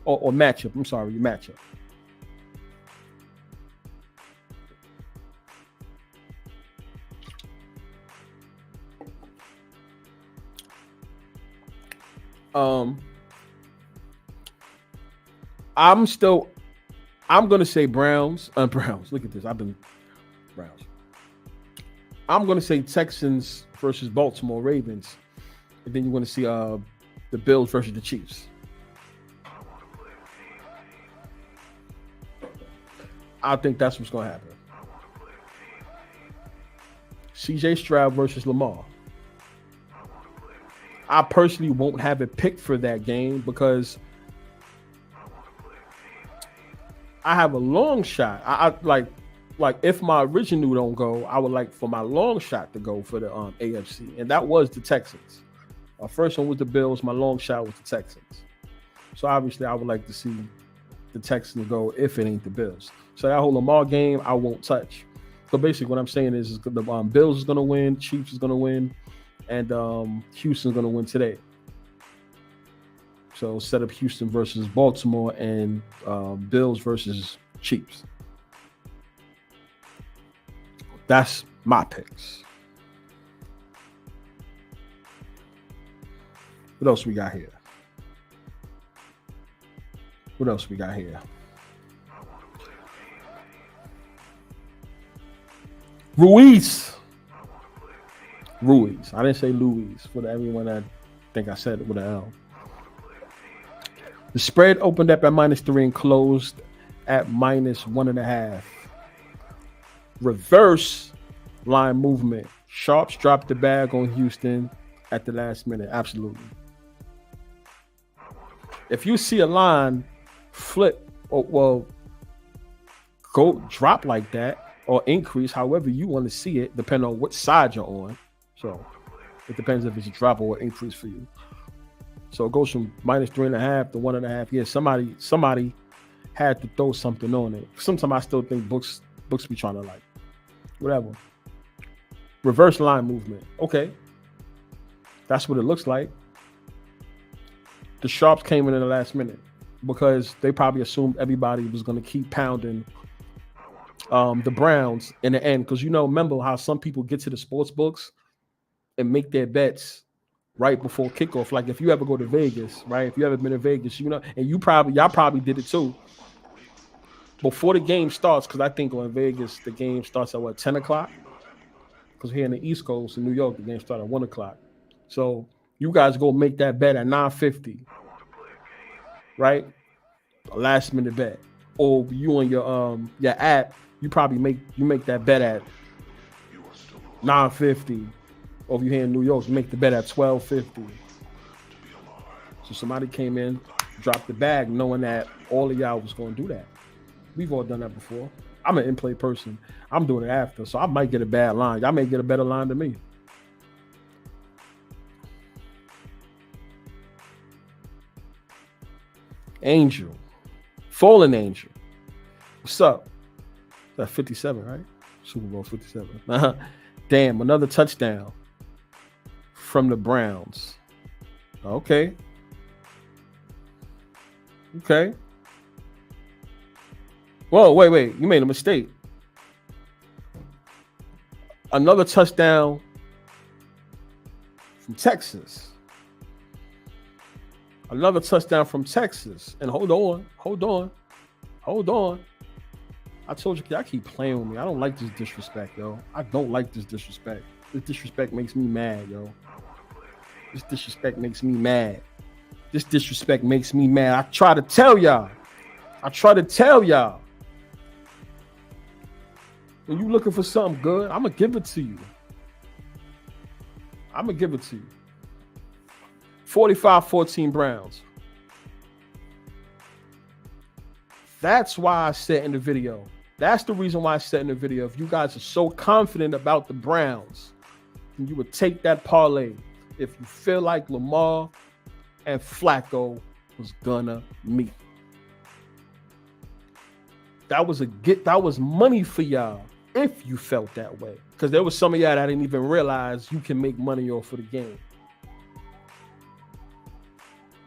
Or matchup. I'm sorry, your matchup. I'm gonna say Browns. Browns. Look at this. Browns. I'm gonna say Texans versus Baltimore Ravens, and then you're gonna see the Bills versus the Chiefs. I think that's what's gonna happen. CJ Stroud versus Lamar. I personally won't have it picked for that game because I have a long shot. I like if my original don't go, I would like for my long shot to go for the AFC, and that was the Texans. My first one was the Bills. My long shot was the Texans. So obviously, I would like to see the Texans go if it ain't the Bills. So that whole Lamar game, I won't touch. So basically, what I'm saying is the Bills is going to win, Chiefs is going to win, and Houston's going to win today. So set up Houston versus Baltimore and Bills versus Chiefs. That's my picks. What else we got here? What else we got here? Ruiz. I didn't say Louise for everyone that think I said it with an L. The spread opened up at -3 and closed at -1.5. Reverse line movement. Sharps dropped the bag on Houston at the last minute. Absolutely. If you see a line flip, or well, go drop like that or increase, however you want to see it, depending on what side you're on. So it depends if it's a drop or an increase for you. So it goes from -3.5 to 1.5. Yeah, somebody had to throw something on it. Sometimes I still think books be trying to like whatever. Reverse line movement. Okay. That's what it looks like. The sharps came in the last minute because they probably assumed everybody was going to keep pounding the Browns in the end. Because, remember how some people get to the sports books and make their bets right before kickoff. Like if you ever go to Vegas, right? If you ever been to Vegas, and y'all probably did it too. Before the game starts, because I think on Vegas, the game starts at 10 o'clock? Because here in the East Coast, in New York, the game starts at 1 o'clock. So you guys go make that bet at 9:50, right? A last minute bet. Or you on your app, you probably make that bet at 9:50. Or if you're here in New York, you make the bet at 12:50. So somebody came in, dropped the bag, knowing that all of y'all was going to do that. We've all done that before. I'm an in-play person. I'm doing it after, so I might get a bad line. Y'all may get a better line than me. Angel. Fallen Angel. What's up? That's 57, right? Super Bowl 57. Damn, another touchdown from the Browns. Okay. Whoa, wait. You made a mistake. Another touchdown from Texas. Another touchdown from Texas. And hold on. I told you, y'all keep playing with me. I don't like this disrespect, yo. I don't like this disrespect. This disrespect makes me mad, yo. This disrespect makes me mad. I try to tell y'all. When you looking for something good, I'm going to give it to you. 45-14 Browns. That's why I said in the video. That's the reason why I said in the video. If you guys are so confident about the Browns, then you would take that parlay. If you feel like Lamar and Flacco was gonna meet. That was money for y'all if you felt that way. Because there was some of y'all that didn't even realize you can make money off of the game.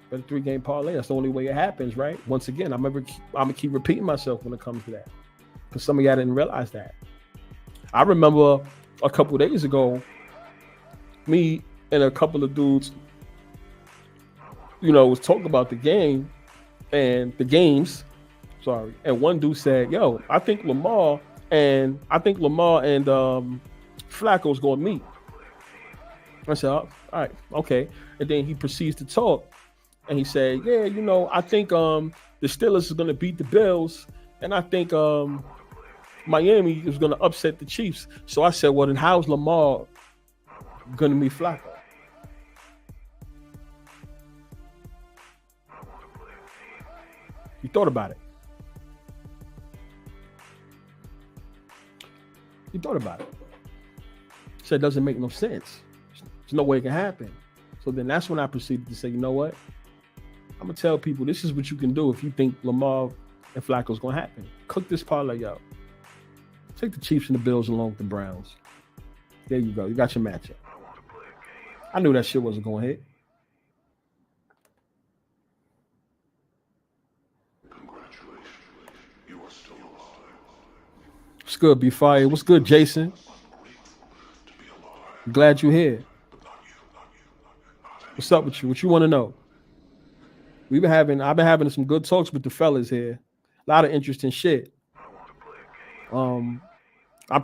But a 3-game parlay, that's the only way it happens, right? Once again, I'm gonna keep repeating myself when it comes to that. Because some of y'all didn't realize that. I remember a couple days ago, me and a couple of dudes, was talking about the game and the games. Sorry. And one dude said, yo, I think Lamar and Flacco's going to meet. I said, all right, okay. And then he proceeds to talk. And he said, yeah, I think the Steelers is going to beat the Bills. And I think Miami is going to upset the Chiefs. So I said, well, then how's Lamar going to meet Flacco? You thought about it. Said it doesn't make no sense. There's no way it can happen. So then that's when I proceeded to say, you know what? I'm going to tell people this is what you can do if you think Lamar and Flacco's going to happen. Cook this parlay up. Take the Chiefs and the Bills along with the Browns. There you go. You got your matchup. I knew that shit wasn't going to hit. What's good, Bfyre? What's good, Jason? Glad you're here. What's up with you? What you want to know? I've been having some good talks with the fellas here. A lot of interesting shit. I'm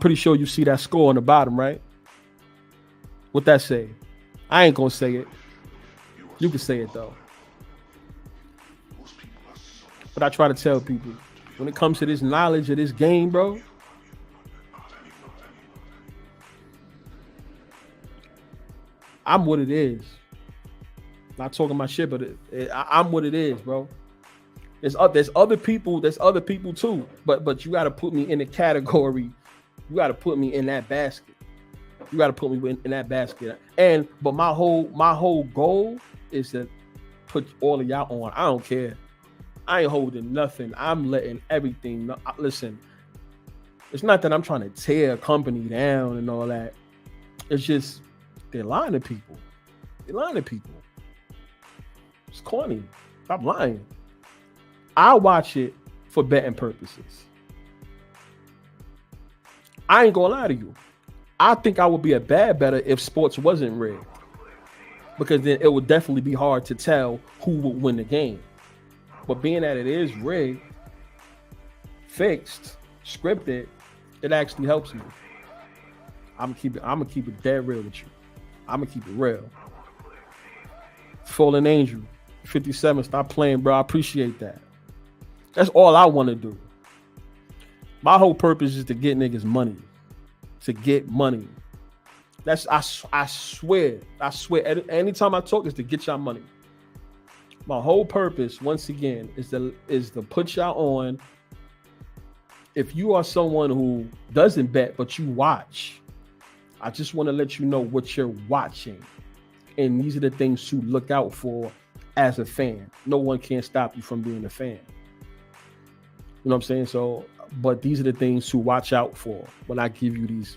pretty sure you see that score on the bottom, right? What that say? I ain't gonna say it. You can say it though. But I try to tell people, when it comes to this knowledge of this game, bro, I'm what it is. Not talking my shit, but I'm what it is, bro. There's other people too, but you got to put me in the category. You got to put me in that basket. You got to put me in that basket. But my whole goal is to put all of y'all on. I don't care. I ain't holding nothing. I'm letting everything. Listen, it's not that I'm trying to tear a company down and all that. It's just they're lying to people. They're lying to people. It's corny. Stop lying. I watch it for betting purposes. I ain't gonna lie to you. I think I would be a bad bettor if sports wasn't rigged, because then it would definitely be hard to tell who would win the game. But being that it is rigged, fixed, scripted, it actually helps me. I'm gonna keep it dead real with you. I'm gonna keep it real. Fallen Angel 57, stop playing, bro. I appreciate that. That's all I want to do. My whole purpose is to get niggas money. To get money. That's I swear. Anytime I talk is to get y'all money. My whole purpose, once again, is to put y'all on. If you are someone who doesn't bet but you watch, I just want to let you know what you're watching. And these are the things to look out for as a fan. No one can stop you from being a fan. You know what I'm saying? So, but these are the things to watch out for when I give you these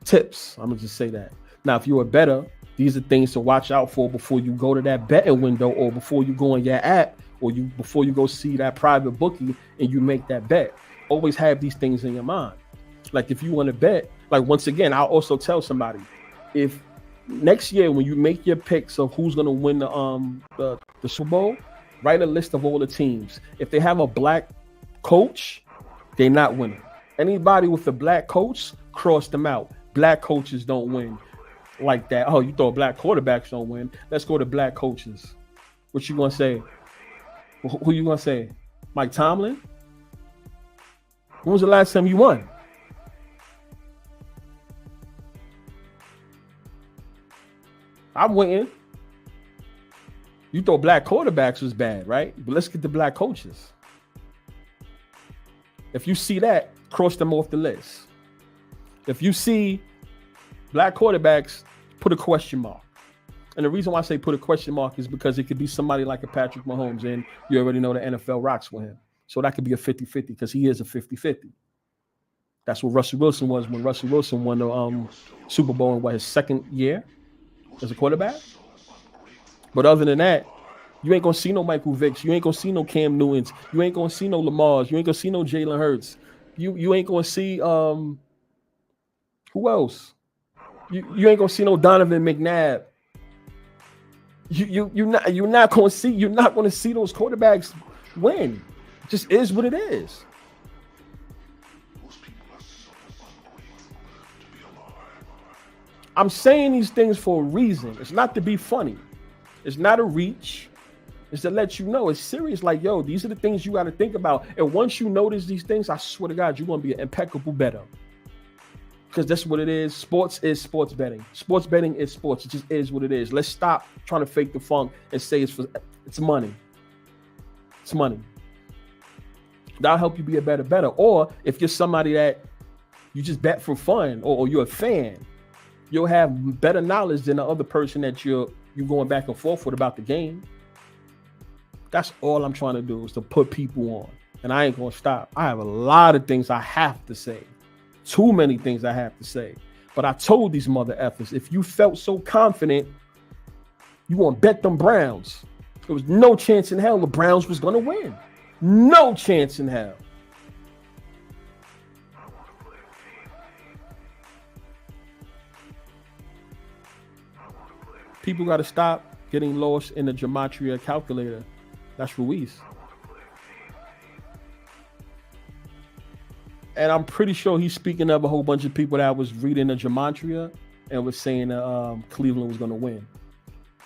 tips. I'm gonna just say that. Now, if you're a bettor, these are things to watch out for before you go to that betting window, or before you go on your app, or before you go see that private bookie and you make that bet. Always have these things in your mind. Like if you want to bet, like once again, I'll also tell somebody, if next year when you make your picks of who's gonna win the Super Bowl, write a list of all the teams. If they have a black coach, they're not winning. Anybody with a black coach, cross them out. Black coaches don't win like that. Oh, you thought black quarterbacks don't win? Let's go to black coaches. What you gonna say? Who you gonna say? Mike Tomlin? When was the last time you won? I'm waiting. You thought black quarterbacks was bad, right? But let's get the black coaches. If you see that, cross them off the list. If you see black quarterbacks, put a question mark. And the reason why I say put a question mark is because it could be somebody like a Patrick Mahomes, and you already know the NFL rocks with him. So that could be a 50-50 because he is a 50-50. That's what Russell Wilson was when Russell Wilson won the Super Bowl in his second year as a quarterback. But other than that, you ain't gonna see no Michael Vicks. You ain't gonna see no Cam Newtons. You ain't gonna see no Lamars. You ain't gonna see no Jalen Hurts. You ain't gonna see who else? You ain't gonna see no Donovan McNabb. You're not gonna see those quarterbacks win. It just is what it is. I'm saying these things for a reason. It's not to be funny. It's not a reach. It's to let you know it's serious. Like, yo, these are the things you got to think about. And once you notice these things, I swear to God, you're going to be an impeccable bettor. Because that's what it is. Sports is sports betting. Sports betting is sports. It just is what it is. Let's stop trying to fake the funk and say it's money. It's money. That'll help you be a better bettor. Or if you're somebody that you just bet for fun, or you're a fan, you'll have better knowledge than the other person that you're going back and forth with about the game. That's all I'm trying to do, is to put people on. And I ain't going to stop. I have a lot of things I have to say. Too many things I have to say. But I told these mother effers, if you felt so confident, you want to bet them Browns. There was no chance in hell the Browns was going to win. No chance in hell. People got to stop getting lost in the gematria calculator. That's Ruiz. And I'm pretty sure he's speaking of a whole bunch of people that was reading the gematria and was saying that Cleveland was going to win.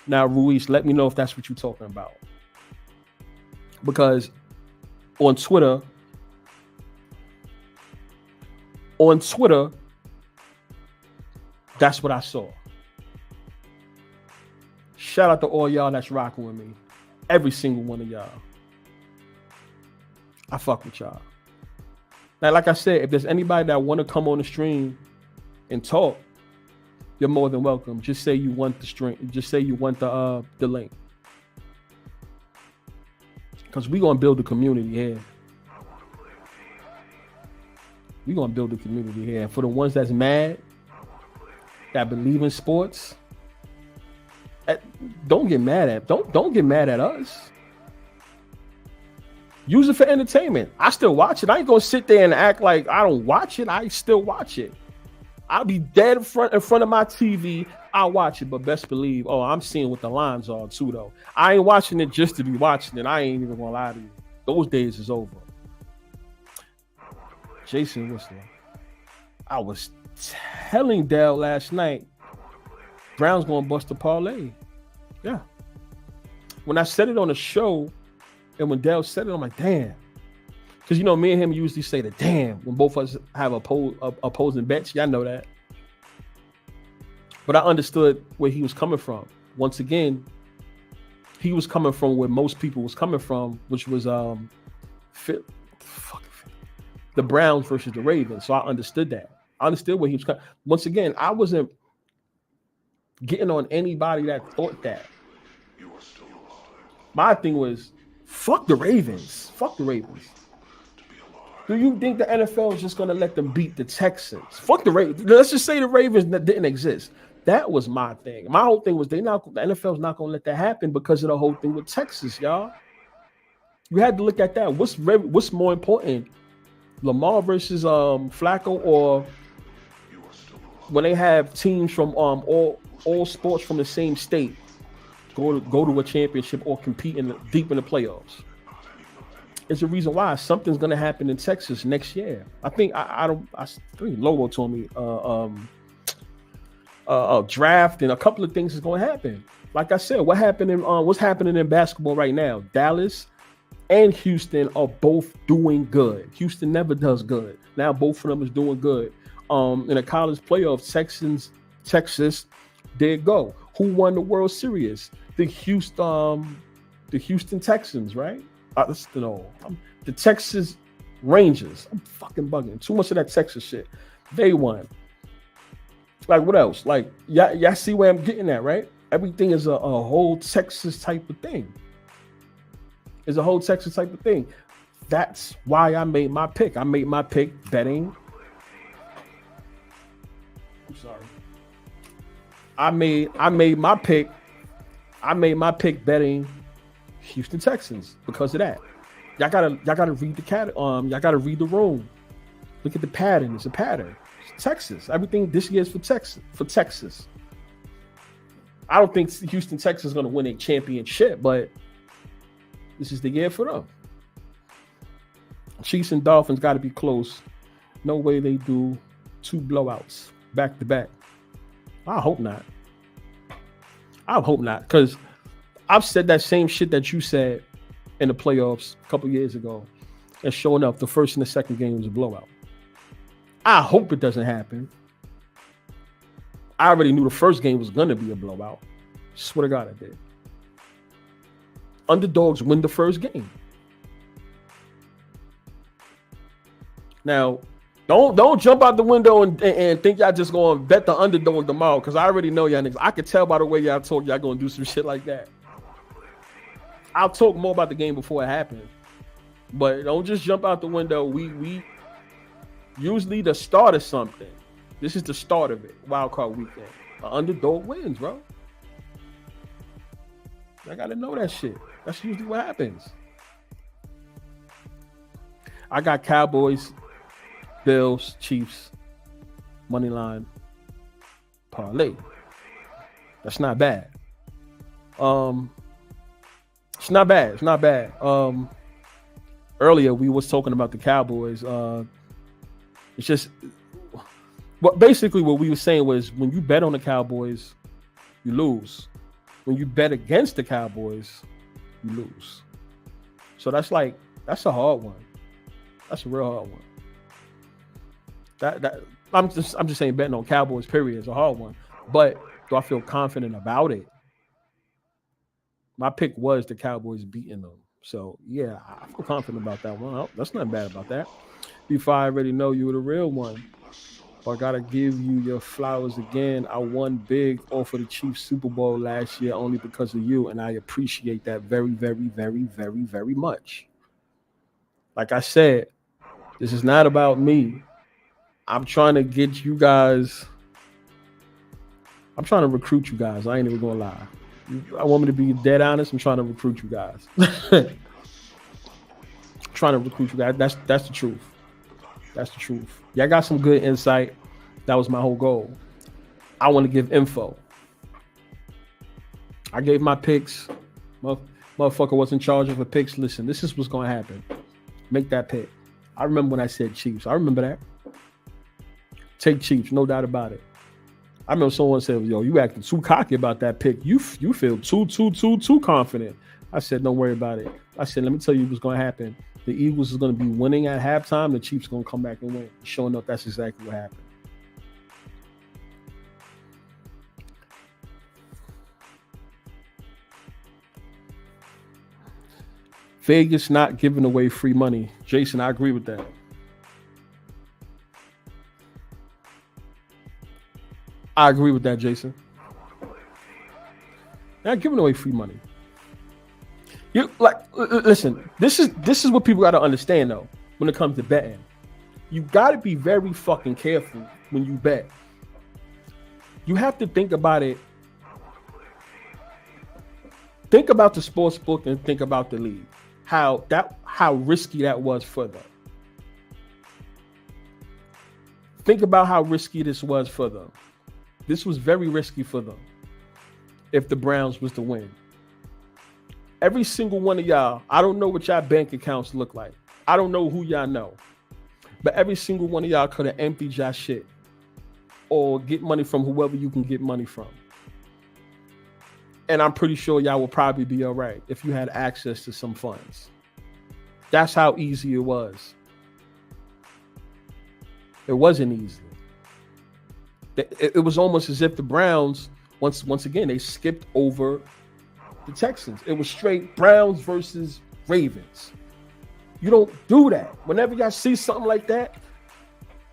Now, Ruiz, let me know if that's what you're talking about. Because on Twitter, that's what I saw. Shout out to all y'all that's rocking with me. Every single one of y'all. I fuck with y'all. Now, like I said, if there's anybody that want to come on the stream and talk, you're more than welcome. Just say you want the stream. Just say you want the link. Because we're going to build a community here. We're going to build a community here. And for the ones that's mad, that believe in sports, don't get mad at don't get mad at us. Use it for entertainment. I still watch it. I ain't gonna sit there and act like I don't watch it. I still watch it. I'll be dead in front of my TV. I'll watch it, but best believe, I'm seeing what the lines are too, though. I ain't watching it just to be watching it. I ain't even gonna lie to you. Those days is over. Jason Whistler. I was telling Dale last night, Brown's gonna bust a parlay. Yeah. When I said it on the show, and when Dale said it, I'm like, damn. Because, me and him usually say the damn when both of us have opposing bets. Y'all know that. But I understood where he was coming from. Once again, he was coming from where most people was coming from, which was the Browns versus the Ravens. So I understood that. I understood where he was coming. Once again, I wasn't getting on anybody that thought that. My thing was, fuck the Ravens. Fuck the Ravens. Do you think the NFL is just going to let them beat the Texans? Fuck the Ravens. Let's just say the Ravens didn't exist. That was my thing. My whole thing was the NFL's not going to let that happen because of the whole thing with Texas, y'all. You had to look at that. What's more important, Lamar versus Flacco, or when they have teams from all sports from the same state go to a championship or compete deep in the playoffs? It's a reason why something's going to happen in Texas next year. I think I think Lobo told me draft and a couple of things is going to happen. Like I said, what's happening in basketball right now? Dallas and Houston are both doing good. Houston never does good. Now both of them is doing good. In the college playoffs, Texas did go. Who won the World Series? The Houston Texans, right? The Texas Rangers. I'm fucking bugging. Too much of that Texas shit. They won. Like, what else? Like, y'all see where I'm getting at, right? Everything is a whole Texas type of thing. It's a whole Texas type of thing. That's why I made my pick. I made my pick betting. I'm sorry. I made my pick. I made my pick betting Houston Texans because of that. Y'all gotta read the y'all gotta read the room. Look at the pattern. It's a pattern. It's Texas. Everything this year is for Texas. I don't think Houston Texans is gonna win a championship, but this is the year for them. Chiefs and Dolphins got to be close. No way they do 2 blowouts back to back. I hope not. Because I've said that same shit that you said in the playoffs a couple years ago. And sure enough, the first and the second game was a blowout. I hope it doesn't happen. I already knew the first game was going to be a blowout. Swear to God I did. Underdogs win the first game. Now, don't jump out the window and think y'all just going to bet the underdog tomorrow, because I already know y'all niggas. I could tell by the way y'all talk y'all going to do some shit like that. I'll talk more about the game before it happens. But don't just jump out the window. We usually the start of something. This is the start of it. Wildcard weekend. An underdog wins, bro. I gotta know that shit. That's usually what happens. I got Cowboys, Bills, Chiefs, money line, parlay. That's not bad. It's not bad. It's not bad. Earlier we was talking about the Cowboys. It's just basically what we were saying was when you bet on the Cowboys, you lose. When you bet against the Cowboys, you lose. So that's a hard one. That's a real hard one. That I'm just saying betting on Cowboys period is a hard one. But do I feel confident about it? My pick was the Cowboys beating them. So yeah, I feel confident about that one. Oh, that's not bad about that. Bfyre already know you were the real one. But I gotta give you your flowers again. I won big off of the Chiefs Super Bowl last year only because of you, and I appreciate that very, very, very, very, very much. Like I said, this is not about me. I'm trying to get you guys. I'm trying to recruit you guys. I ain't even gonna lie. I want me to be dead honest. I'm trying to recruit you guys. Trying to recruit you guys. That's the truth. That's the truth. Yeah, I got some good insight. That was my whole goal. I want to give info. I gave my picks. Motherfucker was in charge of the picks. Listen, this is what's going to happen. Make that pick. I remember when I said Chiefs. I remember that. Take Chiefs, no doubt about it. I remember someone said, yo, you acting too cocky about that pick. You feel too confident. I said, don't worry about it. I said, let me tell you what's going to happen. The Eagles is going to be winning at halftime. The Chiefs are going to come back and win. Showing up, that's exactly what happened. Vegas not giving away free money. Jason, I agree with that. I agree with that, Jason. Not giving away free money. You listen. This is what people got to understand though. When it comes to betting, you got to be very fucking careful when you bet. You have to think about it. Think about the sports book and think about the league. How risky that was for them. Think about how risky this was for them. This was very risky for them if the Browns was to win. Every single one of y'all, I don't know what y'all bank accounts look like. I don't know who y'all know. But every single one of y'all could have emptied y'all shit or get money from whoever you can get money from. And I'm pretty sure y'all will probably be all right if you had access to some funds. That's how easy it was. It wasn't easy. It was almost as if the Browns, once again, they skipped over the Texans. It was straight Browns versus Ravens. You don't do that. Whenever y'all see something like that,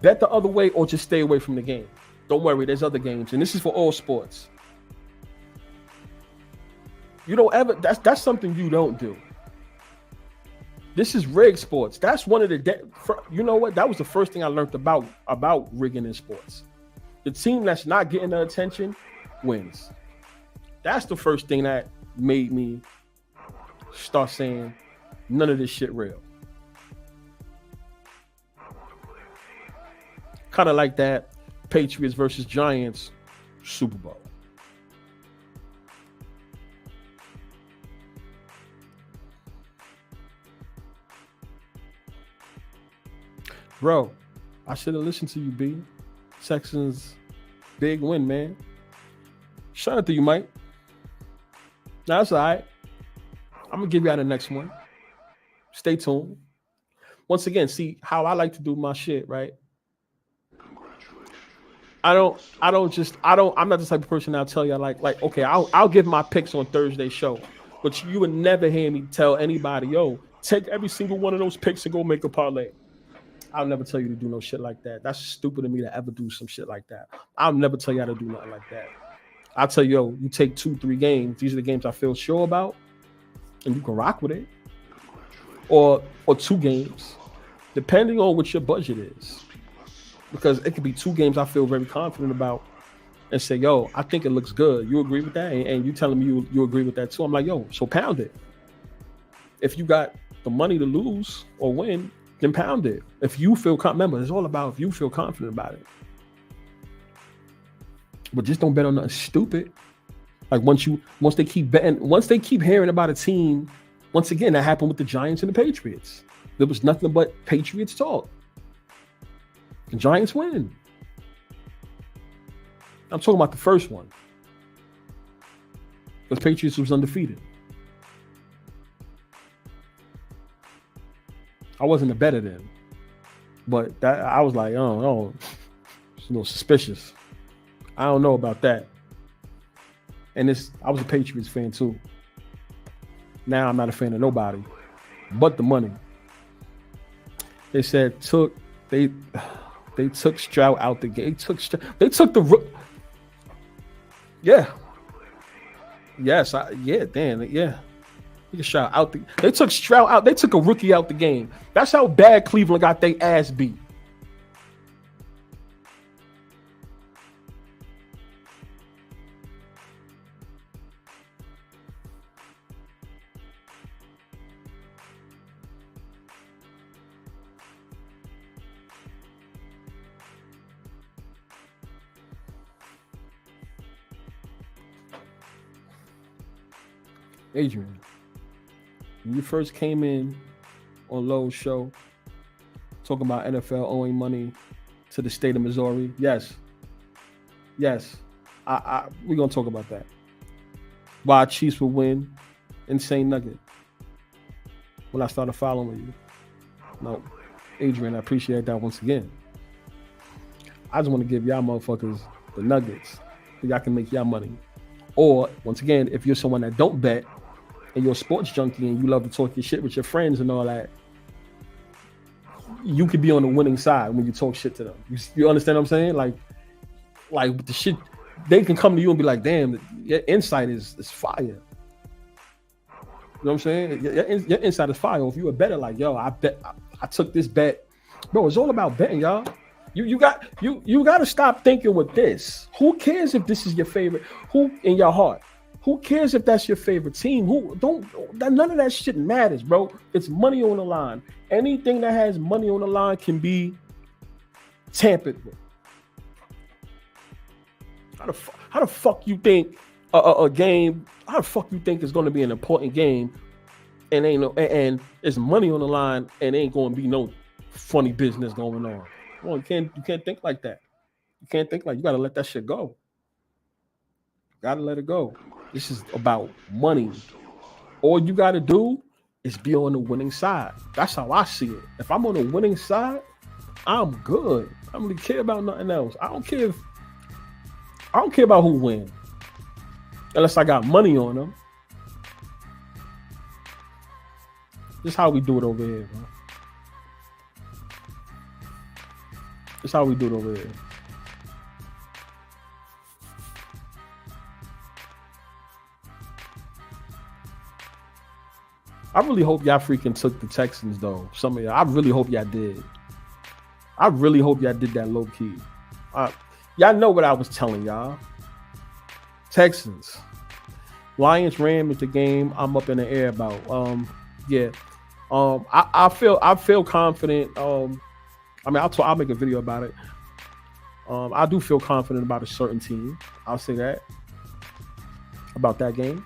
bet the other way or just stay away from the game. Don't worry, there's other games. And this is for all sports. You don't ever, that's something you don't do. This is rigged sports. That's one of the, you know what? That was the first thing I learned about rigging in sports. The team that's not getting the attention wins. That's the first thing that made me start saying none of this shit real. Kind of like that Patriots versus Giants Super Bowl. Bro, I should have listened to you, B. Texans big win, man. Shout out to you, Mike. That's all right. I'm going to give you out the next one. Stay tuned. Once again, see how I like to do my shit, right? I'm not the type of person that'll tell you like, okay, I'll give my picks on Thursday show. But you would never hear me tell anybody, yo, take every single one of those picks and go make a parlay. I'll never tell you to do no shit like that. That's stupid of me to ever do some shit like that. I'll never tell you how to do nothing like that. I'll tell you, yo, you take 2-3 games. These are the games I feel sure about, and you can rock with it. Or 2 games, depending on what your budget is. because it could be 2 games I feel very confident about and say, yo, I think it looks good. You agree with that? And you telling me you agree with that too. I'm like, yo, so pound it. If you got the money to lose or win, then pound it. If you feel remember, it's all about if you feel confident about it. But just don't bet on nothing stupid. Like once they keep betting, once they keep hearing about a team, once again, that happened with the Giants and the Patriots. There was nothing but Patriots talk. The Giants win. I'm talking about the first one. Because Patriots was undefeated. I wasn't a bettor then. But that I was like, oh, it's a little suspicious. I don't know about that. And I was a Patriots fan too. Now I'm not a fan of nobody but the money. They said they took Stroud out the game. They took the yeah. Yes, yeah, Dan, yeah. You can shout out they took Stroud out. They took a rookie out the game. That's how bad Cleveland got their ass beat. Adrian, when you first came in on Lowe's show talking about NFL owing money to the state of Missouri, yes, we're gonna talk about that. Why Chiefs will win, insane nugget. When I started following you, no, Adrian, I appreciate that once again. I just want to give y'all motherfuckers the nuggets so y'all can make y'all money. Or once again, if you're someone that don't bet and you're a sports junkie and you love to talk your shit with your friends and all that, you could be on the winning side when you talk shit to them. You understand what I'm saying? Like the shit, they can come to you and be like, damn, your insight is fire. You know what I'm saying? Your insight is fire. If you're a bettor, like, yo, I bet I took this bet. Bro, it's all about betting, y'all. You got to stop thinking with this. Who cares if this is your favorite? Who in your heart? Who cares if that's your favorite team? None of that shit matters, bro. It's money on the line. Anything that has money on the line can be tampered with. How the fuck you think a game? How the fuck you think it's going to be an important game and and there's money on the line and ain't going to be no funny business going on? Well, you can't think like that. You can't think like you got to let that shit go. Got to let it go. This is about money. All you got to do is be on the winning side. That's how I see it. If I'm on the winning side, I'm good. I don't really care about nothing else. I don't care about who wins, unless I got money on them. This is how we do it over here, bro. This is how we do it over here. I really hope y'all freaking took the Texans, though. Some of y'all. I really hope y'all did. I really hope y'all did that low key. Y'all know what I was telling y'all. Texans. Lions Rams is the game I'm up in the air about. I feel confident. I'll make a video about it. I do feel confident about a certain team. I'll say that about that game.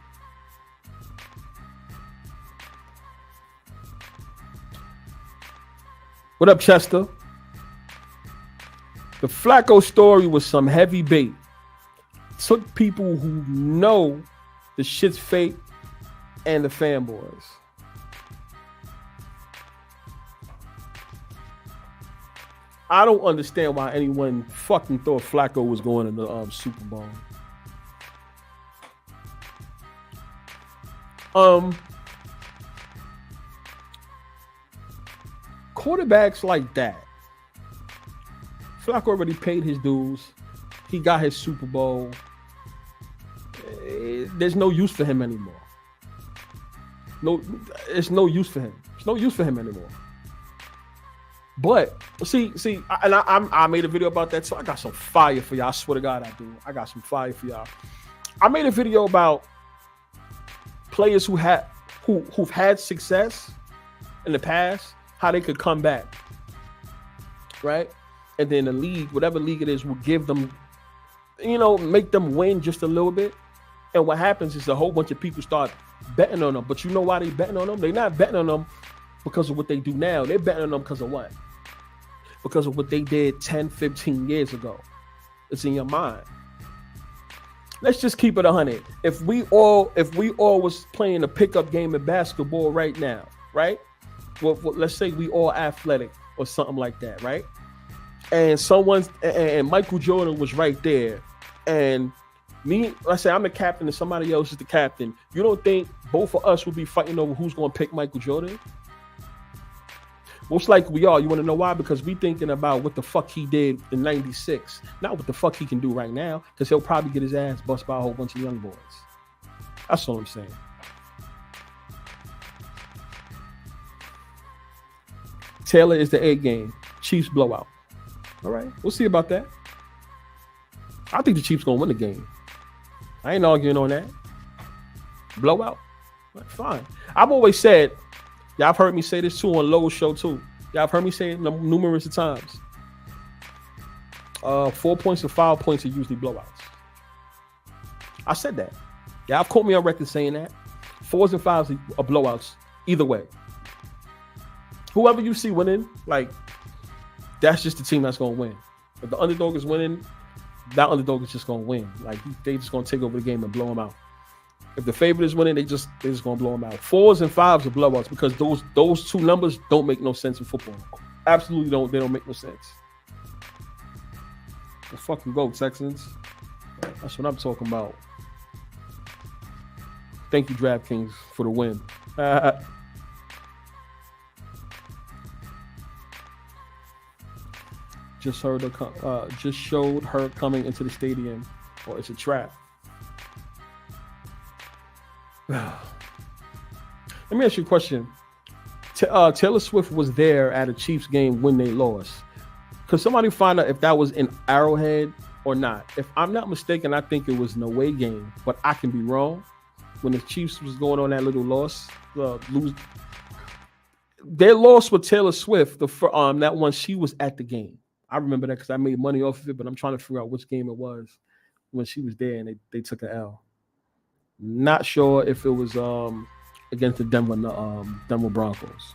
What up, Chester? The Flacco story was some heavy bait. Took people who know the shit's fake and the fanboys. I don't understand why anyone fucking thought Flacco was going in the Super Bowl. Quarterbacks like that. Flacco already paid his dues. He got his Super Bowl. There's no use for him anymore. It's no use for him. It's no use for him anymore. But I made a video about that too. I got some fire for y'all. I swear to God, I do. I got some fire for y'all. I made a video about players who've had success in the past, how they could come back, right? And then the league, whatever league it is, will give them, make them win just a little bit. And what happens is a whole bunch of people start betting on them. But you know why they betting on them? They're not betting on them because of what they do now. They're betting on them because of what? Because of what they did 10, 15 years ago. It's in your mind. Let's just keep it 100. If we all was playing a pickup game of basketball right now, right? Well, let's say we all athletic or something like that, right? And Michael Jordan was right there, and me, let's say I'm the captain and somebody else is the captain. You don't think both of us would be fighting over who's going to pick Michael Jordan? Most likely we are. You want to know why? Because we thinking about what the fuck he did in '96, not what the fuck he can do right now, because he'll probably get his ass bust by a whole bunch of young boys. That's all I'm saying. Taylor is the A game. Chiefs blowout. All right, we'll see about that. I think the Chiefs gonna win the game. I ain't arguing on that. Blowout, fine. I've always said, y'all have heard me say this too on Lowe's show too. Y'all have heard me say it numerous of times. 4 points or 5 points are usually blowouts. I said that. Y'all have caught me on record saying that. 4s and 5s are blowouts either way. Whoever you see winning, like, that's just the team that's gonna win. If the underdog is winning, that underdog is just gonna win. Like, they just gonna take over the game and blow them out. If the favorite is winning, they just gonna blow them out. 4s and 5s are blowouts because those two numbers don't make no sense in football. Absolutely don't. They don't make no sense. Let's fucking go, Texans. That's what I'm talking about. Thank you, DraftKings, for the win. Just showed her coming into the stadium, or it's a trap. Let me ask you a question. Taylor Swift was there at a Chiefs game when they lost. Could somebody find out if that was in Arrowhead or not? If I'm not mistaken, I think it was an away game, but I can be wrong. When the Chiefs was going on that little their loss with Taylor Swift, that one, she was at the game. I remember that because I made money off of it, but I'm trying to figure out which game it was when she was there and they took an L. Not sure if it was against the Denver Broncos.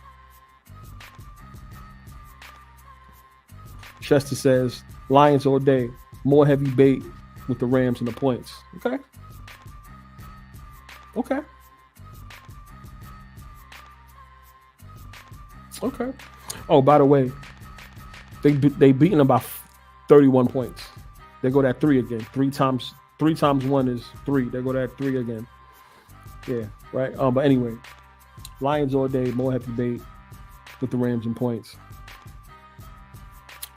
Chester says, Lions all day. More heavy bait with the Rams and the points. Okay. Oh, by the way, they beaten them by 31 points. They go that 3 again. 3 times 1 is 3. They go that 3 again. Yeah, right. But anyway, Lions all day, more heavy bait with the Rams and points.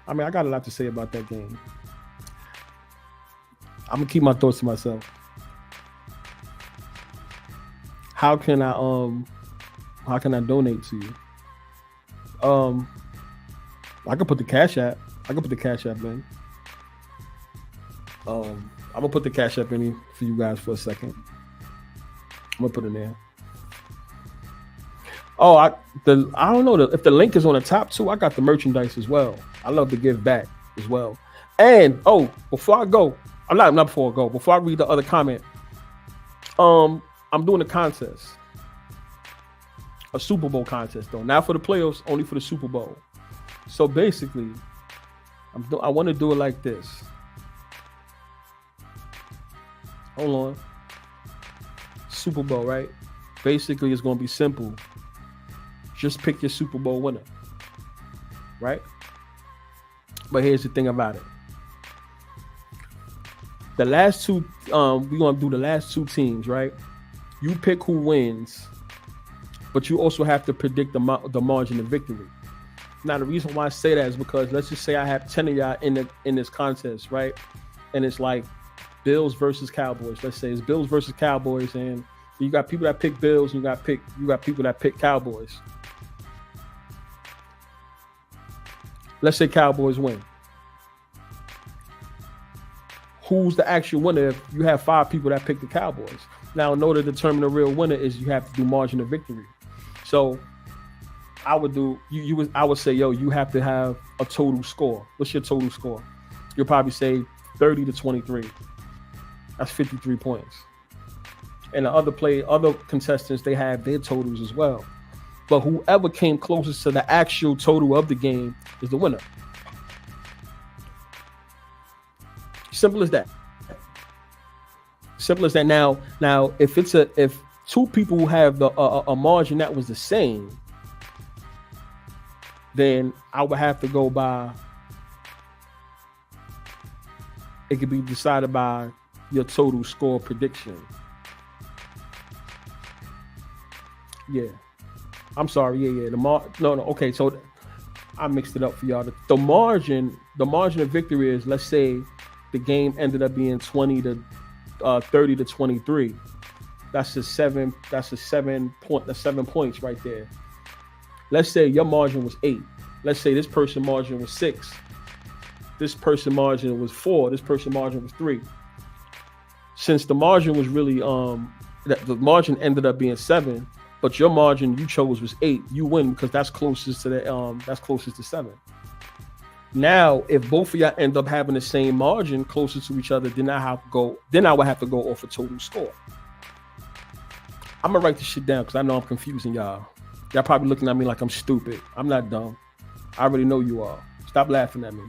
I mean, I got a lot to say about that game. I'm gonna keep my thoughts to myself. How can I donate to you? I can put the Cash App. in. I'm gonna put the Cash App in for you guys for a second. I'm gonna put it in there. Oh, I don't know if the link is on the top too. I got the merchandise as well. I love to give back as well. And before I read the other comment, I'm doing a contest, a Super Bowl contest though, not for the playoffs, only for the Super Bowl. So basically, I want to do it like this. Hold on. Super Bowl, right? Basically, it's going to be simple. Just pick your Super Bowl winner, right? But here's the thing about it. The last two, we're going to do the last 2 teams, right? You pick who wins, but you also have to predict the margin of victory. Now, the reason why I say that is because let's just say I have 10 of y'all in this contest, right? And it's like Bills versus Cowboys. Let's say it's Bills versus Cowboys, and you got people that pick Bills, and you got people that pick Cowboys. Let's say Cowboys win. Who's the actual winner if you have 5 people that pick the Cowboys? Now, in order to determine the real winner is you have to do margin of victory. So I would do I would say, yo, you have to have a total score. What's your total score? You'll probably say 30 to 23. That's 53 points. And the other contestants, they have their totals as well. But whoever came closest to the actual total of the game is the winner. Simple as that. Simple as that. Now, if 2 people have a margin that was the same, then I would have to go by. It could be decided by your total score prediction. Yeah, I'm sorry. Yeah. No. Okay, so I mixed it up for y'all. The margin of victory is, let's say the game ended up being 20 to 30 to 23. That's a 7 points right there. Let's say your margin was 8. Let's say this person margin was 6. This person margin was 4. This person margin was 3. Since the margin was really the margin ended up being 7, but your margin you chose was 8, you win because that's closest to 7. Now, if both of y'all end up having the same margin closest to each other, then I would have to go off a total score. I'm gonna write this shit down because I know I'm confusing y'all. Y'all probably looking at me like I'm stupid. I'm not dumb. I already know you are. Stop laughing at me.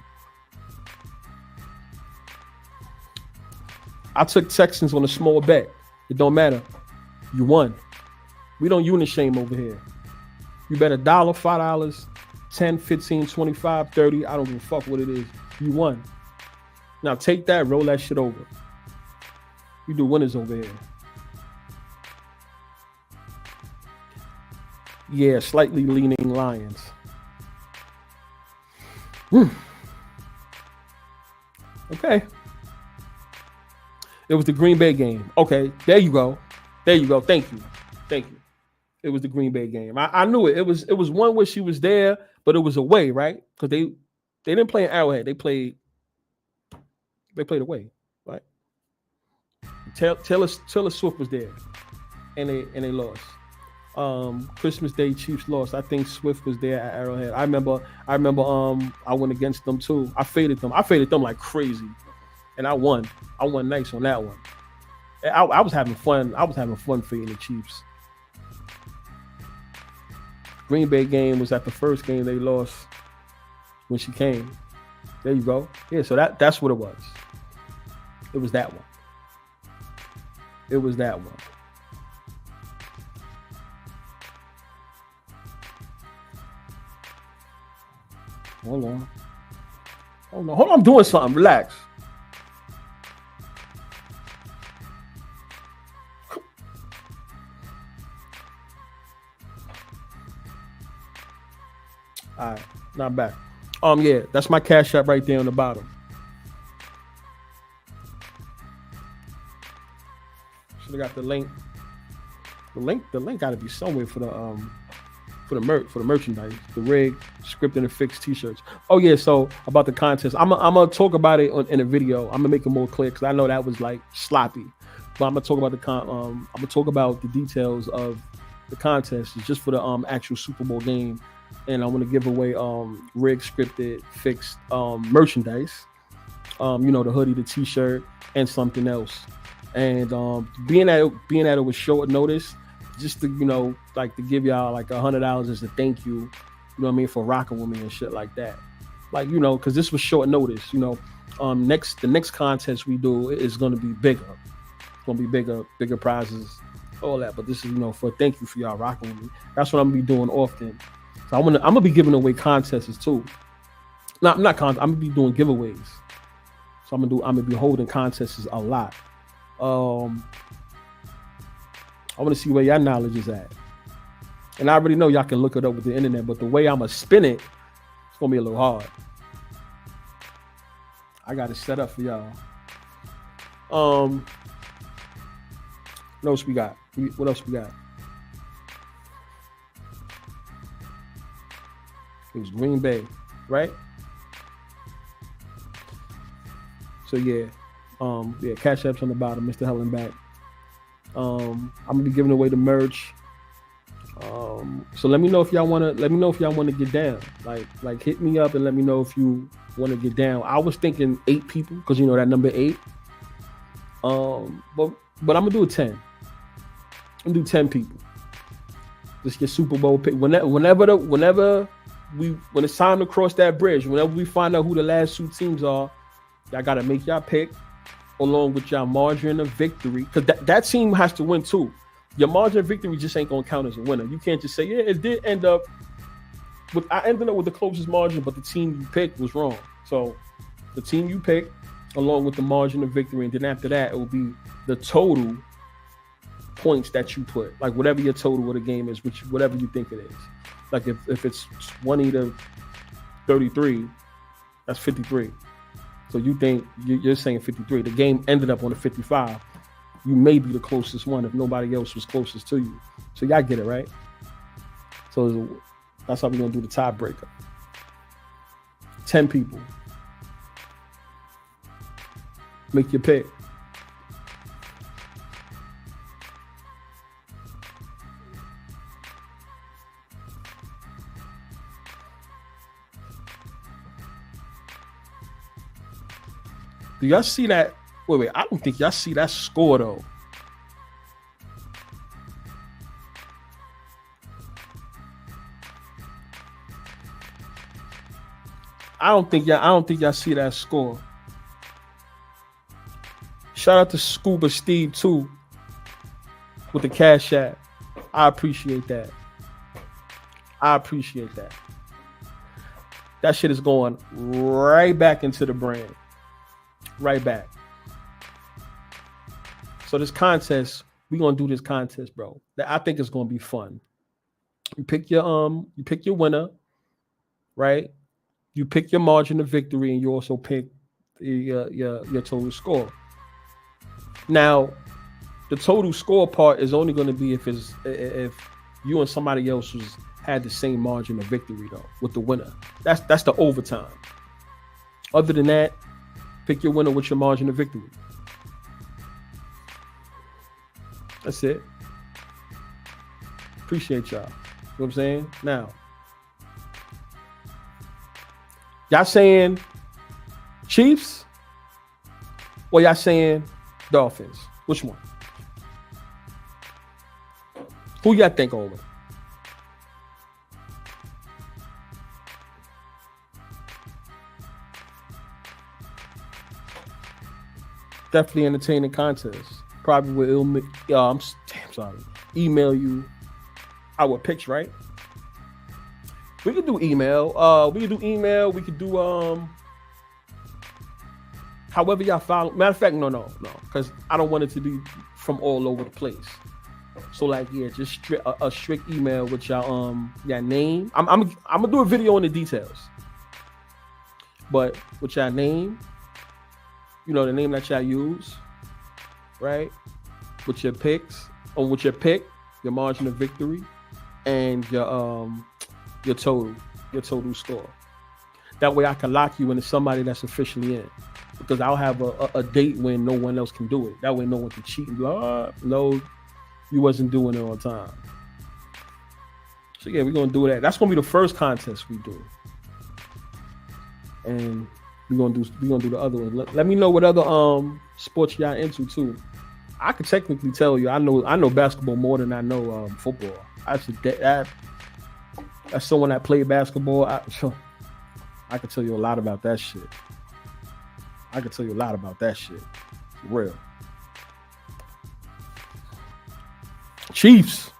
I took Texans on a small bet. It don't matter. You won. We don't unit shame over here. You bet $1, $5, 10, 15, 25, 30. I don't give a fuck what it is. You won. Now take that, roll that shit over. We do winners over here. Yeah, slightly leaning Lions. Okay. It was the Green Bay game. Okay, there you go. Thank you. It was the Green Bay game. I knew it. It was one where she was there, but it was away, right? Because they didn't play in Arrowhead. They played away, right? Taylor Swift was there, and they lost. Christmas Day Chiefs lost. I think Swift was there at Arrowhead. I remember I went against them too. I faded them like crazy, and I won nice on that one. I was having fun. Fading the Chiefs. Green Bay game was at the first game they lost when she came. There you go. Yeah, so that's what it was. It was that one. Hold on. I'm doing something. Relax. All right, not back. Yeah, that's my Cash App right there on the bottom. Should have got the link. The link got to be somewhere for the merchandise, the rig, script and fixed t-shirts. Oh yeah, so about the contest, I'm gonna talk about it in a video. I'm gonna make it more clear because I know that was like sloppy. But I'm gonna talk about I'm gonna talk about the details of the contest. It's just for the actual Super Bowl game. And I want to give away rig scripted fixed merchandise, the hoodie, the t-shirt, and something else. And being that it was short notice, just to to give y'all like $100 as a thank you, what I mean, for rocking with me and shit like that. Like because this was short notice. The next contest we do is gonna be bigger. It's gonna be bigger prizes, all that. But this is for thank you for y'all rocking with me. That's what I'm gonna be doing often. So I'm gonna be giving away contests too. I'm gonna be doing giveaways. So I'm gonna be holding contests a lot. I want to see where y'all knowledge is at. And I already know y'all can look it up with the internet, but the way I'm gonna spin it, it's gonna be a little hard. I got it set up for y'all. What else we got? It was Green Bay, right? So yeah, Cash App's on the bottom, Mr. Hellenback. I'm gonna be giving away the merch. So let me know if y'all wanna get down. Like hit me up and let me know if you want to get down. I was thinking 8 people because you know that number 8. But I'm gonna do a 10. I'm gonna do 10 people. Just get Super Bowl pick. When it's time to cross that bridge, whenever we find out who the last 2 teams are, y'all gotta make y'all pick along with y'all margin of victory. Because that team has to win too. Your margin of victory just ain't gonna count as a winner. You can't just say, yeah, it did end up with I ended up with the closest margin, but the team you picked was wrong. So the team you picked along with the margin of victory, and then after that it will be the total points that you put, like whatever your total of the game is, whatever you think it is. Like if it's 20 to 33, that's 53. So you think you're saying 53. The game ended up on a 55. You may be the closest one if nobody else was closest to you. So y'all get it, right? So that's how we're gonna do the tiebreaker. 10 people. Make your pick. Do y'all see that? Wait, I don't think y'all see that score though. I don't think y'all see that score. Shout out to Scuba Steve too with the Cash App. I appreciate that. That shit is going right back into the brand. Right back. So this contest, we're gonna do this contest, bro. I think it's gonna be fun. You pick your winner, right? You pick your margin of victory, and you also pick your total score. Now, the total score part is only going to be if you and somebody else had the same margin of victory though with the winner. That's the overtime. Other than that, pick your winner with your margin of victory. That's it. Appreciate y'all. You know what I'm saying? Now, y'all saying Chiefs or y'all saying Dolphins? Which one? Who y'all think will win? Definitely entertaining contest. Probably will email you our picks, right? We could do email. We could do however y'all follow. Matter of fact, no, because I don't want it to be from all over the place. So like, yeah, just a strict email with your name. I'm gonna do a video on the details, but with your name, you know, the name that y'all use, right? With your picks, or with your pick, your margin of victory, and your total score. That way I can lock you into somebody that's officially in, because I'll have a date when no one else can do it. That way no one can cheat and be like, no, you wasn't doing it on time. So yeah, we're gonna do that. That's gonna be the first contest we do, and we're gonna do the other one. Let me know what other sports y'all into too. I could technically tell you I know basketball more than I know football. That's someone that played basketball. I could tell you a lot about that shit. For real. Chiefs.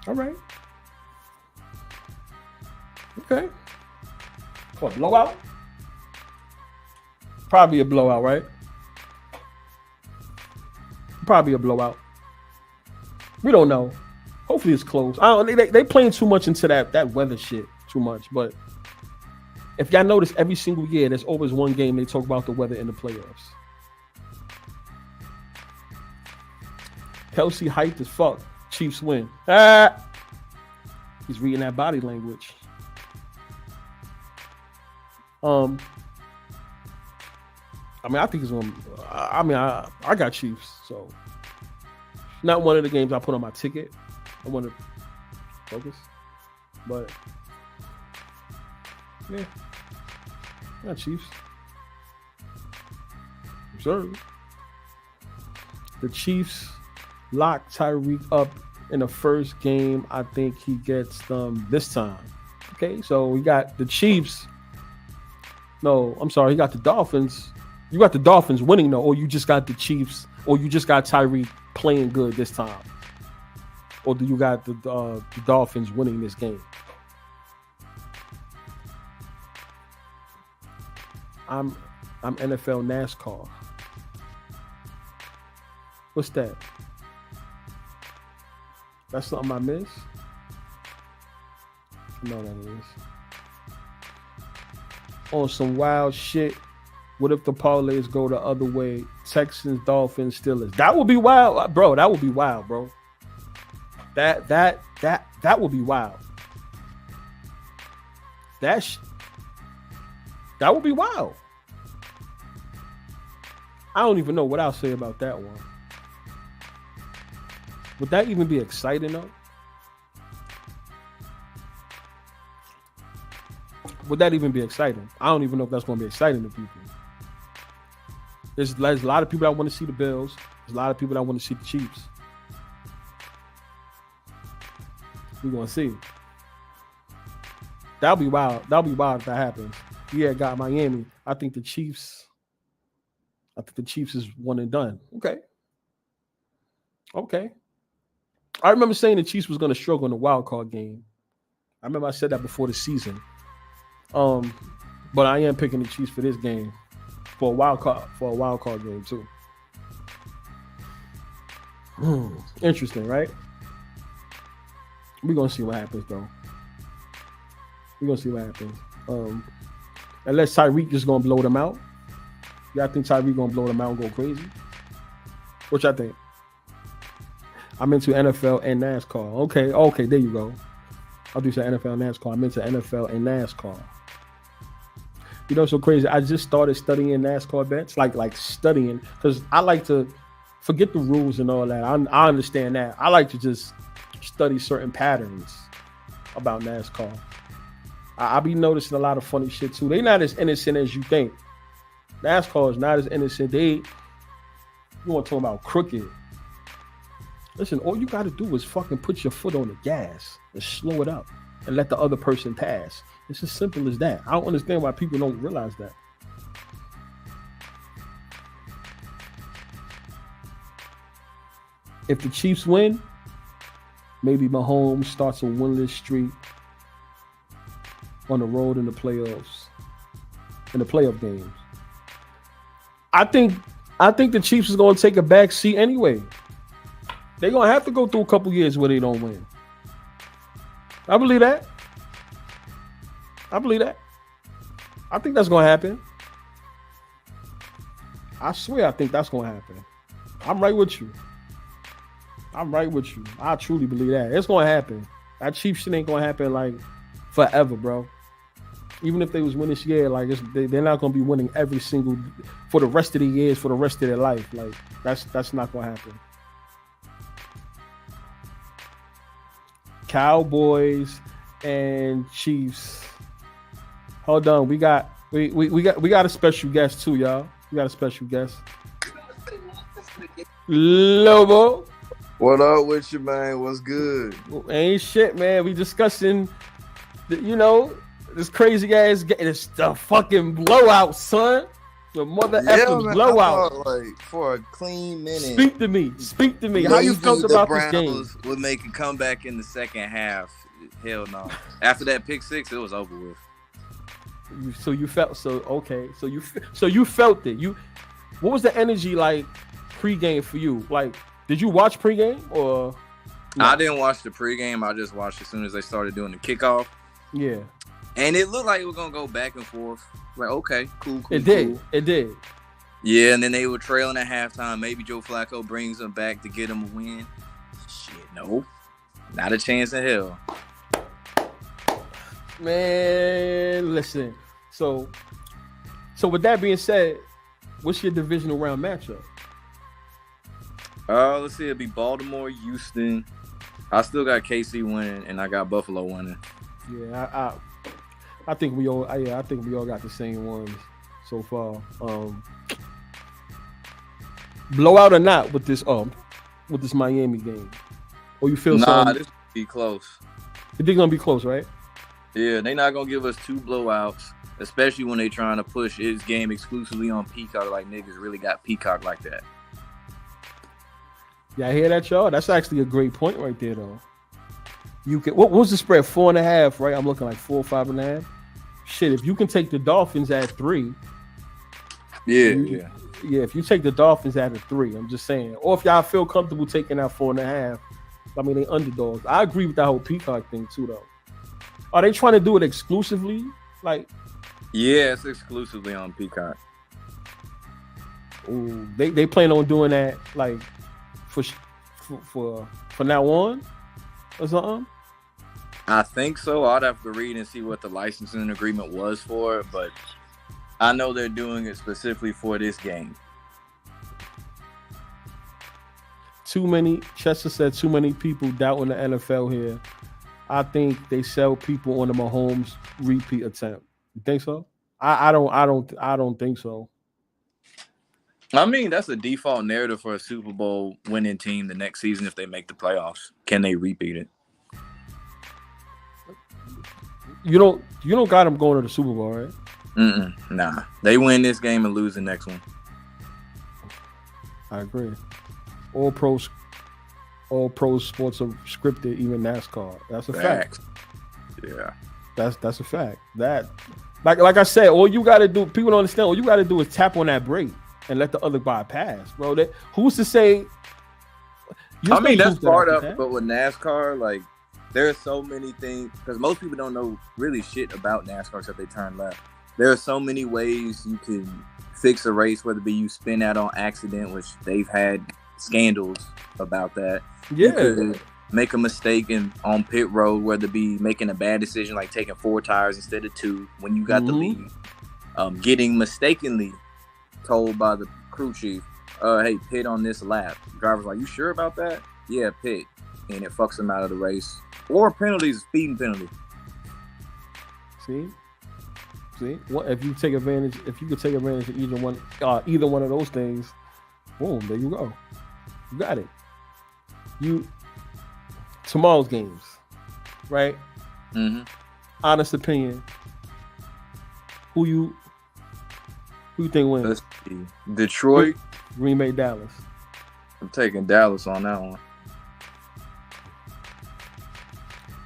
All right. Okay. What, blowout? Probably a blowout, right? Probably a blowout. We don't know. Hopefully it's close. They playing too much into that weather shit too much. But if y'all notice, every single year there's always one game they talk about the weather in the playoffs. Kelsey hyped as fuck. Chiefs win. He's reading that body language. I mean, I think it's going. I got Chiefs, so not one of the games I put on my ticket. I want to focus, but yeah, I got Chiefs. Sure. The Chiefs lock Tyreek up in the first game. I think he gets them this time. Okay, so we got the Chiefs. No, I'm sorry, he got the Dolphins. You got the Dolphins winning though, or you just got the Chiefs, or you just got Tyreek playing good this time, or do you got the Dolphins winning this game? I'm NFL NASCAR. What's that? That's something I missed? No, that is. On some wild shit. What if the parlays go the other way? Texans, Dolphins, Steelers. That would be wild, bro. That would be wild, bro. That would be wild. That would be wild. I don't even know what I'll say about that one. Would that even be exciting though? Would that even be exciting? I don't even know if that's going to be exciting to people. There's a lot of people that want to see the Bills. There's a lot of people that want to see the Chiefs. We're going to see. That'll be wild. That'll be wild if that happens. Yeah, got Miami. I think the Chiefs is one and done. Okay. I remember saying the Chiefs was going to struggle in the wild card game. I remember I said that before the season. But I am picking the Chiefs for this game, for a wild card game too. Interesting, right? We're gonna see what happens though. We're gonna see what happens. Unless Tyreek just gonna blow them out. Yeah, I think Tyreek gonna blow them out and go crazy. Which I think. I'm into NFL and NASCAR. Okay, there you go. I'll do some NFL and NASCAR. I'm into NFL and NASCAR. You know, so crazy. I just started studying NASCAR bets, like studying, because I like to forget the rules and all that. I understand that. I like to just study certain patterns about NASCAR. I be noticing a lot of funny shit too. They're not as innocent as you think. NASCAR is not as innocent. You want to talk about crooked. Listen, all you got to do is fucking put your foot on the gas and slow it up and let the other person pass. It's as simple as that. I don't understand why people don't realize that. If the Chiefs win, maybe Mahomes starts a winless streak on the road in the playoffs, in the playoff games. I think the Chiefs is going to take a back seat anyway. They're going to have to go through a couple years where they don't win. I believe that. I think that's going to happen. I swear I think that's going to happen. I'm right with you. I truly believe that. It's going to happen. That Chiefs shit ain't going to happen like forever, bro. Even if they was winning this year, like they're not going to be winning every single for the rest of the years, for the rest of their life. Like that's not going to happen. Cowboys and Chiefs. Hold on, we got a special guest too, y'all. We got a special guest. Lobo. What up with you, man? What's good? Ain't shit, man. We discussing, this crazy ass game. It's the fucking blowout, son. The mother effing blowout. Like for a clean minute. Speak to me. How you felt about this game? Browns would make a comeback in the second half. Hell no. After that pick six, it was over with. So you felt it. What was the energy like pregame for you? Like, did you watch pregame or? No? I didn't watch the pregame. I just watched as soon as they started doing the kickoff. Yeah. And it looked like it was gonna go back and forth. Like, okay, cool. It did. Yeah, and then they were trailing at halftime. Maybe Joe Flacco brings them back to get them a win. Shit, no, not a chance in hell. Man, listen. So So with that being said, what's your divisional round matchup? Let's see. It'll be Baltimore, Houston. I still got KC winning, and I got Buffalo winning. Yeah, I think we all. Yeah, I think we all got the same ones so far. Blowout or not with this Miami game, or you feel this will be close. You think gonna be close, right? Yeah, they're not gonna give us 2 blowouts, especially when they trying to push his game exclusively on Peacock. Like niggas really got Peacock like that. Yeah, I hear that, y'all. That's actually a great point right there, though. You can. What was the spread? 4.5, right? I'm looking like 4 or 5.5. Shit, if you can take the Dolphins at 3. Yeah. If you take the Dolphins at a 3, I'm just saying. Or if y'all feel comfortable taking out 4.5, I mean, they underdogs. I agree with that whole Peacock thing too, though. Are they trying to do it exclusively? Like, yeah, it's exclusively on Peacock. Ooh, they plan on doing that like for now on or something. I think so. I'd have to read and see what the licensing agreement was for it, but I know they're doing it specifically for this game. Chester said too many people doubting the NFL here. I think they sell people on the Mahomes repeat attempt. You think so? I don't think so. I mean, that's a default narrative for a Super Bowl winning team the next season if they make the playoffs. Can they repeat it? You don't got them going to the Super Bowl, right? Nah. They win this game and lose the next one. I agree. All pro sports are scripted, even NASCAR. That's a fact. Yeah. That's a fact. That like I said, all you gotta do, people don't understand, all you gotta do is tap on that brake and let the other guy pass, bro. Who's to say? I mean, that's part of it, but with NASCAR, like, there's so many things, because most people don't know really shit about NASCAR except they turn left. There are so many ways you can fix a race, whether it be you spin out on accident, which they've had scandals about that. Yeah. You could make a mistake on pit road, whether it be making a bad decision like taking 4 tires instead of 2 when you got the lead. Getting mistakenly told by the crew chief, hey, pit on this lap. The driver's like, you sure about that? Yeah, pit. And it fucks them out of the race. Or penalties, speeding penalty. See, what if you take advantage? If you could take advantage of either one of those things, boom, there you go. You got it. Tomorrow's games, right? Honest opinion. Who you think wins? Let's see. Detroit, Green Bay, Dallas. I'm taking Dallas on that one.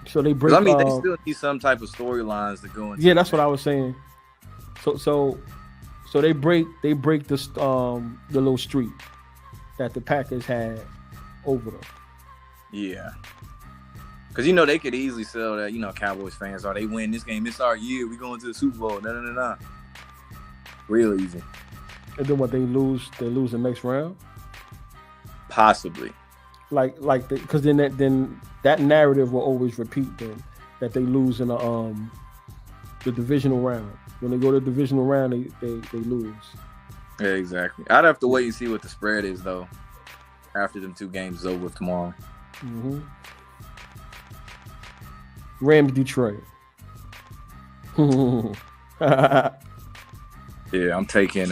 So they break. I mean, they still need some type of storylines to go into. Yeah, that's what I was saying. So they break the little streak that the Packers had over them. Yeah. Because, they could easily sell that, Cowboys fans they win this game. It's our year. We going to the Super Bowl. No. Real easy. And then what, they lose the next round? Possibly. Because then that narrative will always repeat then, that they lose in the divisional round. When they go to the divisional round, they lose. Yeah, exactly. I'd have to wait and see what the spread is, though, after them 2 games is over tomorrow. Rams, Detroit. Yeah, I'm taking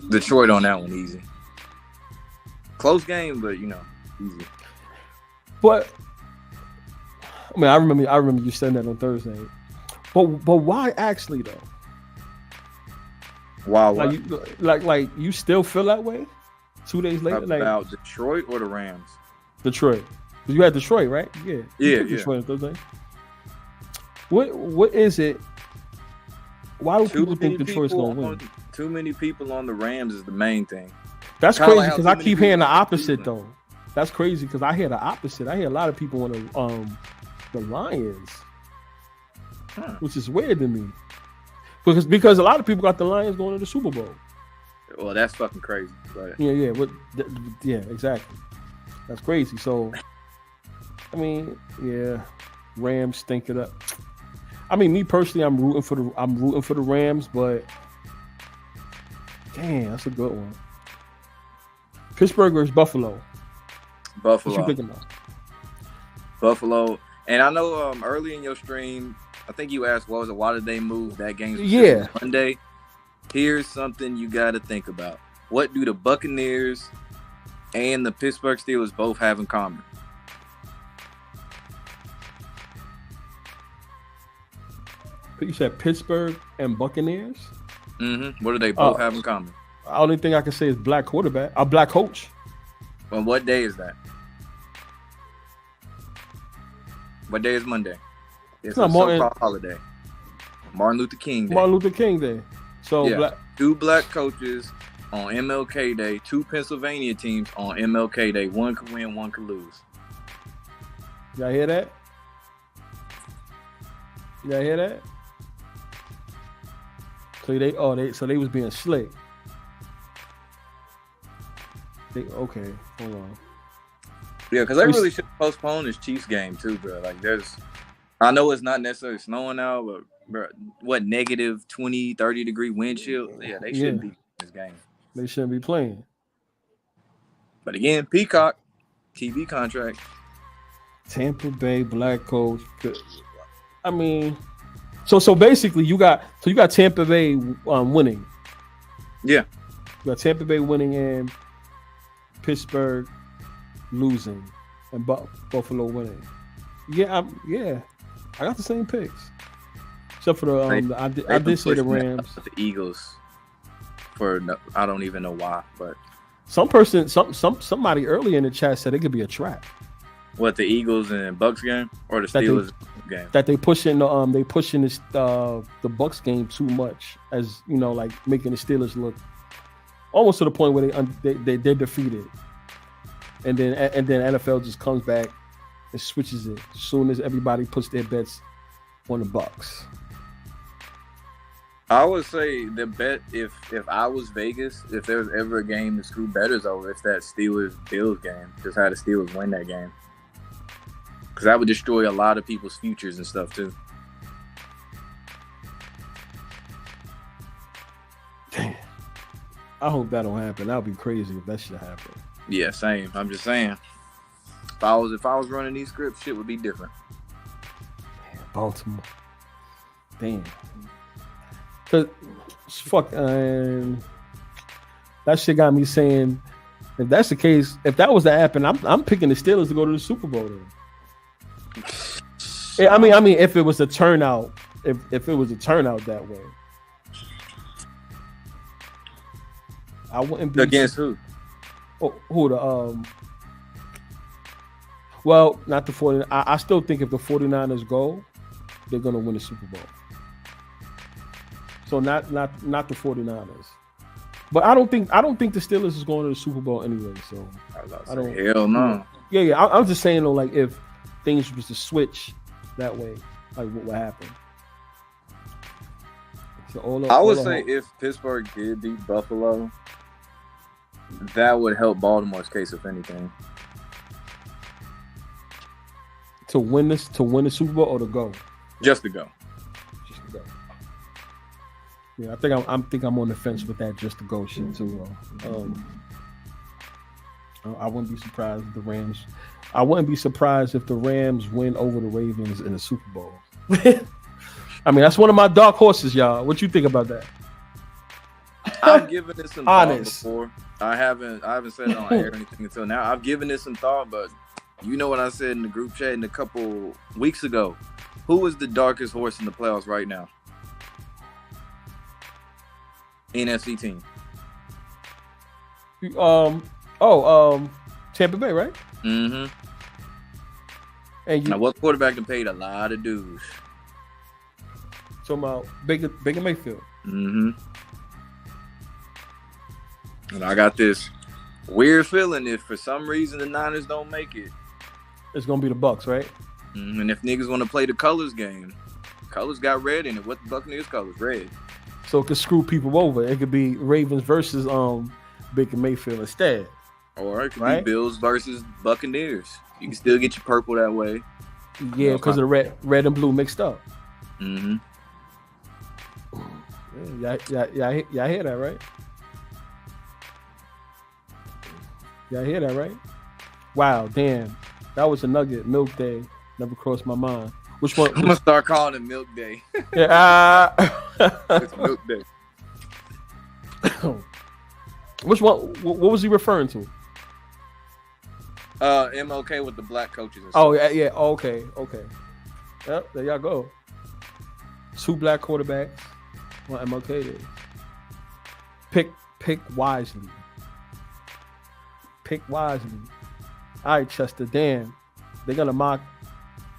Detroit on that one, easy. Close game, but easy. But I mean, I remember you saying that on Thursday. But why actually though? Wow. Like you still feel that way 2 days later? About Detroit or the Rams? Detroit. You had Detroit, right? Yeah. Yeah. Detroit on Thursday. What is it? Why do people think Detroit's gonna win? Too many people on the Rams is the main thing. That's crazy because I keep hearing the opposite though. That's crazy because I hear the opposite. I hear a lot of people on the Lions, which is weird to me. Because a lot of people got the Lions going to the Super Bowl. Well, that's fucking crazy. But... Yeah, exactly. That's crazy. So, I mean, yeah, Rams stink it up. I mean, me personally, I'm rooting for the Rams, but Damn, that's a good one. Pittsburgh versus Buffalo. Buffalo. What you thinking about? Buffalo. And I know early in your stream, I think you asked, why did they move that game? Yeah. Monday. Here's something you got to think about. What do the Buccaneers and the Pittsburgh Steelers both have in common? You said Pittsburgh and Buccaneers? Mm-hmm. What do they both have in common? The only thing I can say is black quarterback. A black coach. On what day is that? What day is Monday? It's a so-called holiday. Martin Luther King Day. Martin Luther King Day. So yeah. Two black coaches on MLK Day. Two Pennsylvania teams on MLK Day. One could win, one could lose. Y'all hear that? Y'all hear that? So they was being slick. Okay, hold on. Yeah, because they really should postpone this Chiefs game too, bro. Like, I know it's not necessarily snowing out, but bro, what, negative 20, 30 degree wind chill? Yeah, they shouldn't be in this game. They shouldn't be playing. But again, Peacock, TV contract. Tampa Bay black coach. I mean, so basically you got Tampa Bay winning. Yeah. You got Tampa Bay winning and Pittsburgh losing and Buffalo winning. Yeah, I got the same picks, except for the I did say the Rams, the Eagles. I don't even know why, but somebody earlier in the chat said it could be a trap. What, the Eagles and Bucks game or the Steelers game? That they pushing the Bucks game too much, as you know, like making the Steelers look almost to the point where they're defeated, and then NFL just comes back and switches it as soon as everybody puts their bets on the Bucks. I would say the bet, if I was Vegas, if there was ever a game to screw bettors over, it's that Steelers-Bills game. Just had the Steelers win that game. Because that would destroy a lot of people's futures and stuff, too. Damn. I hope that don't happen. That would be crazy if that shit happened. Yeah, same. I'm just saying. If I was running these scripts, shit would be different. Damn, Baltimore. Damn. Cause fuck, that shit got me saying, if that's the case, if that was to happen, I'm picking the Steelers to go to the Super Bowl. Then. I mean, if it was a turnout, if it was a turnout that way, I wouldn't be against who? Who the Well, not the 49ers. I still think if the 49ers go, they're gonna win the Super Bowl. So not the 49ers. But I don't think the Steelers is going to the Super Bowl anyway. So I don't. Hell no. Yeah. I'm just saying though, like if things was to switch that way, like what would happen? So I would say if Pittsburgh did beat Buffalo, that would help Baltimore's case, if anything. To win the Super Bowl or to go? Just to go. Just to go. Yeah, I think I'm on the fence with that just to go shit too. I wouldn't be surprised if the Rams. I wouldn't be surprised if the Rams win over the Ravens in the Super Bowl. I mean, that's one of my dark horses, y'all. What you think about that? I've given this some thought before. I haven't said it on air or anything until now. I've given this some thought, but you know what I said in the group chat a couple weeks ago. Who is the darkest horse in the playoffs right now? NFC team. Tampa Bay, right? Mm-hmm. And now, what quarterback can paid a lot of dues? Talking about Baker Mayfield. Mm-hmm. And I got this weird feeling if for some reason the Niners don't make it, it's gonna be the Bucks, right? Mm-hmm. And if niggas want to play the colors game, colors got red in it. What the Buccaneers colors? Red. So it could screw people over. It could be Ravens versus Baker Mayfield instead. Or it could be Bills versus Buccaneers. You can still get your purple that way. Yeah, because of the red and blue mixed up. Mm-hmm. Yeah, y'all hear that, right? Y'all hear that, right? Wow, damn. That was a nugget. Milk Day. Never crossed my mind. Which one? I'm gonna start calling it Milk Day. Yeah. It's Milk Day. Which one? What was he referring to? MLK with the black coaches. And Oh, stuff. yeah. Okay. Yep, there y'all go. 2 black quarterbacks on MLK Day. Pick wisely. Pick wisely. All right, Chester. Damn, they're gonna mock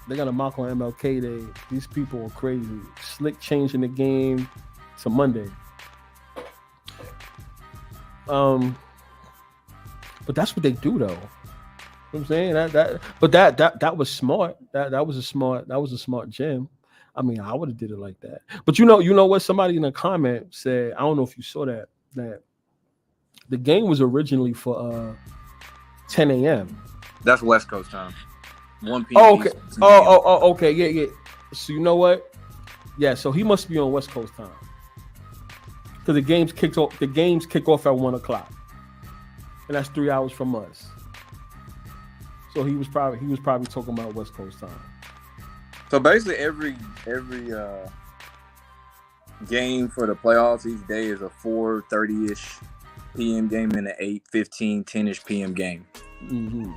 on MLK Day. These people are crazy. Slick changing the game to Monday. But that's what they do, though. You know what I'm saying that was smart. That was a smart gem. I mean, I would have did it like that. But you know what? Somebody in a comment said, I don't know if you saw that the game was originally for 10 a.m. That's West Coast time. 1 p.m. Oh, okay. Eastern, Okay. Yeah. So you know what? Yeah. So he must be on West Coast time because the games kick off at 1:00, and that's 3 hours from us. So he was probably talking about West Coast time. So basically, every game for the playoffs each day is a 4:30-ish p.m. game and an 8:15, 10-ish p.m. game. Mm-hmm.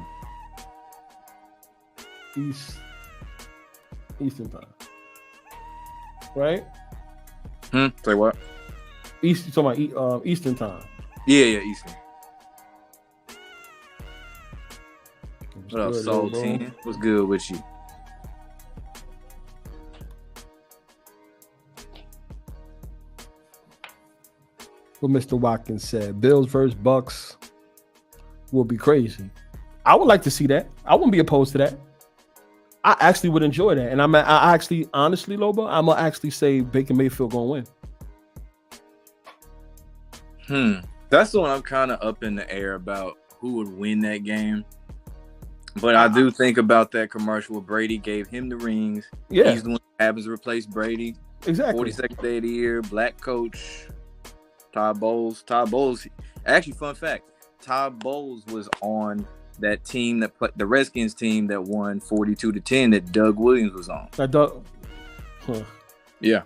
Eastern time, right? Say what? You talking about Eastern time? Yeah, Eastern. What up, Good, Soul bro. 10? What's good with you? What Mr. Watkins said, Bills versus Bucks will be crazy. I would like to see that. I wouldn't be opposed to that. I actually would enjoy that. And I actually, honestly, Loba, I'm going to actually say Baker Mayfield going to win. That's the one I'm kind of up in the air about who would win that game. But I do think about that commercial where Brady gave him the rings. Yeah. He's the one that happens to replace Brady. Exactly. 42nd day of the year, black coach, Todd Bowles. Actually, fun fact, Todd Bowles was on that team that the Redskins team that won 42-10 that Doug Williams was on. Yeah.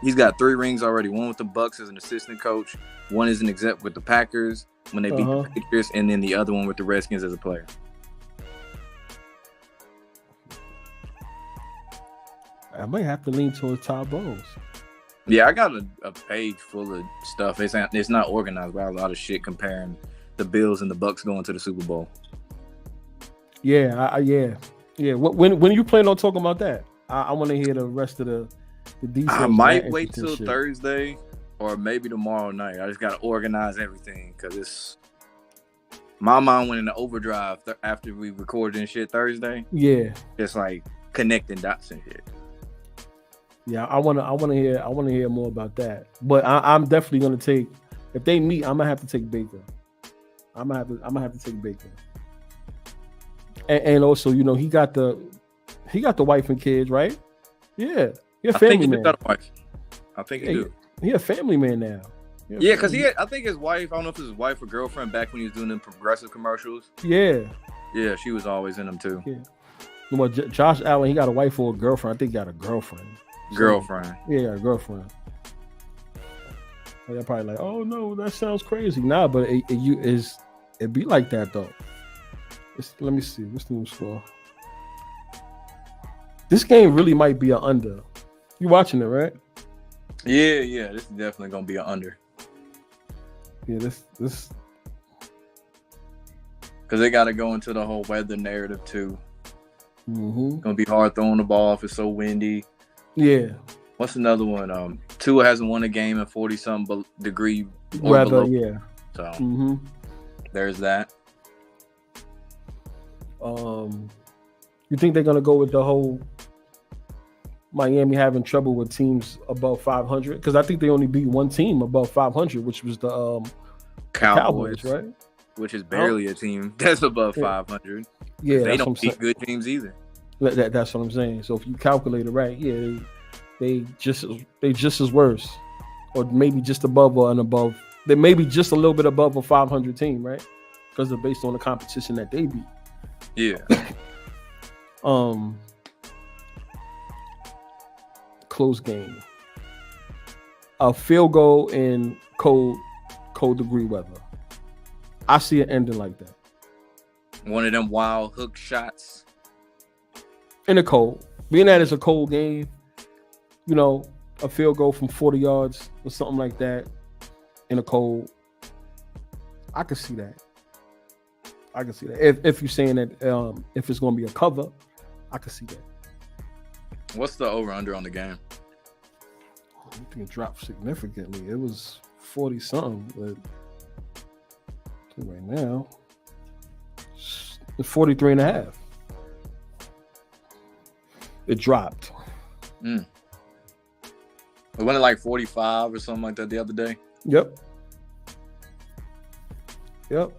He's got 3 rings already. One with the Bucks as an assistant coach, one as an exec with the Packers when they beat the Patriots, and then the other one with the Redskins as a player. I might have to lean towards Todd Bowles. Yeah, I got a page full of stuff. It's not organized, but I have a lot of shit comparing the Bills and the Bucks going to the Super Bowl. Yeah, yeah. When you plan on talking about that? I want to hear the rest of the details. I might wait till Thursday or maybe tomorrow night. I just got to organize everything because my mind went into overdrive after we recorded and shit Thursday. Yeah, just like connecting dots and shit. Yeah, I want to hear more about that. But I'm definitely gonna take, if they meet, I'm gonna have to take Baker. I'm gonna have to take Baker. And also, he got the wife and kids, right? Yeah, he a family man. Got a wife. I think he do. He a family man now. Yeah, because I think his wife, I don't know if it was his wife or girlfriend back when he was doing them progressive commercials. Yeah. Yeah, she was always in them too. Yeah. Well, Josh Allen, he got a wife or a girlfriend. I think he got a girlfriend. Girlfriend. Yeah, a girlfriend. They're probably like, oh no, that sounds crazy. Nah, but it be like that though. Let me see. What's the new score? This game really might be an under. You watching it, right? Yeah. This is definitely gonna be an under. Yeah, this because they got to go into the whole weather narrative too. Mm-hmm. It's gonna be hard throwing the ball if it's so windy. Yeah. What's another one? Tua hasn't won a game in 40-something degree weather. Below. Yeah. So there's that. You think they're gonna go with the whole Miami having trouble with teams above 500? Because I think they only beat one team above 500, which was the Cowboys, right? Which is barely a team that's above 500. Yeah, they don't beat good teams either. That's what I'm saying. So if you calculate it right, yeah, they just as worse, or maybe just above or and above. They may be just a little bit above a 500 team, right? because they're based on the competition that they beat. Yeah. Close game. A field goal in cold degree weather. I see it ending like that. One of them wild hook shots. In the cold. Being that it's a cold game, you know, a field goal from 40 yards or something like that in a cold. I can see that. If you're saying that if it's going to be a cover, I can see that. What's the over-under on the game? I think it dropped significantly. It was 40-something, but right now, it's 43.5. It dropped. It went like 45 or something like that the other day. Yep. You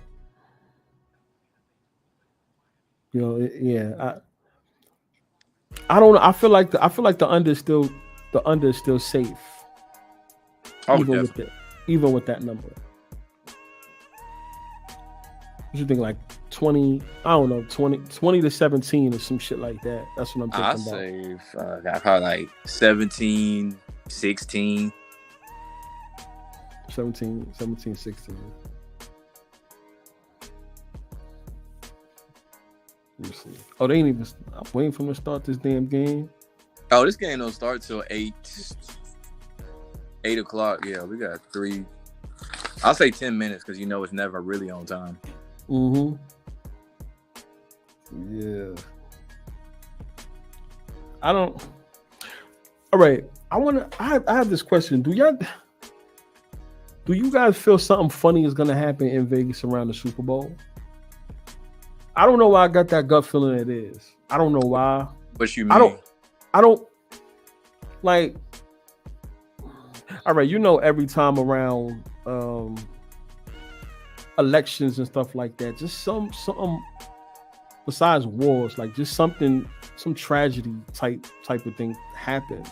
know, yeah. I don't know. I feel like the under is still safe. Oh, even with that number. What you think, like 20? I don't know, 20 to 17 or some shit like that. That's what I'm thinking about. I probably like 17, 16. 17, 16. Let me see. Oh, they ain't even. I'm waiting for them to start this damn game. Oh, this game don't start till 8 o'clock. Yeah, we got 3. I'll say 10 minutes because you know it's never really on time. Mm-hmm. Yeah. I don't. All right. I have this question. Do you guys feel something funny is gonna happen in Vegas around the Super Bowl? I don't know why I got that gut feeling it is. I don't know why. What you mean? I don't like. All right, you know, every time around elections and stuff like that, just something besides wars, like just some tragedy type of thing happens.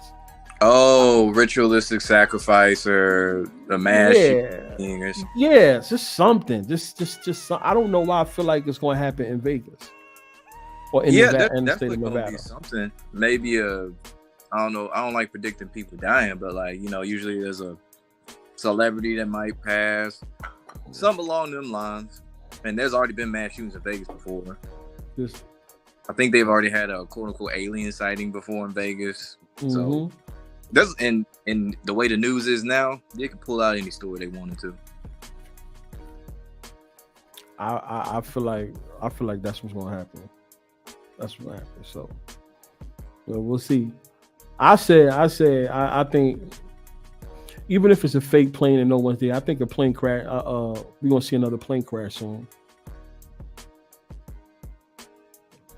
Oh, ritualistic sacrifice or a mass shooting or something. Yeah, just something. Just I don't know why I feel like it's going to happen in Vegas or in Nevada, in the state of Nevada. Be something. Maybe I don't know. I don't like predicting people dying, but like, you know, usually there's a celebrity that might pass, something along them lines. And there's already been mass shootings in Vegas before. I think they've already had a quote unquote alien sighting before in Vegas. Mm-hmm. So that's in the way the news is now, they can pull out any story they wanted to. I feel like that's what's gonna happen. That's what's gonna happen. So we'll see. I think even if it's a fake plane and no one's there, I think a plane crash. We're gonna see another plane crash soon.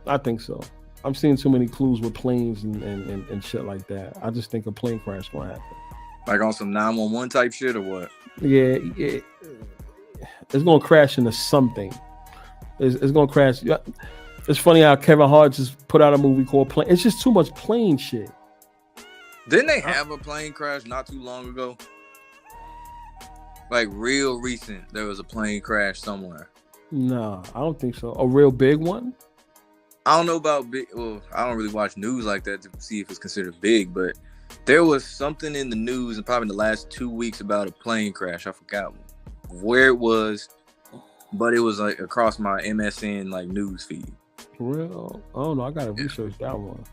I think so. I'm seeing too many clues with planes and shit like that. I just think a plane crash gonna happen. Like on some 911 type shit or what? Yeah, it's gonna crash into something. It's gonna crash. It's funny how Kevin Hart just put out a movie called Plane. It's just too much plane shit. Didn't they have a plane crash not too long ago? Like real recent, there was a plane crash somewhere. No, I don't think so. A real big one? I don't know about big. Well, I don't really watch news like that to see if it's considered big, but there was something in the news, and probably in the last 2 weeks, about a plane crash. I forgot where it was, but it was like across my MSN like news feed. For real? I don't know. I gotta research that one.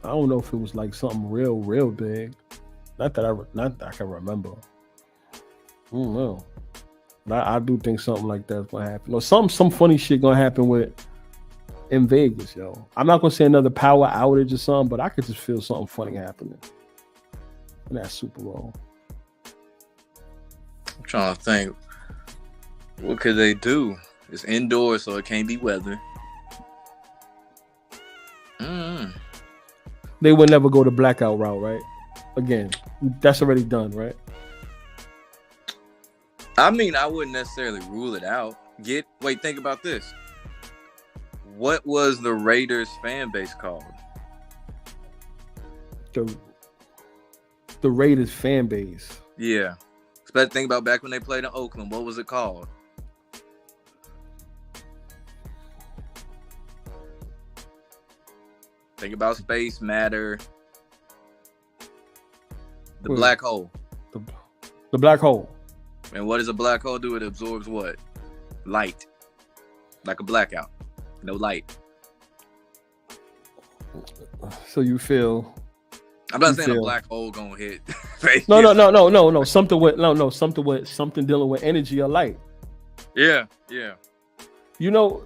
I don't know if it was like something real big. Not that I can remember. I don't know. But I do think something like that's gonna happen. Or some funny shit gonna happen in Vegas, yo. I'm not gonna say another power outage or something, but I could just feel something funny happening in that Super Bowl. I'm trying to think. What could they do? It's indoors, so it can't be weather. They would never go the blackout route, right? Again, that's already done, right? I mean, I wouldn't necessarily rule it out. Think about this. What was the Raiders fan base called? The Raiders fan base. Yeah. Think about back when they played in Oakland. What was it called? Think about space, matter, the Wait. black hole. The black hole. And what does a black hole do? It absorbs what? Light. Like a blackout. No light. So you feel? I'm not saying a black hole gonna hit. No. Something dealing with energy or light. Yeah. You know,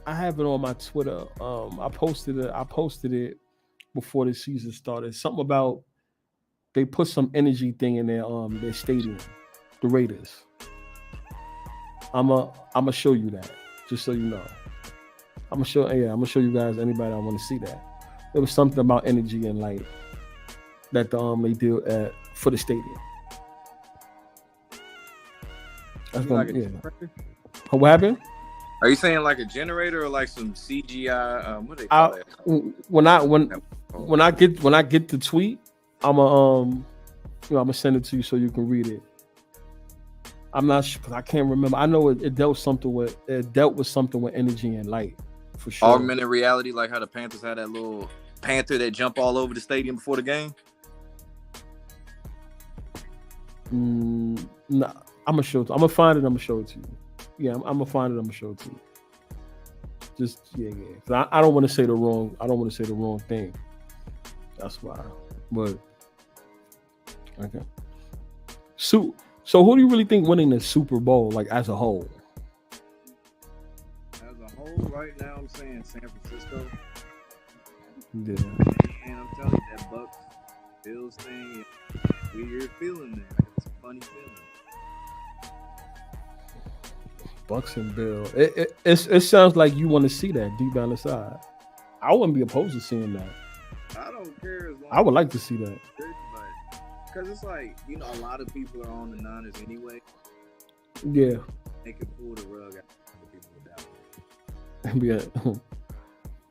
I have it on my Twitter. I posted it before the season started. Something about they put some energy thing in their stadium, the Raiders. I'ma show you that, just so you know. I'm gonna show you guys, anybody that want to see that. It was something about energy and light that they do for the stadium. That's gonna, What happened? Are you saying like a generator or like some CGI? What do they call that? When I get the tweet, I'ma send it to you so you can read it. I'm not sure because I can't remember. I know it dealt with something with energy and light for sure. Augmented reality, like how the Panthers had that little panther that jumped all over the stadium before the game. Nah, I'm gonna show it. I'm gonna find it. I'm gonna show it to you. Yeah, I'm gonna find it. I'm gonna show it to you. Just yeah. I don't want to say the wrong thing. That's why. But okay. So who do you really think winning the Super Bowl, like as a whole? As a whole, right now I'm saying San Francisco. Yeah. And I'm telling you that Bucks Bills thing, weird feeling there. It's a funny feeling. Bucks and Bill. It sounds like you want to see that deep down inside. I wouldn't be opposed to seeing that. I don't care as long I would like to see that. Because it's like, you know, a lot of people are on the Niners anyway. Yeah. They can pull the rug out of people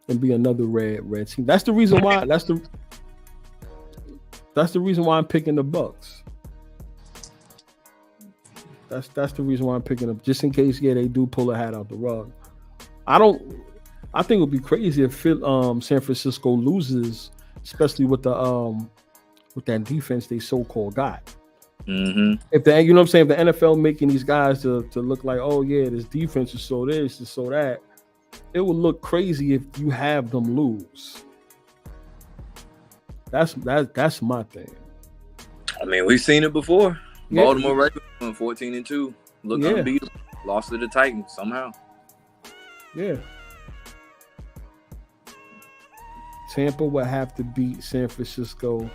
and be another red team. That's the reason why. That's the reason why I'm picking the Bucks. That's the reason why I'm picking up, just in case. Yeah, they do pull a hat out the rug. I think it would be crazy if San Francisco loses, especially with that defense they so-called got. Mm-hmm. If the NFL making these guys to look like, oh yeah, this defense is so this is so that, it would look crazy if you have them lose. That's my thing. I mean, we've seen it before. Yeah. Baltimore Ravens 14-2, look unbeatable. Lost to the Titans somehow. Yeah. Tampa would have to beat San Francisco.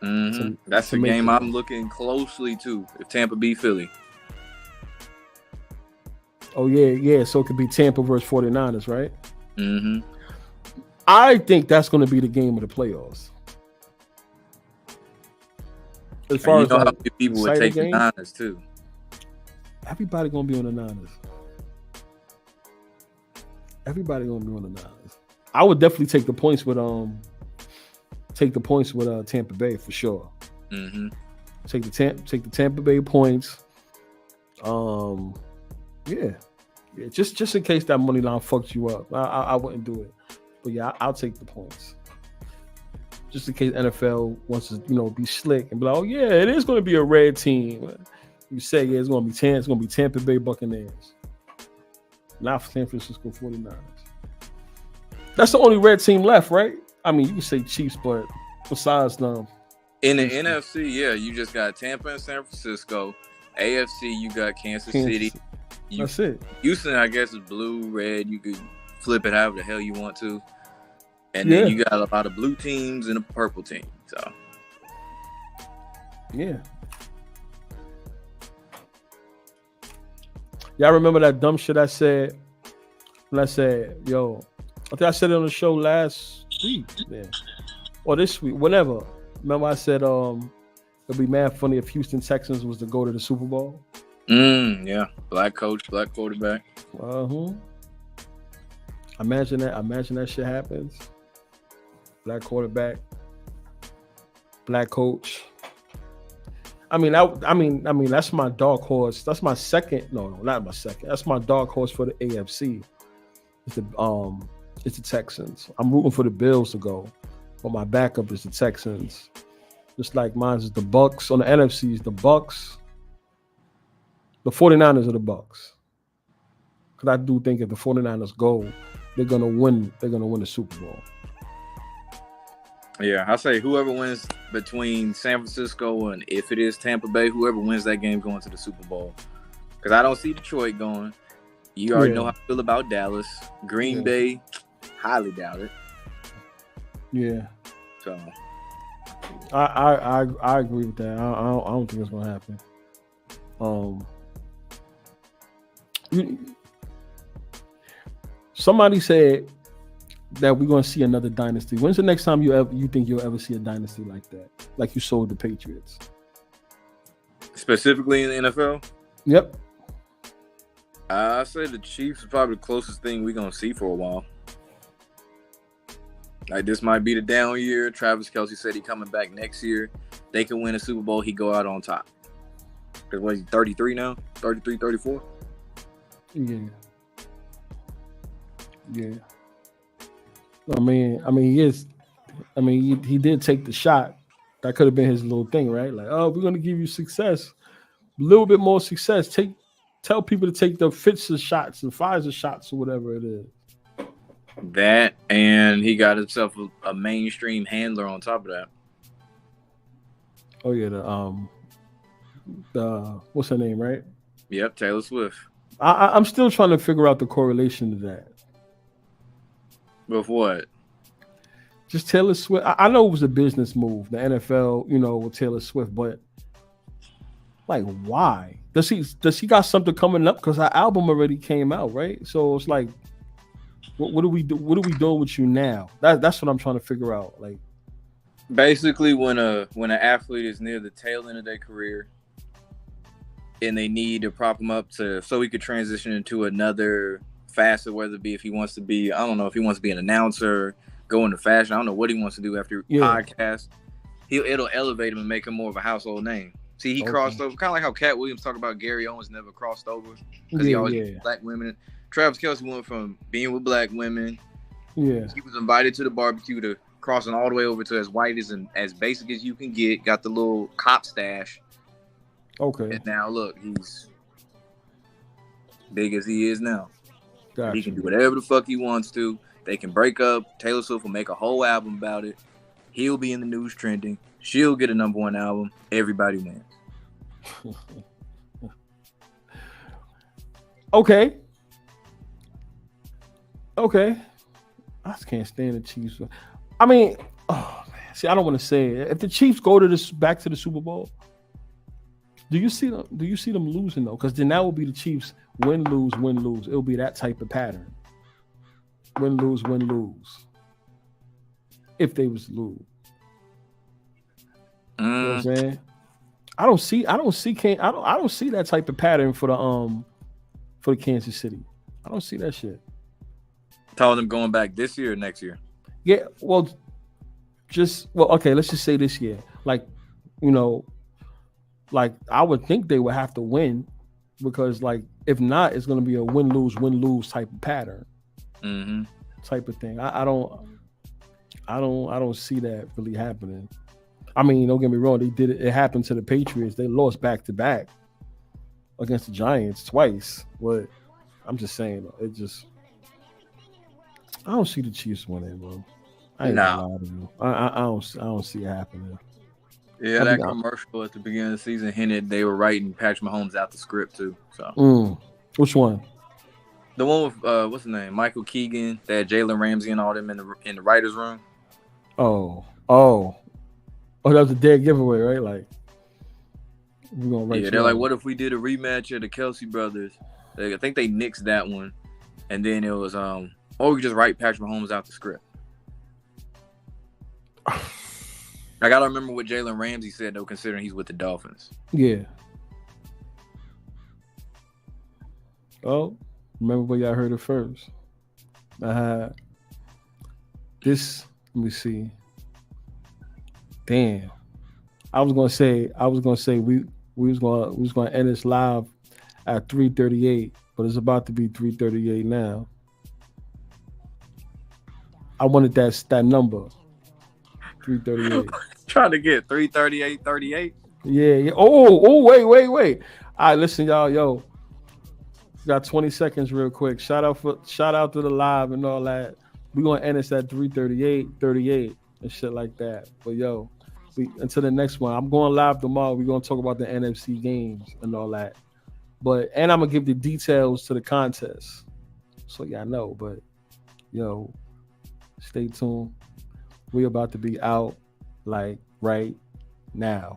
Mm-hmm. That's the game I'm looking closely to. If Tampa beat Philly. Oh yeah. So it could be Tampa versus 49ers, right? Mm-hmm. I think that's going to be the game of the playoffs. As far as how many people would take the Niners too. Everybody gonna be on the Niners. Everybody gonna be on the Niners. I would definitely take the points with Tampa Bay for sure. Mm-hmm. Take the Tampa Bay points. Yeah. Just in case that money line fucks you up, I wouldn't do it. But yeah, I'll take the points. Just in case NFL wants to, be slick and be like, oh yeah, it is going to be a red team. You say it's going to be Tampa Bay Buccaneers, not San Francisco 49ers. That's the only red team left, right? I mean, you can say Chiefs, but besides them. In the NFC, yeah, you just got Tampa and San Francisco. AFC, you got Kansas City. That's it. Houston, I guess, is blue, red. You could flip it however the hell you want to. And then you got a lot of blue teams and a purple team. So, yeah. Y'all remember that dumb shit I said when I said, yo, I think I said it on the show last week, or this week, whatever. Remember I said it'd be mad funny if Houston Texans was to go to the Super Bowl. Yeah. Black coach, black quarterback. Imagine that shit happens. Black quarterback, black coach. I mean, that's my dark horse. That's my second. No, not my second. That's my dark horse for the AFC. It's the Texans. I'm rooting for the Bills to go, but my backup is the Texans. Just like mine is the Bucks. On the NFC is the Bucks. The 49ers are the Bucks. Because I do think if the 49ers go, they're gonna win. They're gonna win the Super Bowl. Yeah, I say whoever wins between San Francisco and if it is Tampa Bay, whoever wins that game going to the Super Bowl. Because I don't see Detroit going. You already know how I feel about Dallas. Green Bay, highly doubt it. Yeah. So I agree with that. I don't think it's gonna happen. Somebody said that we're gonna see another dynasty. When's the next time you think you'll ever see a dynasty like that? Like you saw with the Patriots. Specifically in the NFL? Yep. I say the Chiefs is probably the closest thing we're gonna see for a while. Like this might be the down year. Travis Kelce said he coming back next year. They can win a Super Bowl. He go out on top. Because what, he's 33 now? 33, 34? Yeah. Yeah. I mean, he is. I mean, he did take the shot. That could have been his little thing, right? Like, oh, we're gonna give you success, a little bit more success. Tell people to take the Pfizer shots and Pfizer shots or whatever it is. That, and he got himself a mainstream handler on top of that. Oh yeah, the what's her name, right? Yep, Taylor Swift. I'm still trying to figure out the correlation to that. With what? Just Taylor Swift. I know it was a business move, the NFL, with Taylor Swift, but like, why? Does he got something coming up? Because our album already came out, right? So it's like, what do we do? What are we doing with you now? That's what I'm trying to figure out. Like, basically, when an athlete is near the tail end of their career, and they need to prop him up so he could transition into another facet, whether it be if he wants to be, I don't know, if he wants to be an announcer, go into fashion, I don't know what he wants to do after podcast. It'll elevate him and make him more of a household name. See, he crossed over, kind of like how Cat Williams talked about Gary Owens never crossed over because he always used black women. Travis Kelce went from being with black women. Yeah, he was invited to the barbecue to crossing all the way over to as white and as basic as you can get. Got the little cop stash. Okay. And now look, he's big as he is now. Gotcha. He can do whatever the fuck he wants to. They can break up. Taylor Swift will make a whole album about it. He'll be in the news trending. She'll get a #1 album. Everybody wins. Okay. I just can't stand the Chiefs. I mean, oh man. See, I don't want to say it. If the Chiefs go to back to the Super Bowl, do you see them losing though? Because then that will be the Chiefs win, lose, win, lose. It'll be that type of pattern. Win, lose, win, lose. If they was to lose. You know what I'm saying? I don't see that type of pattern for the Kansas City. I don't see that shit. Telling them going back this year or next year? Yeah, okay, let's just say this year. Like, like I would think they would have to win because like if not, it's gonna be a win-lose type of pattern. Mm-hmm. Type of thing. I don't see that really happening. I mean, don't get me wrong, they did it. It happened to the Patriots. They lost back-to-back against the Giants twice. But I'm just saying, I don't see the Chiefs winning, bro. I ain't gonna lie to you. I don't see it happening. Yeah, that commercial at the beginning of the season hinted they were writing Patrick Mahomes out the script too. So which one? The one with what's his name? Michael Keegan, that Jalen Ramsey and all them in the writers' room. Oh, that was a dead giveaway, right? Like we're gonna write. Yeah, they're like, what if we did a rematch of the Kelce brothers? I think they nixed that one, and then it was or we could just write Patrick Mahomes out the script. I gotta remember what Jalen Ramsey said though, considering he's with the Dolphins. Yeah. Oh, remember where y'all heard it first. This. Let me see. Damn. I was gonna say we was gonna end this live at 3:38, but it's about to be 3:38 now. I wanted that number. 338. Trying to get 338, 38. Yeah. Oh, wait. All right, listen, y'all. Yo, got 20 seconds real quick. Shout out to the live and all that. We're gonna end this at 338, 38 and shit like that. But yo, until the next one. I'm going live tomorrow. We're gonna talk about the NFC games and all that. And I'm gonna give the details to the contest. So y'all know, but yo, stay tuned. We're about to be out like right now.